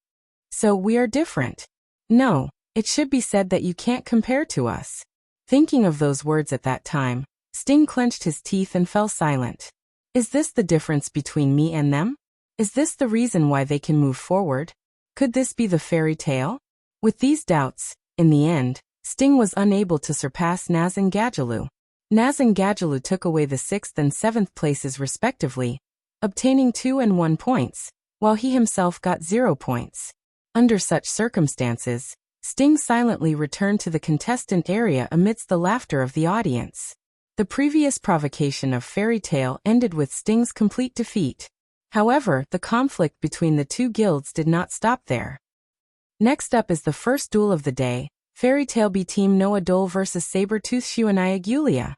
[SPEAKER 1] So we are different. No, it should be said that you can't compare to us. Thinking of those words at that time, Sting clenched his teeth and fell silent. Is this the difference between me and them? Is this the reason why they can move forward? Could this be the fairy tale? With these doubts, in the end, Sting was unable to surpass Naz and Gadjaloo. Naz and Gadjaloo took away the 6th and 7th places respectively, obtaining 2 and 1 points, while he himself got 0 points. Under such circumstances, Sting silently returned to the contestant area amidst the laughter of the audience. The previous provocation of Fairy Tale ended with Sting's complete defeat. However, the conflict between the two guilds did not stop there. Next up is the first duel of the day, Fairy Tale B Team Noah Dole vs Saber-Tooth Shuanai Agulia.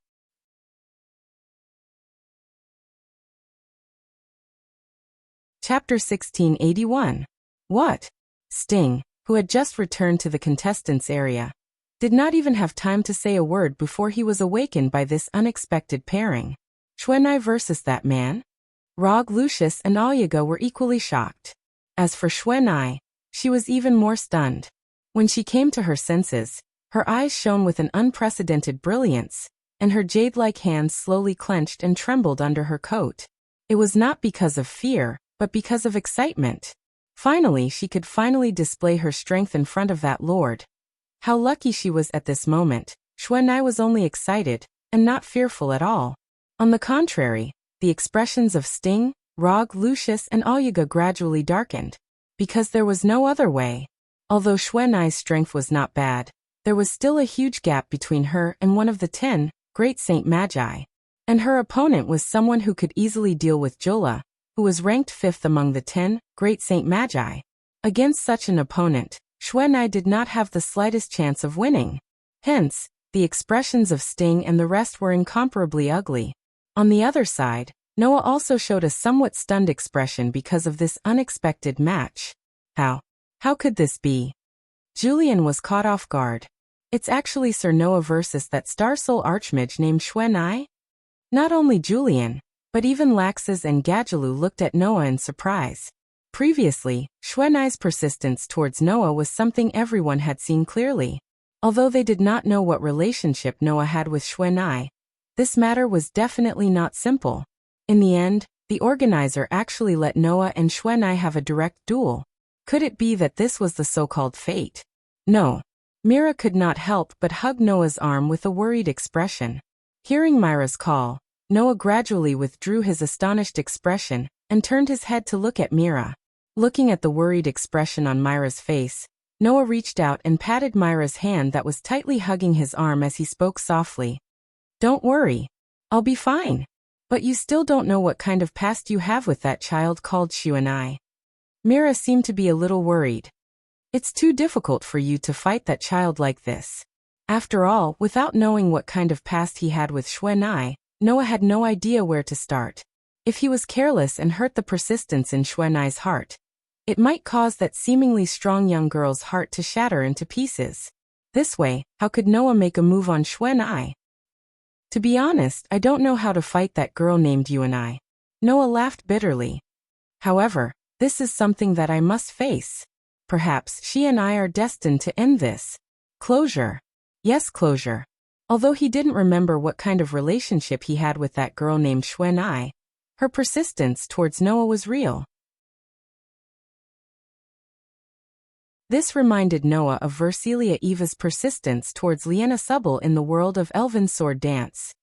[SPEAKER 1] Chapter 1681. What? Sting, who had just returned to the contestants' area, did not even have time to say a word before he was awakened by this unexpected pairing. Shuanai versus that man? Rog, Lucius, and Alyaga were equally shocked. As for Shuanai, she was even more stunned. When she came to her senses, her eyes shone with an unprecedented brilliance, and her jade-like hands slowly clenched and trembled under her coat. It was not because of fear, but because of excitement. Finally, she could display her strength in front of that lord. How lucky she was at this moment. Shuanai was only excited, and not fearful at all. On the contrary, the expressions of Sting, Rog, Lucius, and Alyaga gradually darkened. Because there was no other way. Although Shuanai's strength was not bad, there was still a huge gap between her and one of the 10 great Saint Magi. And her opponent was someone who could easily deal with Jola, who was ranked 5th among the 10 great Saint Magi. Against such an opponent, Shuanai did not have the slightest chance of winning. Hence, the expressions of Sting and the rest were incomparably ugly. On the other side, Noah also showed a somewhat stunned expression because of this unexpected match. How could this be? Julian was caught off guard. It's actually Sir Noah versus that Star Soul Archmage named Shuanai? Not only Julian, but even Laxus and Gadjaloo looked at Noah in surprise. Previously, Shuanai's persistence towards Noah was something everyone had seen clearly. Although they did not know what relationship Noah had with Shuanai, this matter was definitely not simple. In the end, the organizer actually let Noah and Shuanai have a direct duel. Could it be that this was the so-called fate? No. Mira could not help but hug Noah's arm with a worried expression. Hearing Myra's call, Noah gradually withdrew his astonished expression and turned his head to look at Mira. Looking at the worried expression on Myra's face, Noah reached out and patted Myra's hand that was tightly hugging his arm as he spoke softly. Don't worry. I'll be fine. But you still don't know what kind of past you have with that child called Shuanai. Mira seemed to be a little worried. It's too difficult for you to fight that child like this. After all, without knowing what kind of past he had with Shuanai, Noah had no idea where to start. If he was careless and hurt the persistence in Shuanai's heart, it might cause that seemingly strong young girl's heart to shatter into pieces. This way, how could Noah make a move on Shuanai? To be honest, I don't know how to fight that girl named you and I. Noah laughed bitterly. However, this is something that I must face. Perhaps she and I are destined to end this. Closure. Yes, closure. Although he didn't remember what kind of relationship he had with that girl named Shuanai, her persistence towards Noah was real. This reminded Noah of Versilia Eva's persistence towards Liena Subble in the world of Elven Sword Dance.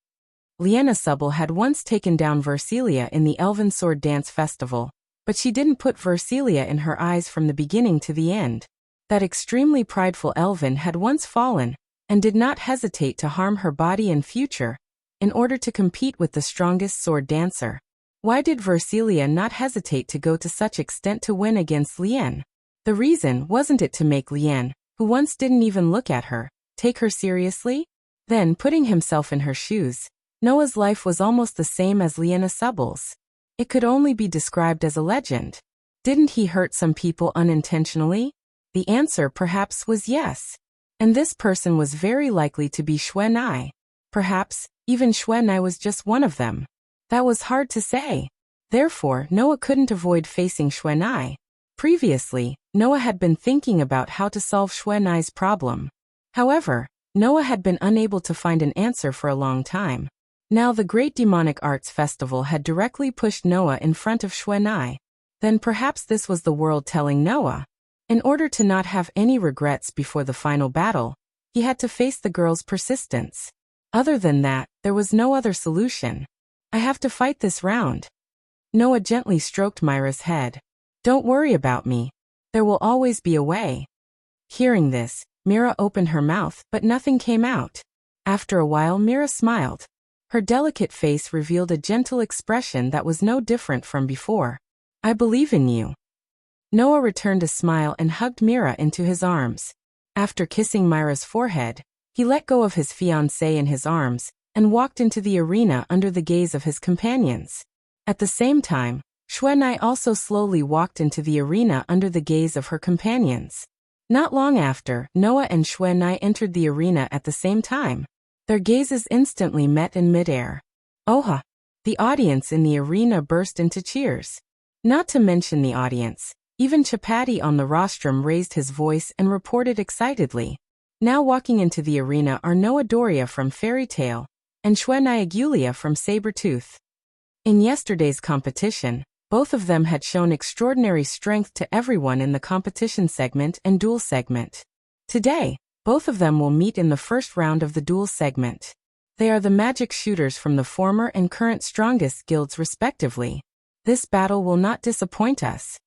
[SPEAKER 1] Liena Subble had once taken down Versilia in the Elven Sword Dance Festival, but she didn't put Versilia in her eyes from the beginning to the end. That extremely prideful elven had once fallen, and did not hesitate to harm her body and future, in order to compete with the strongest sword dancer. Why did Versilia not hesitate to go to such extent to win against Lien? The reason wasn't it to make Lien, who once didn't even look at her, take her seriously? Then, putting himself in her shoes, Noah's life was almost the same as Liena Subble's. It could only be described as a legend. Didn't he hurt some people unintentionally? The answer perhaps was yes. And this person was very likely to be Xuan. Perhaps, even Xuan was just one of them. That was hard to say. Therefore, Noah couldn't avoid facing Xuan. Previously, Noah had been thinking about how to solve Xuan's problem. However, Noah had been unable to find an answer for a long time. Now the Great Demonic Arts Festival had directly pushed Noah in front of Xuan. Then perhaps this was the world telling Noah. In order to not have any regrets before the final battle, he had to face the girl's persistence. Other than that, there was no other solution. I have to fight this round. Noah gently stroked Myra's head. Don't worry about me. There will always be a way. Hearing this, Mira opened her mouth, but nothing came out. After a while, Mira smiled. Her delicate face revealed a gentle expression that was no different from before. I believe in you. Noah returned a smile and hugged Mira into his arms. After kissing Myra's forehead, he let go of his fiancée in his arms and walked into the arena under the gaze of his companions. At the same time, Xuanai also slowly walked into the arena under the gaze of her companions. Not long after, Noah and Xuanai entered the arena at the same time. Their gazes instantly met in midair. Oha! The audience in the arena burst into cheers. Not to mention the audience, even Chapati on the rostrum raised his voice and reported excitedly. Now walking into the arena are Noah Doria from Fairy Tale and Xuanai Agulia from Sabertooth. In yesterday's competition, both of them had shown extraordinary strength to everyone in the competition segment and duel segment. Today, both of them will meet in the first round of the duel segment. They are the magic shooters from the former and current strongest guilds respectively. This battle will not disappoint us.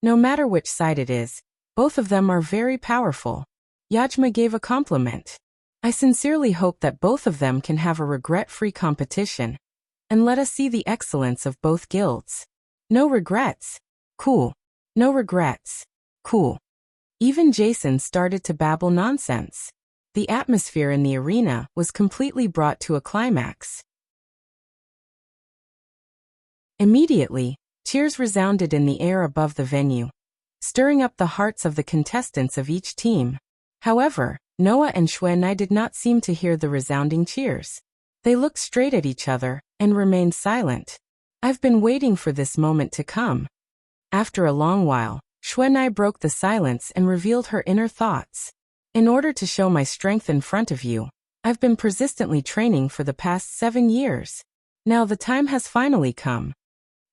[SPEAKER 1] No matter which side it is, both of them are very powerful. Yajma gave a compliment. I sincerely hope that both of them can have a regret-free competition, and let us see the excellence of both guilds. No regrets. Cool. No regrets. Cool. Even Jason started to babble nonsense. The atmosphere in the arena was completely brought to a climax. Immediately, cheers resounded in the air above the venue, stirring up the hearts of the contestants of each team. However, Noah and Xuanai did not seem to hear the resounding cheers. They looked straight at each other and remained silent. I've been waiting for this moment to come. After a long while, Xuanai broke the silence and revealed her inner thoughts. In order to show my strength in front of you, I've been persistently training for the past 7 years. Now the time has finally come.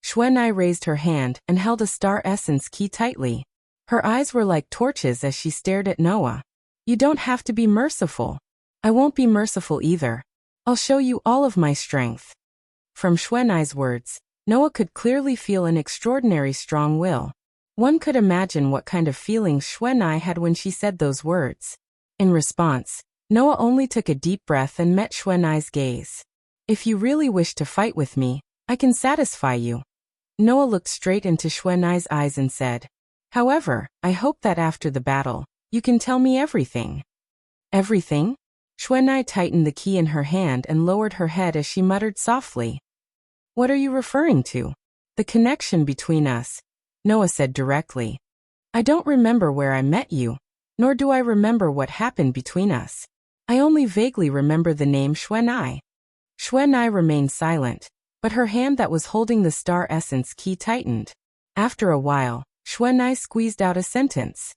[SPEAKER 1] Xuanai raised her hand and held a star essence key tightly. Her eyes were like torches as she stared at Noah. You don't have to be merciful. I won't be merciful either. I'll show you all of my strength. From Xuanai's words, Noah could clearly feel an extraordinary strong will. One could imagine what kind of feelings Xuanai had when she said those words. In response, Noah only took a deep breath and met Xuanai's gaze. If you really wish to fight with me, I can satisfy you. Noah looked straight into Xuanai's eyes and said, however, I hope that after the battle, you can tell me everything. Everything? Xuanai tightened the key in her hand and lowered her head as she muttered softly. What are you referring to? The connection between us, Noah said directly. I don't remember where I met you, nor do I remember what happened between us. I only vaguely remember the name Xuanai. Xuanai remained silent, but her hand that was holding the star essence key tightened. After a while, Xuanai squeezed out a sentence.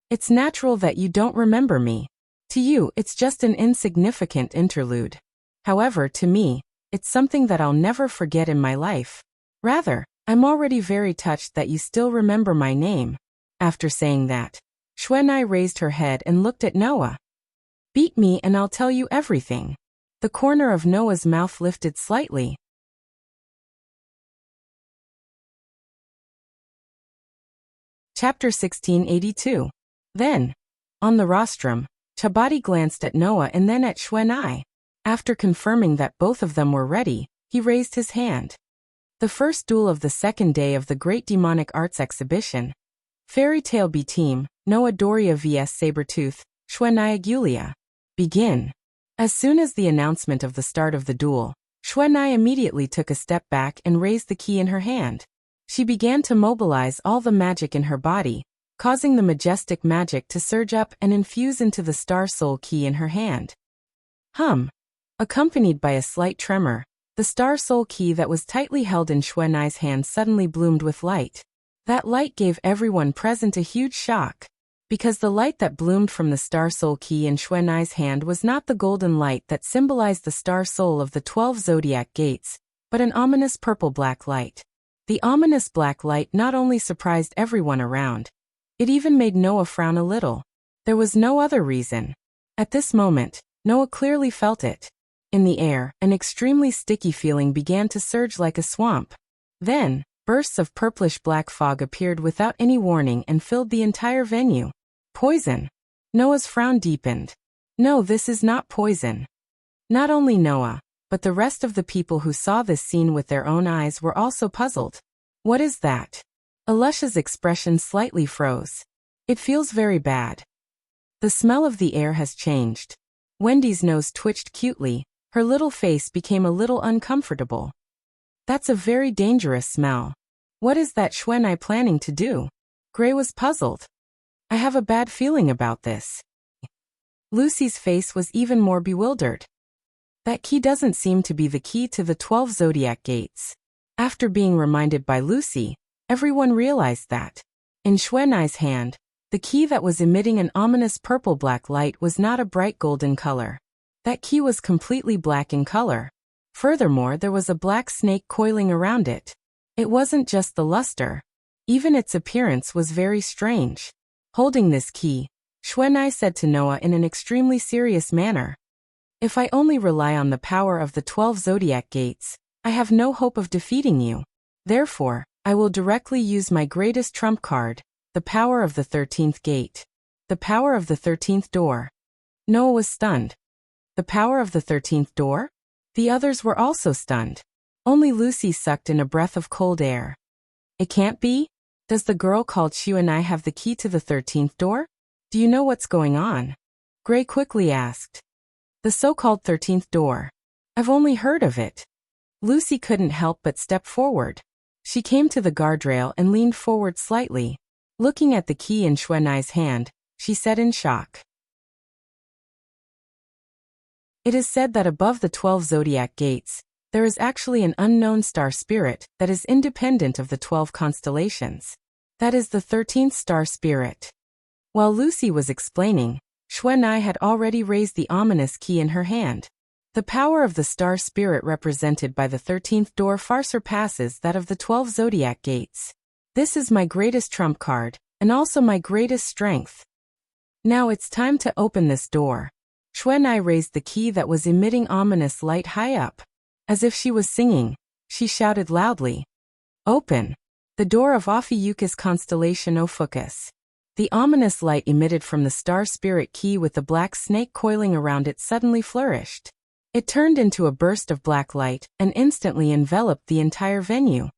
[SPEAKER 1] It's natural that you don't remember me. To you, it's just an insignificant interlude. However, to me, it's something that I'll never forget in my life. Rather, I'm already very touched that you still remember my name. After saying that, Xuanai raised her head and looked at Noah. Beat me and I'll tell you everything. The corner of Noah's mouth lifted slightly. Chapter 1682. Then, on the rostrum, Chabadi glanced at Noah and then at Xuanai. After confirming that both of them were ready, he raised his hand. The first duel of the second day of the Great Demonic Arts Exhibition. Fairy Tale B Team, Noah Doria vs Sabretooth, Xuanai Agulia. Begin. As soon as the announcement of the start of the duel, Xuanai immediately took a step back and raised the key in her hand. She began to mobilize all the magic in her body, causing the majestic magic to surge up and infuse into the Star Soul key in her hand. Accompanied by a slight tremor, the Star Soul key that was tightly held in Xuanai's hand suddenly bloomed with light. That light gave everyone present a huge shock, because the light that bloomed from the Star Soul key in Xuanai's hand was not the golden light that symbolized the Star Soul of the 12 zodiac gates, but an ominous purple-black light. The ominous black light not only surprised everyone around, it even made Noah frown a little. There was no other reason. At this moment, Noah clearly felt it. In the air, an extremely sticky feeling began to surge like a swamp. Then, bursts of purplish-black fog appeared without any warning and filled the entire venue. Poison. Noah's frown deepened. No, this is not poison. Not only Noah, but the rest of the people who saw this scene with their own eyes were also puzzled. What is that? Alusha's expression slightly froze. It feels very bad. The smell of the air has changed. Wendy's nose twitched cutely. Her little face became a little uncomfortable. That's a very dangerous smell. What is that Xuanai planning to do? Gray was puzzled. I have a bad feeling about this. Lucy's face was even more bewildered. That key doesn't seem to be the key to the 12 zodiac gates. After being reminded by Lucy, everyone realized that. In Xuanai's hand, the key that was emitting an ominous purple-black light was not a bright golden color. That key was completely black in color. Furthermore, there was a black snake coiling around it. It wasn't just the luster. Even its appearance was very strange. Holding this key, Xuanai said to Noah in an extremely serious manner, "If I only rely on the power of the 12 zodiac gates, I have no hope of defeating you. Therefore, I will directly use my greatest trump card, the power of the 13th gate. The power of the 13th door." Noah was stunned. The power of the 13th door? The others were also stunned. Only Lucy sucked in a breath of cold air. It can't be? Does the girl called Xuanai have the key to the 13th door? Do you know what's going on? Gray quickly asked. The so-called 13th door. I've only heard of it. Lucy couldn't help but step forward. She came to the guardrail and leaned forward slightly. Looking at the key in Xuanai's hand, she said in shock. It is said that above the 12 zodiac gates, there is actually an unknown star spirit that is independent of the 12 constellations. That is the 13th star spirit. While Lucy was explaining, Xuanai had already raised the ominous key in her hand. The power of the star spirit represented by the 13th door far surpasses that of the 12 zodiac gates. This is my greatest trump card, and also my greatest strength. Now it's time to open this door. Xuanai raised the key that was emitting ominous light high up. As if she was singing, she shouted loudly, "Open! The door of Ophiuchus constellation Ophiuchus." The ominous light emitted from the star spirit key with the black snake coiling around it suddenly flourished. It turned into a burst of black light and instantly enveloped the entire venue.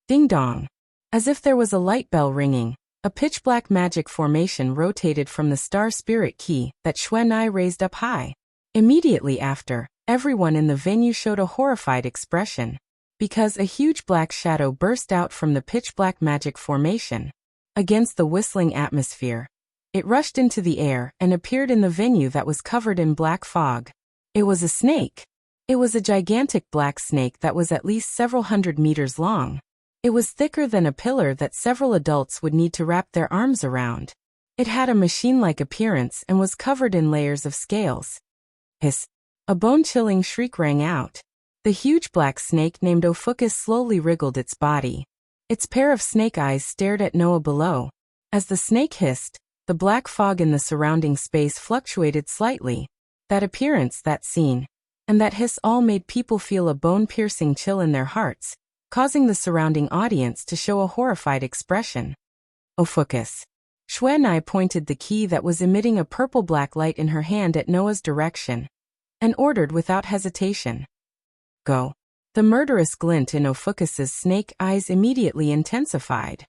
[SPEAKER 1] Ding-dong! As if there was a light bell ringing, a pitch-black magic formation rotated from the star spirit key that Xuanai raised up high. Immediately after, everyone in the venue showed a horrified expression, because a huge black shadow burst out from the pitch-black magic formation. Against the whistling atmosphere, it rushed into the air and appeared in the venue that was covered in black fog. It was a snake. It was a gigantic black snake that was at least several hundred meters long. It was thicker than a pillar that several adults would need to wrap their arms around. It had a machine-like appearance and was covered in layers of scales. Hiss! A bone-chilling shriek rang out. The huge black snake named Ophiuchus slowly wriggled its body. Its pair of snake eyes stared at Noah below. As the snake hissed, the black fog in the surrounding space fluctuated slightly. That appearance, that scene, and that hiss all made people feel a bone-piercing chill in their hearts, causing the surrounding audience to show a horrified expression. Ophiuchus. Xuanai pointed the key that was emitting a purple-black light in her hand at Noah's direction and ordered without hesitation. Go. The murderous glint in Ophucus's snake eyes immediately intensified.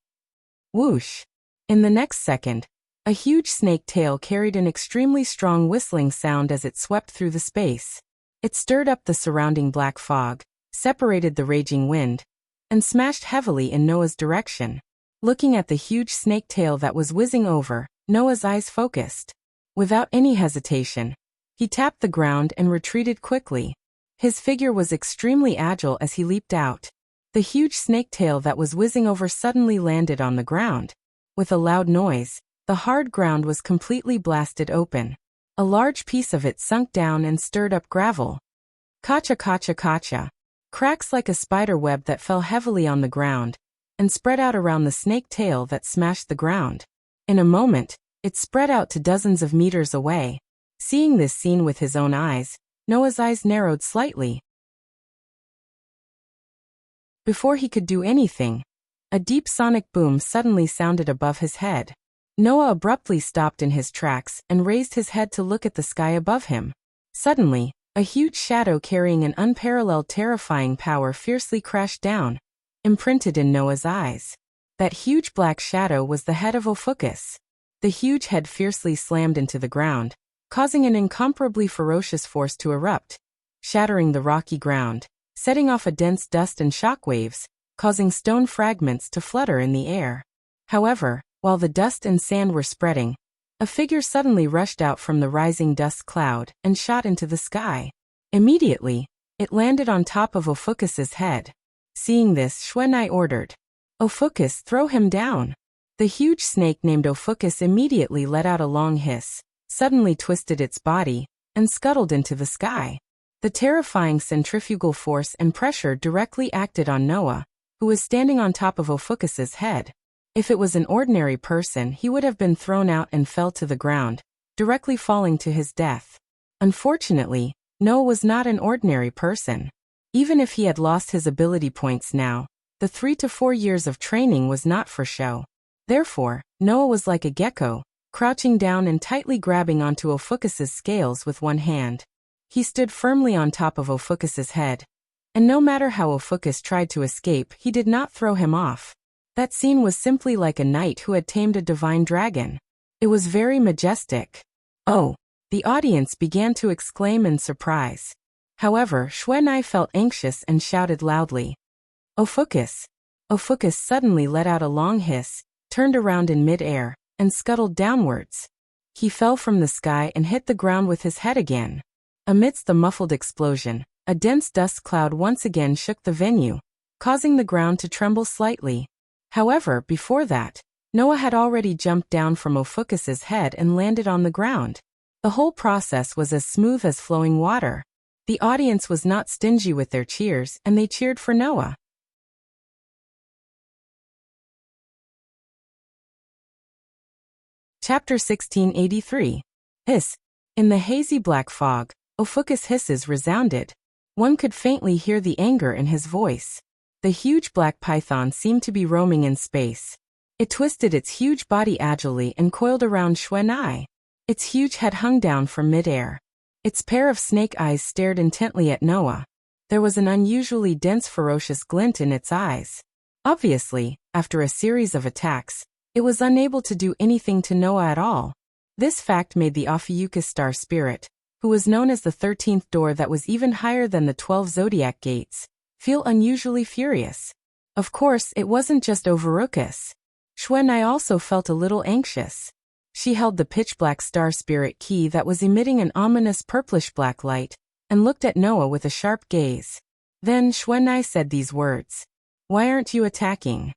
[SPEAKER 1] Whoosh! In the next second, a huge snake tail carried an extremely strong whistling sound as it swept through the space. It stirred up the surrounding black fog, separated the raging wind, and smashed heavily in Noah's direction. Looking at the huge snake tail that was whizzing over, Noah's eyes focused. Without any hesitation, he tapped the ground and retreated quickly. His figure was extremely agile as he leaped out. The huge snake tail that was whizzing over suddenly landed on the ground. With a loud noise, the hard ground was completely blasted open. A large piece of it sunk down and stirred up gravel. Kacha kacha kacha. Cracks like a spider web that fell heavily on the ground and spread out around the snake tail that smashed the ground. In a moment, it spread out to dozens of meters away. Seeing this scene with his own eyes, Noah's eyes narrowed slightly. Before he could do anything, a deep sonic boom suddenly sounded above his head. Noah abruptly stopped in his tracks and raised his head to look at the sky above him. Suddenly, a huge shadow carrying an unparalleled terrifying power fiercely crashed down, imprinted in Noah's eyes. That huge black shadow was the head of Ophucus. The huge head fiercely slammed into the ground, causing an incomparably ferocious force to erupt, shattering the rocky ground, setting off a dense dust and shockwaves, causing stone fragments to flutter in the air. However, while the dust and sand were spreading, a figure suddenly rushed out from the rising dust cloud and shot into the sky. Immediately, it landed on top of Ophucus's head. Seeing this, Xuanai ordered, "Ophucus, throw him down." The huge snake named Ophucus immediately let out a long hiss, suddenly twisted its body, and scuttled into the sky. The terrifying centrifugal force and pressure directly acted on Noah, who was standing on top of Ophucus's head. If it was an ordinary person, he would have been thrown out and fell to the ground, directly falling to his death. Unfortunately, Noah was not an ordinary person. Even if he had lost his ability points now, the 3 to 4 years of training was not for show. Therefore, Noah was like a gecko, crouching down and tightly grabbing onto Ophucus's scales with one hand. He stood firmly on top of Ophucus's head, and no matter how Ophucus tried to escape, he did not throw him off. That scene was simply like a knight who had tamed a divine dragon. It was very majestic. "Oh!" The audience began to exclaim in surprise. However, Xuanai felt anxious and shouted loudly, "Ophucus!" Ophucus suddenly let out a long hiss, turned around in mid-air, and scuttled downwards. He fell from the sky and hit the ground with his head again. Amidst the muffled explosion, a dense dust cloud once again shook the venue, causing the ground to tremble slightly. However, before that, Noah had already jumped down from Ophucus's head and landed on the ground. The whole process was as smooth as flowing water. The audience was not stingy with their cheers, and they cheered for Noah. Chapter 1683. Hiss. In the hazy black fog, Ophucus' hisses resounded. One could faintly hear the anger in his voice. The huge black python seemed to be roaming in space. It twisted its huge body agilely and coiled around Xuanai. Its huge head hung down from mid-air. Its pair of snake eyes stared intently at Noah. There was an unusually dense ferocious glint in its eyes. Obviously, after a series of attacks, it was unable to do anything to Noah at all. This fact made the Ophiuchus star spirit, who was known as the 13th door that was even higher than the 12 zodiac gates, feel unusually furious. Of course, it wasn't just Ophucus. Xuanai also felt a little anxious. She held the pitch-black star spirit key that was emitting an ominous purplish-black light, and looked at Noah with a sharp gaze. Then Xuanai said these words, "Why aren't you attacking?"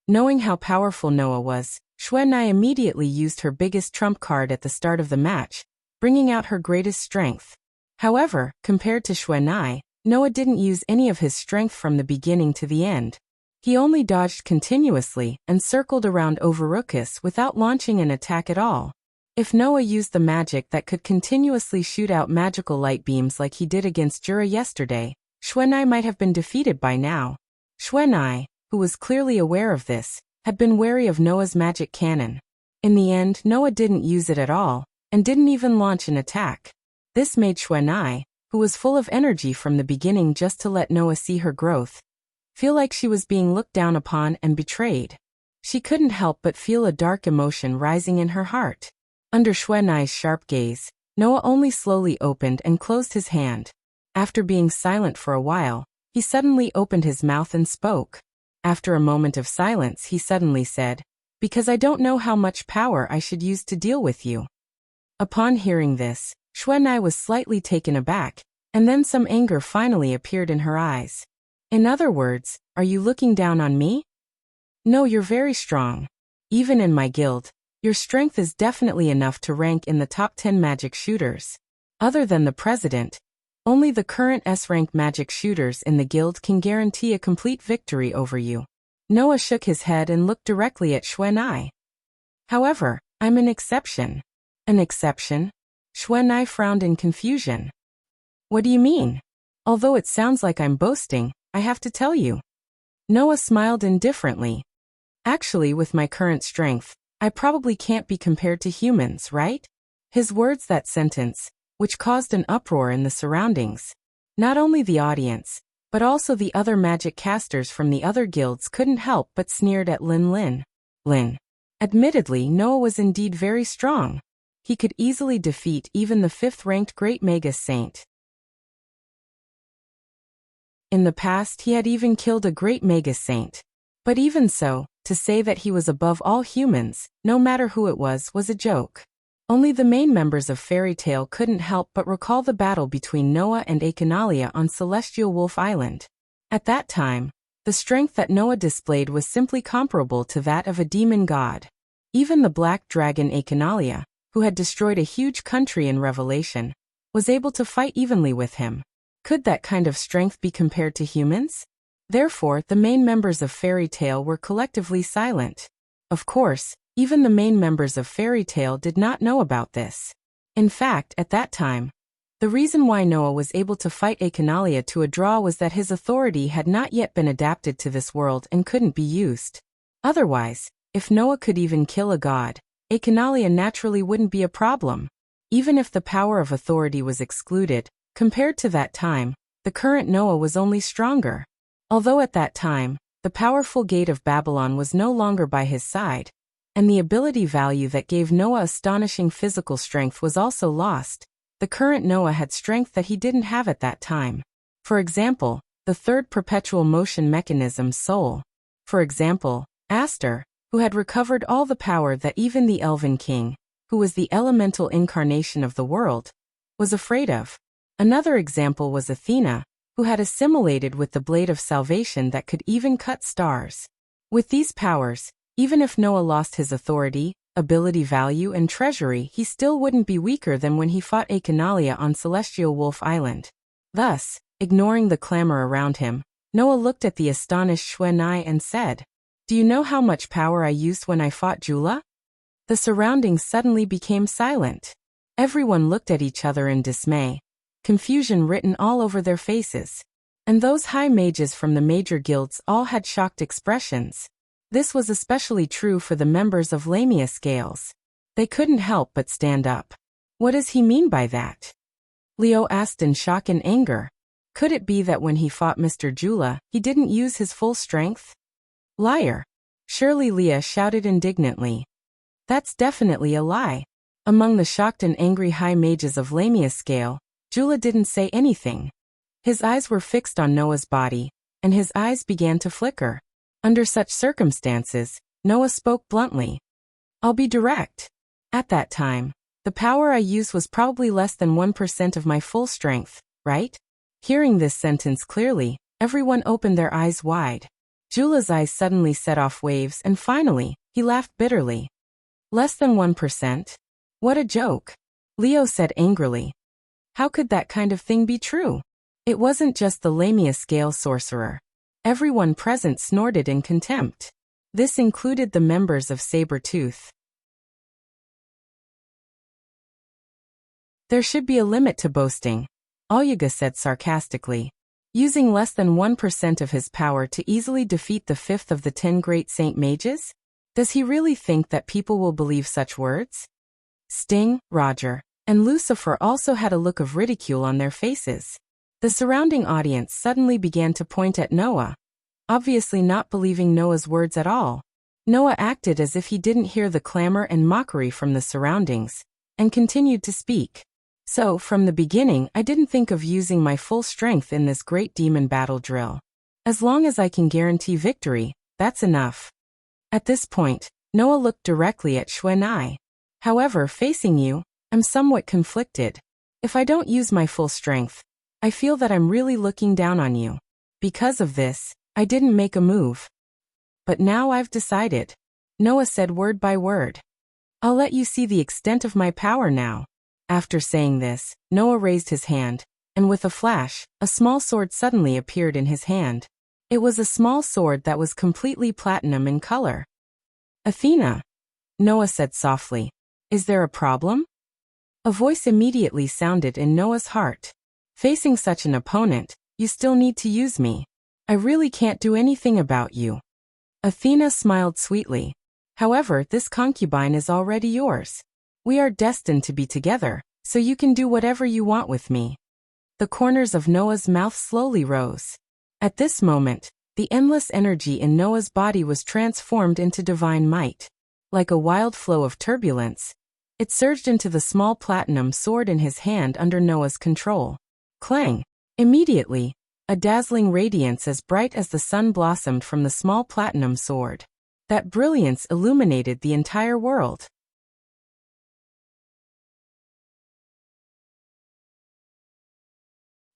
[SPEAKER 1] Knowing how powerful Noah was, Xuanai immediately used her biggest trump card at the start of the match, bringing out her greatest strength. However, compared to Xuanai, Noah didn't use any of his strength from the beginning to the end. He only dodged continuously and circled around Ophucus without launching an attack at all. If Noah used the magic that could continuously shoot out magical light beams like he did against Jura yesterday, Xuanai might have been defeated by now. Xuanai, who was clearly aware of this, had been wary of Noah's magic cannon. In the end, Noah didn't use it at all, and didn't even launch an attack. This made Xuanai, who was full of energy from the beginning just to let Noah see her growth, feel like she was being looked down upon and betrayed. She couldn't help but feel a dark emotion rising in her heart. Under Xuanai's sharp gaze, Noah only slowly opened and closed his hand. After being silent for a while, he suddenly opened his mouth and spoke. After a moment of silence, he suddenly said, "Because I don't know how much power I should use to deal with you." Upon hearing this, Xuanai was slightly taken aback, and then some anger finally appeared in her eyes. "In other words, are you looking down on me? No, you're very strong. Even in my guild, your strength is definitely enough to rank in the top 10 magic shooters. Other than the president, only the current S-rank magic shooters in the guild can guarantee a complete victory over you." Noah shook his head and looked directly at Xuanai. "However, I'm an exception." "An exception?" Xuanai frowned in confusion. "What do you mean? Although it sounds like I'm boasting, I have to tell you." Noah smiled indifferently. "Actually, with my current strength, I probably can't be compared to humans, right?" His words, that sentence, which caused an uproar in the surroundings. Not only the audience, but also the other magic casters from the other guilds couldn't help but sneered at Lin. Admittedly, Noah was indeed very strong. He could easily defeat even the 5th-ranked Great Magus Saint. In the past, he had even killed a Great Magus Saint. But even so, to say that he was above all humans, no matter who it was a joke. Only the main members of Fairy Tail couldn't help but recall the battle between Noah and Achanalia on Celestial Wolf Island. At that time, the strength that Noah displayed was simply comparable to that of a demon god. Even the black dragon Achanalia, who had destroyed a huge country in Revelation, was able to fight evenly with him. Could that kind of strength be compared to humans? Therefore, the main members of Fairy Tail were collectively silent. Of course, even the main members of Fairy Tail did not know about this. In fact, at that time, the reason why Noah was able to fight Achanalia to a draw was that his authority had not yet been adapted to this world and couldn't be used. Otherwise, if Noah could even kill a god, Achanalia naturally wouldn't be a problem. Even if the power of authority was excluded, compared to that time, the current Noah was only stronger. Although at that time, the powerful Gate of Babylon was no longer by his side, and the ability value that gave Noah astonishing physical strength was also lost, the current Noah had strength that he didn't have at that time. For example, the third perpetual motion mechanism Soul. For example, Aster, who had recovered all the power that even the Elven King, who was the elemental incarnation of the world, was afraid of. Another example was Athena, who had assimilated with the Blade of Salvation that could even cut stars. With these powers, even if Noah lost his authority, ability value, and treasury, he still wouldn't be weaker than when he fought Achanalia on Celestial Wolf Island. Thus, ignoring the clamor around him, Noah looked at the astonished Xuanai and said, "Do you know how much power I used when I fought Jula?" The surroundings suddenly became silent. Everyone looked at each other in dismay, confusion written all over their faces. And those high mages from the major guilds all had shocked expressions. This was especially true for the members of Lamia Scales. They couldn't help but stand up. "What does he mean by that?" Leo asked in shock and anger. Could it be that when he fought Mr. Jula, he didn't use his full strength? "Liar!" Surely Leah shouted indignantly. "That's definitely a lie." Among the shocked and angry high mages of Lamia Scale, Jula didn't say anything. His eyes were fixed on Noah's body, and his eyes began to flicker. Under such circumstances, Noah spoke bluntly. "I'll be direct. At that time, the power I used was probably less than 1% of my full strength, right?" Hearing this sentence clearly, everyone opened their eyes wide. Jula's eyes suddenly set off waves, and finally, he laughed bitterly. "Less than 1%? What a joke!" Leo said angrily. How could that kind of thing be true? It wasn't just the Lamia Scale sorcerer. Everyone present snorted in contempt. This included the members of Saber-Tooth. "There should be a limit to boasting," Audiobook said sarcastically. "Using less than 1% of his power to easily defeat the 5th of the 10 great Saint Mages? Does he really think that people will believe such words? Sting, Roger, and Lucifer also had a look of ridicule on their faces. The surrounding audience suddenly began to point at Noah, obviously not believing Noah's words at all. Noah acted as if he didn't hear the clamor and mockery from the surroundings, and continued to speak. So, from the beginning, I didn't think of using my full strength in this great demon battle drill. As long as I can guarantee victory, that's enough. At this point, Noah looked directly at Xuanai. However, facing you, I'm somewhat conflicted. If I don't use my full strength, I feel that I'm really looking down on you. Because of this, I didn't make a move. But now I've decided. Noah said word by word. I'll let you see the extent of my power now. After saying this, Noah raised his hand, and with a flash, a small sword suddenly appeared in his hand. It was a small sword that was completely platinum in color. Athena, Noah said softly, is there a problem? A voice immediately sounded in Noah's heart. Facing such an opponent, you still need to use me. I really can't do anything about you. Athena smiled sweetly. However, this concubine is already yours. We are destined to be together, so you can do whatever you want with me. The corners of Noah's mouth slowly rose. At this moment, the endless energy in Noah's body was transformed into divine might. Like a wild flow of turbulence, it surged into the small platinum sword in his hand under Noah's control. Clang! Immediately, a dazzling radiance as bright as the sun blossomed from the small platinum sword. That brilliance illuminated the entire world.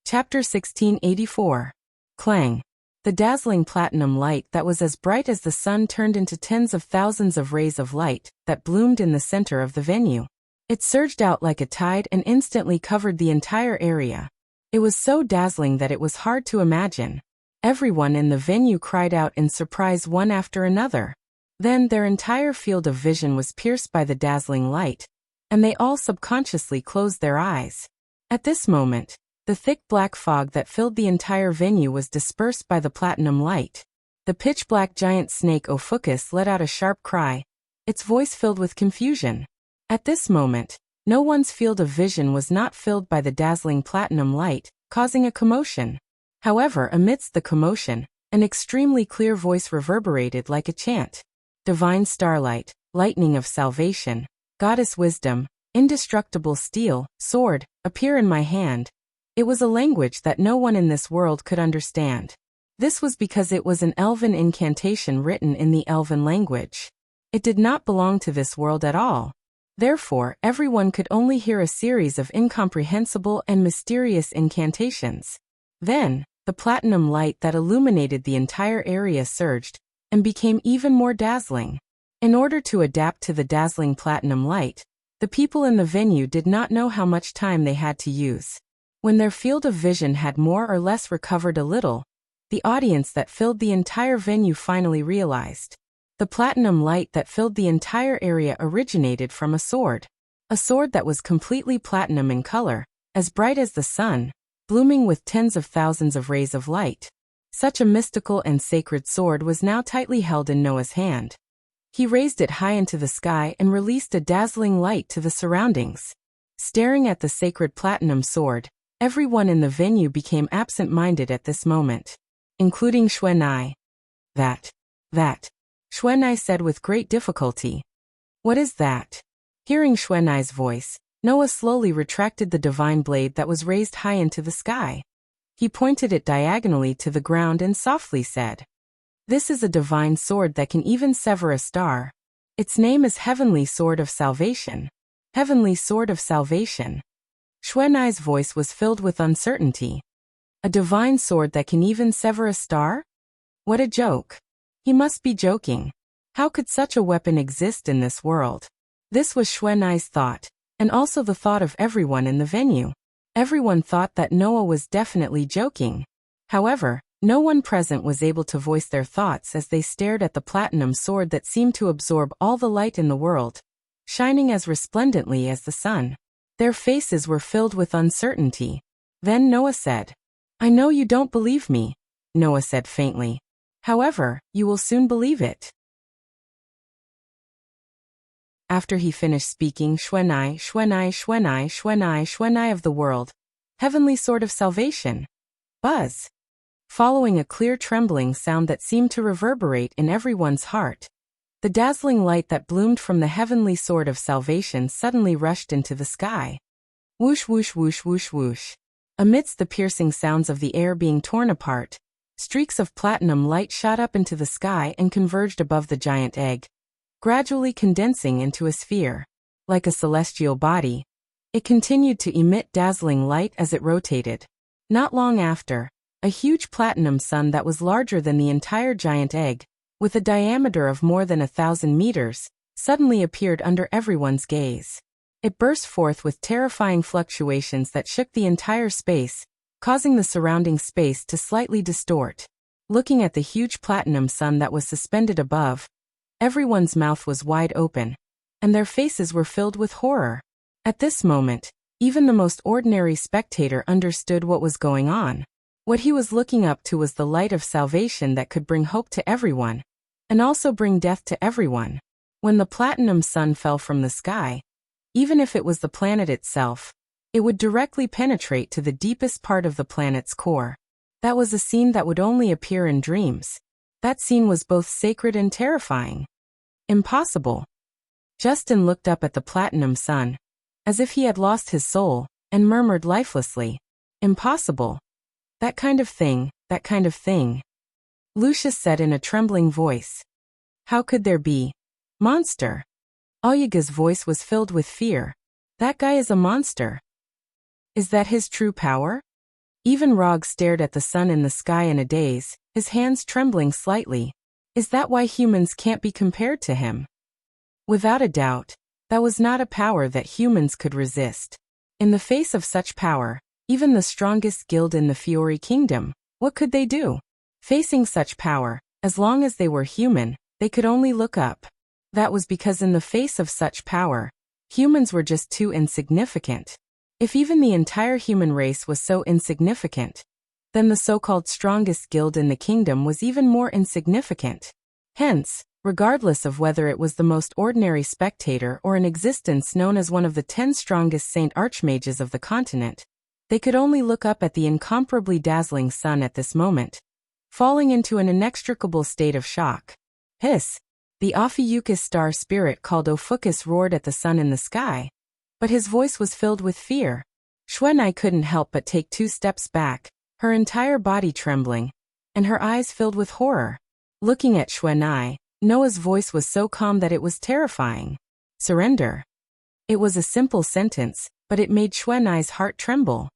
[SPEAKER 1] Chapter 1684. Clang. The dazzling platinum light that was as bright as the sun turned into tens of thousands of rays of light that bloomed in the center of the venue. It surged out like a tide and instantly covered the entire area. It was so dazzling that it was hard to imagine. Everyone in the venue cried out in surprise one after another. Then their entire field of vision was pierced by the dazzling light, and they all subconsciously closed their eyes. At this moment, the thick black fog that filled the entire venue was dispersed by the platinum light. The pitch-black giant snake Ophucus let out a sharp cry, its voice filled with confusion. At this moment, no one's field of vision was not filled by the dazzling platinum light, causing a commotion. However, amidst the commotion, an extremely clear voice reverberated like a chant. Divine starlight, lightning of salvation, goddess wisdom, indestructible steel, sword, appear in my hand. It was a language that no one in this world could understand. This was because it was an elven incantation written in the elven language. It did not belong to this world at all. Therefore, everyone could only hear a series of incomprehensible and mysterious incantations. Then, the platinum light that illuminated the entire area surged and became even more dazzling. In order to adapt to the dazzling platinum light, the people in the venue did not know how much time they had to use. When their field of vision had more or less recovered a little, the audience that filled the entire venue finally realized. The platinum light that filled the entire area originated from a sword that was completely platinum in color, as bright as the sun, blooming with tens of thousands of rays of light. Such a mystical and sacred sword was now tightly held in Noah's hand. He raised it high into the sky and released a dazzling light to the surroundings. Staring at the sacred platinum sword, everyone in the venue became absent-minded at this moment, including Xuanai. That. Xuanai said with great difficulty. What is that? Hearing Xuanai's voice, Noah slowly retracted the divine blade that was raised high into the sky. He pointed it diagonally to the ground and softly said, "This is a divine sword that can even sever a star. Its name is Heavenly Sword of Salvation." Heavenly Sword of Salvation. Xuanai's voice was filled with uncertainty. A divine sword that can even sever a star? What a joke. He must be joking. How could such a weapon exist in this world? This was Xuanai's thought, and also the thought of everyone in the venue. Everyone thought that Noah was definitely joking. However, no one present was able to voice their thoughts as they stared at the platinum sword that seemed to absorb all the light in the world, shining as resplendently as the sun. Their faces were filled with uncertainty. Then Noah said, "I know you don't believe me," Noah said faintly. "However, you will soon believe it." After he finished speaking, Xuanai, Xuanai, Xuanai, Xuanai, Xuanai of the world, heavenly sword of salvation. Buzz. Following a clear trembling sound that seemed to reverberate in everyone's heart. The dazzling light that bloomed from the heavenly sword of salvation suddenly rushed into the sky. Whoosh whoosh whoosh whoosh whoosh. Amidst the piercing sounds of the air being torn apart, streaks of platinum light shot up into the sky and converged above the giant egg, gradually condensing into a sphere. Like a celestial body, it continued to emit dazzling light as it rotated. Not long after, a huge platinum sun that was larger than the entire giant egg, with a diameter of more than 1,000 meters, suddenly appeared under everyone's gaze. It burst forth with terrifying fluctuations that shook the entire space, causing the surrounding space to slightly distort. Looking at the huge platinum sun that was suspended above, everyone's mouth was wide open, and their faces were filled with horror. At this moment, even the most ordinary spectator understood what was going on. What he was looking up to was the light of salvation that could bring hope to everyone, and also bring death to everyone. When the platinum sun fell from the sky, even if it was the planet itself, it would directly penetrate to the deepest part of the planet's core. That was a scene that would only appear in dreams. That scene was both sacred and terrifying. Impossible. Justin looked up at the platinum sun, as if he had lost his soul, and murmured lifelessly, "Impossible. That kind of thing, that kind of thing." Lucius said in a trembling voice, "How could there be? Monster." Alyaga's voice was filled with fear. "That guy is a monster. Is that his true power?" Even Rog stared at the sun in the sky in a daze, his hands trembling slightly. Is that why humans can't be compared to him? Without a doubt, that was not a power that humans could resist. In the face of such power, even the strongest guild in the Fiori Kingdom, what could they do? Facing such power, as long as they were human, they could only look up. That was because in the face of such power, humans were just too insignificant. If even the entire human race was so insignificant, then the so-called strongest guild in the kingdom was even more insignificant. Hence, regardless of whether it was the most ordinary spectator or in existence known as one of the 10 strongest saint archmages of the continent, they could only look up at the incomparably dazzling sun at this moment, falling into an inextricable state of shock. Hiss! The Ophiuchus star spirit called Ophiuchus roared at the sun in the sky, but his voice was filled with fear. Xuanai couldn't help but take 2 steps back, her entire body trembling, and her eyes filled with horror. Looking at Xuanai, Noah's voice was so calm that it was terrifying. Surrender. It was a simple sentence, but it made Xuanai's heart tremble.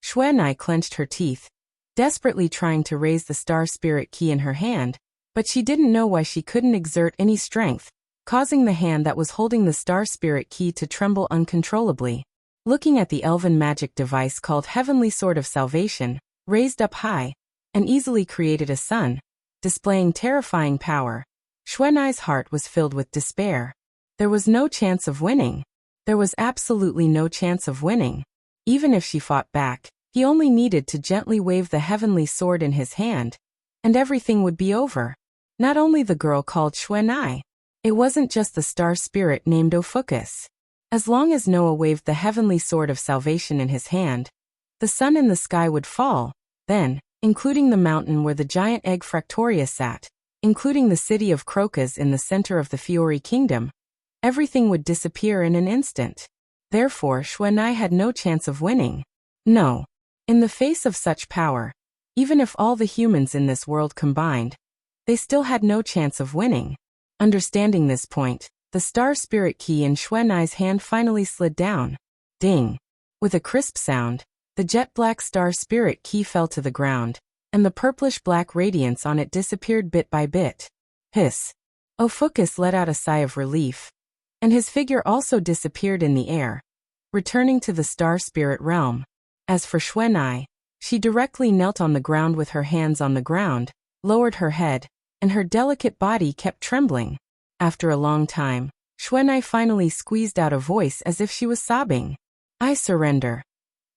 [SPEAKER 1] Xuanai clenched her teeth, desperately trying to raise the star spirit key in her hand, but she didn't know why she couldn't exert any strength, causing the hand that was holding the star spirit key to tremble uncontrollably. Looking at the elven magic device called Heavenly Sword of Salvation, raised up high, and easily created a sun, displaying terrifying power, Xuanai's heart was filled with despair. There was no chance of winning. There was absolutely no chance of winning. Even if she fought back, he only needed to gently wave the heavenly sword in his hand, and everything would be over. Not only the girl called Xuanai. It wasn't just the star spirit named Ophiuchus. As long as Noah waved the heavenly sword of salvation in his hand, the sun in the sky would fall, then, including the mountain where the giant egg Fractoria sat, including the city of Crocus in the center of the Fiori Kingdom, everything would disappear in an instant. Therefore, Xuanai had no chance of winning. No. In the face of such power, even if all the humans in this world combined, they still had no chance of winning. Understanding this point, the star spirit key in Xuanai's hand finally slid down. Ding! With a crisp sound, the jet-black star spirit key fell to the ground, and the purplish-black radiance on it disappeared bit by bit. Hiss! Ophiuchus let out a sigh of relief, and his figure also disappeared in the air, returning to the star spirit realm. As for Xuanai, she directly knelt on the ground with her hands on the ground, lowered her head, and her delicate body kept trembling. After a long time, Xuanai finally squeezed out a voice as if she was sobbing. "I surrender."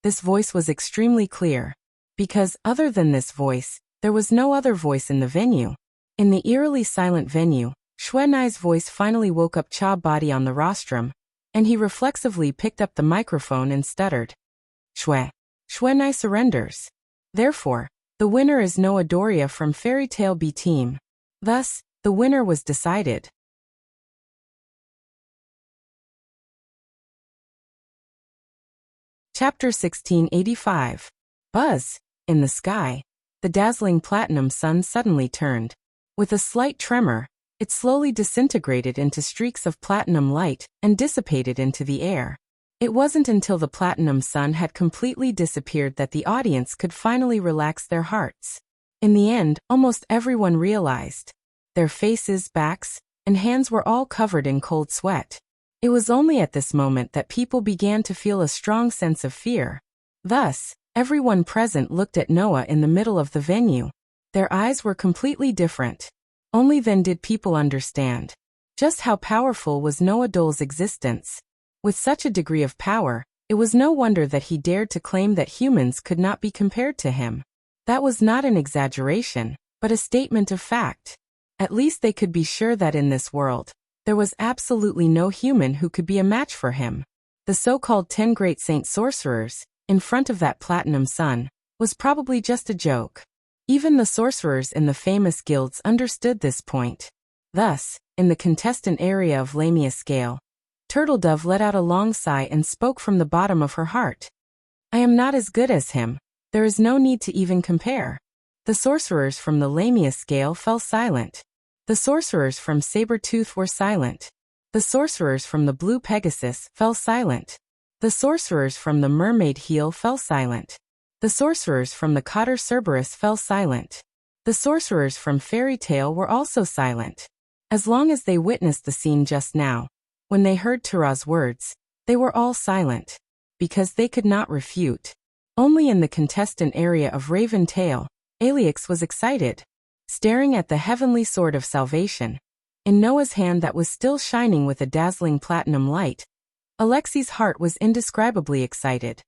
[SPEAKER 1] This voice was extremely clear, because, other than this voice, there was no other voice in the venue. In the eerily silent venue, Xuanai's voice finally woke up Cha's body on the rostrum, and he reflexively picked up the microphone and stuttered. Xuanai surrenders. Therefore, the winner is Noah Doria from Fairy Tale B Team. Thus, the winner was decided. Chapter 1685. Buzz. In the sky, the dazzling platinum sun suddenly turned. With a slight tremor, it slowly disintegrated into streaks of platinum light and dissipated into the air. It wasn't until the platinum sun had completely disappeared that the audience could finally relax their hearts. In the end, almost everyone realized. Their faces, backs, and hands were all covered in cold sweat. It was only at this moment that people began to feel a strong sense of fear. Thus, everyone present looked at Noah in the middle of the venue. Their eyes were completely different. Only then did people understand just how powerful was Noah Dole's existence. With such a degree of power, it was no wonder that he dared to claim that humans could not be compared to him. That was not an exaggeration, but a statement of fact. At least they could be sure that in this world, there was absolutely no human who could be a match for him. The so-called 10 great saint sorcerers, in front of that platinum sun, was probably just a joke. Even the sorcerers in the famous guilds understood this point. Thus, in the contestant area of Lamia Scale, Turtledove let out a long sigh and spoke from the bottom of her heart. I am not as good as him. There is no need to even compare. The sorcerers from the Lamia Scale fell silent. The sorcerers from Saber-Tooth were silent. The sorcerers from the Blue Pegasus fell silent. The sorcerers from the Mermaid Heel fell silent. The sorcerers from the Cotter Cerberus fell silent. The sorcerers from Fairy Tale were also silent. As long as they witnessed the scene just now, when they heard Tura's words, they were all silent, because they could not refute. Only in the contestant area of Raven Tail, Alix was excited, staring at the heavenly sword of salvation. In Noah's hand that was still shining with a dazzling platinum light, Alexi's heart was indescribably excited.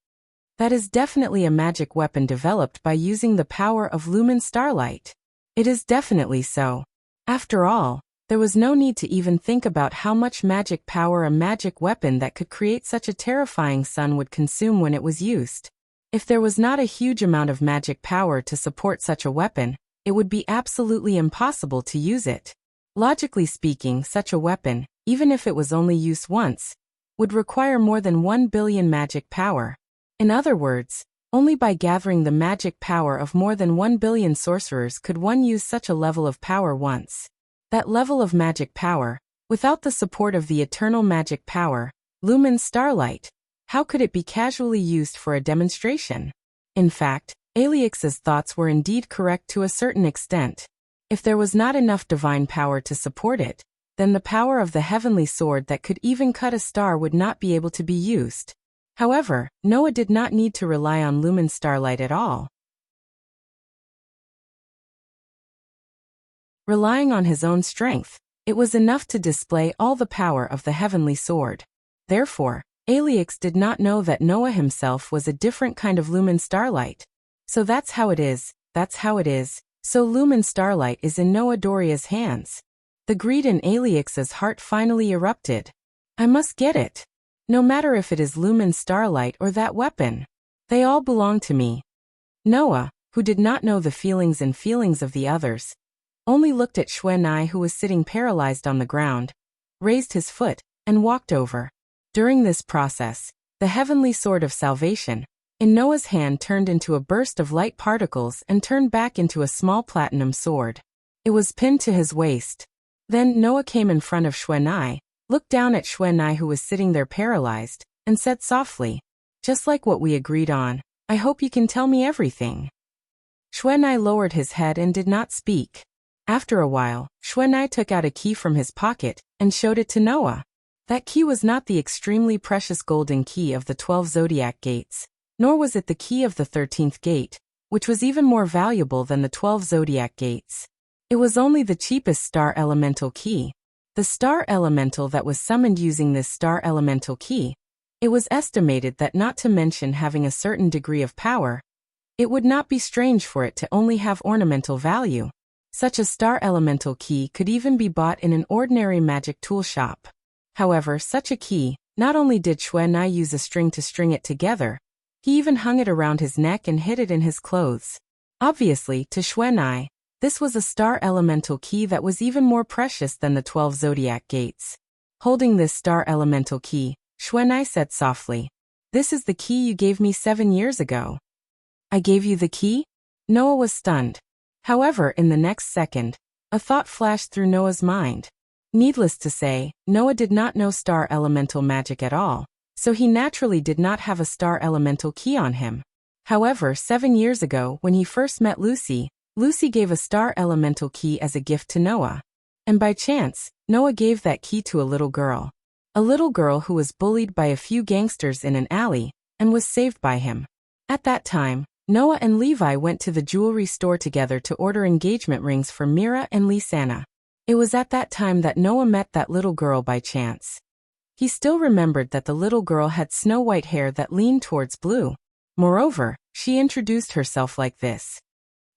[SPEAKER 1] That is definitely a magic weapon developed by using the power of lumen starlight. It is definitely so. After all, there was no need to even think about how much magic power a magic weapon that could create such a terrifying sun would consume when it was used. If there was not a huge amount of magic power to support such a weapon, it would be absolutely impossible to use it. Logically speaking, such a weapon, even if it was only used once, would require more than 1 billion magic power. In other words, only by gathering the magic power of more than 1 billion sorcerers could one use such a level of power once. That level of magic power, without the support of the eternal magic power, lumen starlight, how could it be casually used for a demonstration? In fact, Alix's thoughts were indeed correct to a certain extent. If there was not enough divine power to support it, then the power of the heavenly sword that could even cut a star would not be able to be used. However, Noah did not need to rely on lumen starlight at all. Relying on his own strength, it was enough to display all the power of the heavenly sword. Therefore, Alix did not know that Noah himself was a different kind of lumen starlight. So that's how it is, so lumen starlight is in Noah Doria's hands. The greed in Alix's heart finally erupted. I must get it. No matter if it is lumen starlight or that weapon. They all belong to me. Noah, who did not know the feelings of the others, only looked at Xuanai, who was sitting paralyzed on the ground, raised his foot, and walked over. During this process, the heavenly sword of salvation, in Noah's hand, turned into a burst of light particles and turned back into a small platinum sword. It was pinned to his waist. Then Noah came in front of Xuanai, looked down at Xuanai, who was sitting there paralyzed, and said softly, "Just like what we agreed on, I hope you can tell me everything." Xuanai lowered his head and did not speak. After a while, Xuanai took out a key from his pocket and showed it to Noah. That key was not the extremely precious golden key of the 12 zodiac gates, nor was it the key of the 13th gate, which was even more valuable than the 12 zodiac gates. It was only the cheapest star elemental key. The star elemental that was summoned using this star elemental key. It was estimated that, not to mention having a certain degree of power, it would not be strange for it to only have ornamental value. Such a star elemental key could even be bought in an ordinary magic tool shop. However, such a key, not only did Xuanai use a string to string it together, he even hung it around his neck and hid it in his clothes. Obviously, to Xuanai, this was a star elemental key that was even more precious than the 12 zodiac gates. Holding this star elemental key, Xuanai said softly, "This is the key you gave me 7 years ago." "I gave you the key?" Noah was stunned. However, in the next second, a thought flashed through Noah's mind. Needless to say, Noah did not know star elemental magic at all, so he naturally did not have a star elemental key on him. However, 7 years ago, when he first met Lucy, Lucy gave a star elemental key as a gift to Noah. And by chance, Noah gave that key to a little girl. A little girl who was bullied by a few gangsters in an alley, and was saved by him. At that time, Noah and Levi went to the jewelry store together to order engagement rings for Mira and Lisanna. It was at that time that Noah met that little girl by chance. He still remembered that the little girl had snow-white hair that leaned towards blue. Moreover, she introduced herself like this.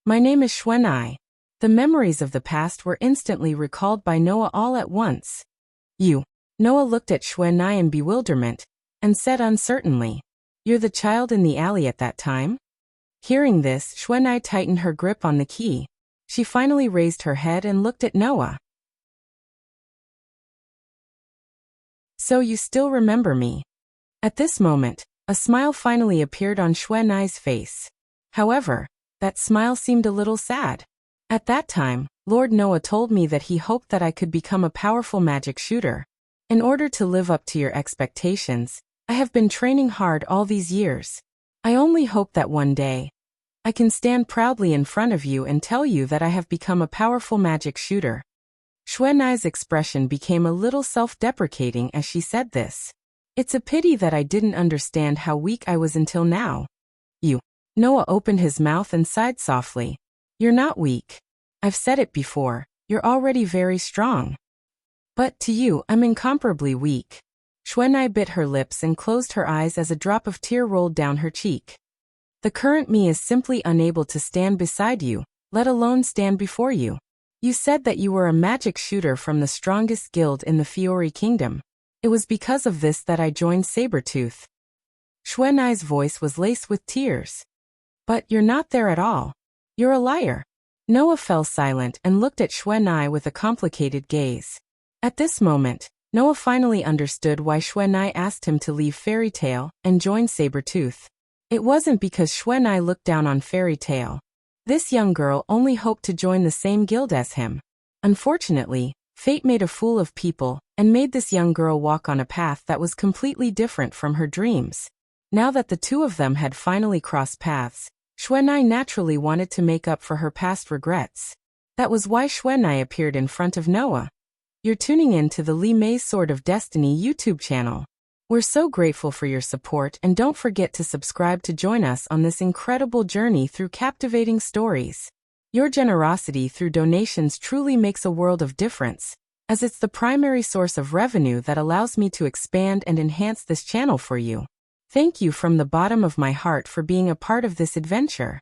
[SPEAKER 1] "My name is Xuanai." The memories of the past were instantly recalled by Noah all at once. "You." Noah looked at Xuanai in bewilderment, and said uncertainly, "You're the child in the alley at that time?" Hearing this, Xuanai tightened her grip on the key. She finally raised her head and looked at Noah. "So you still remember me?" At this moment, a smile finally appeared on Xuanai's face. However, that smile seemed a little sad. "At that time, Lord Noah told me that he hoped that I could become a powerful magic shooter. In order to live up to your expectations, I have been training hard all these years. I only hope that one day, I can stand proudly in front of you and tell you that I have become a powerful magic shooter." Xuanai's expression became a little self-deprecating as she said this. "It's a pity that I didn't understand how weak I was until now." "You." Noah opened his mouth and sighed softly. "You're not weak. I've said it before, you're already very strong. But to you, I'm incomparably weak." Xuanai bit her lips and closed her eyes as a drop of tear rolled down her cheek. "The current me is simply unable to stand beside you, let alone stand before you. You said that you were a magic shooter from the strongest guild in the Fiori Kingdom. It was because of this that I joined Sabretooth." Xuanai's voice was laced with tears. "But you're not there at all. You're a liar." Noah fell silent and looked at Xuanai with a complicated gaze. At this moment, Noah finally understood why Xuanai asked him to leave Fairy Tail and join Sabretooth. It wasn't because Xuanai looked down on Fairy Tail. This young girl only hoped to join the same guild as him. Unfortunately, fate made a fool of people and made this young girl walk on a path that was completely different from her dreams. Now that the two of them had finally crossed paths, Xuanai naturally wanted to make up for her past regrets. That was why Xuanai appeared in front of Noah. You're tuning in to the Li Mei's Sword of Destiny YouTube channel. We're so grateful for your support, and don't forget to subscribe to join us on this incredible journey through captivating stories. Your generosity through donations truly makes a world of difference, as it's the primary source of revenue that allows me to expand and enhance this channel for you. Thank you from the bottom of my heart for being a part of this adventure.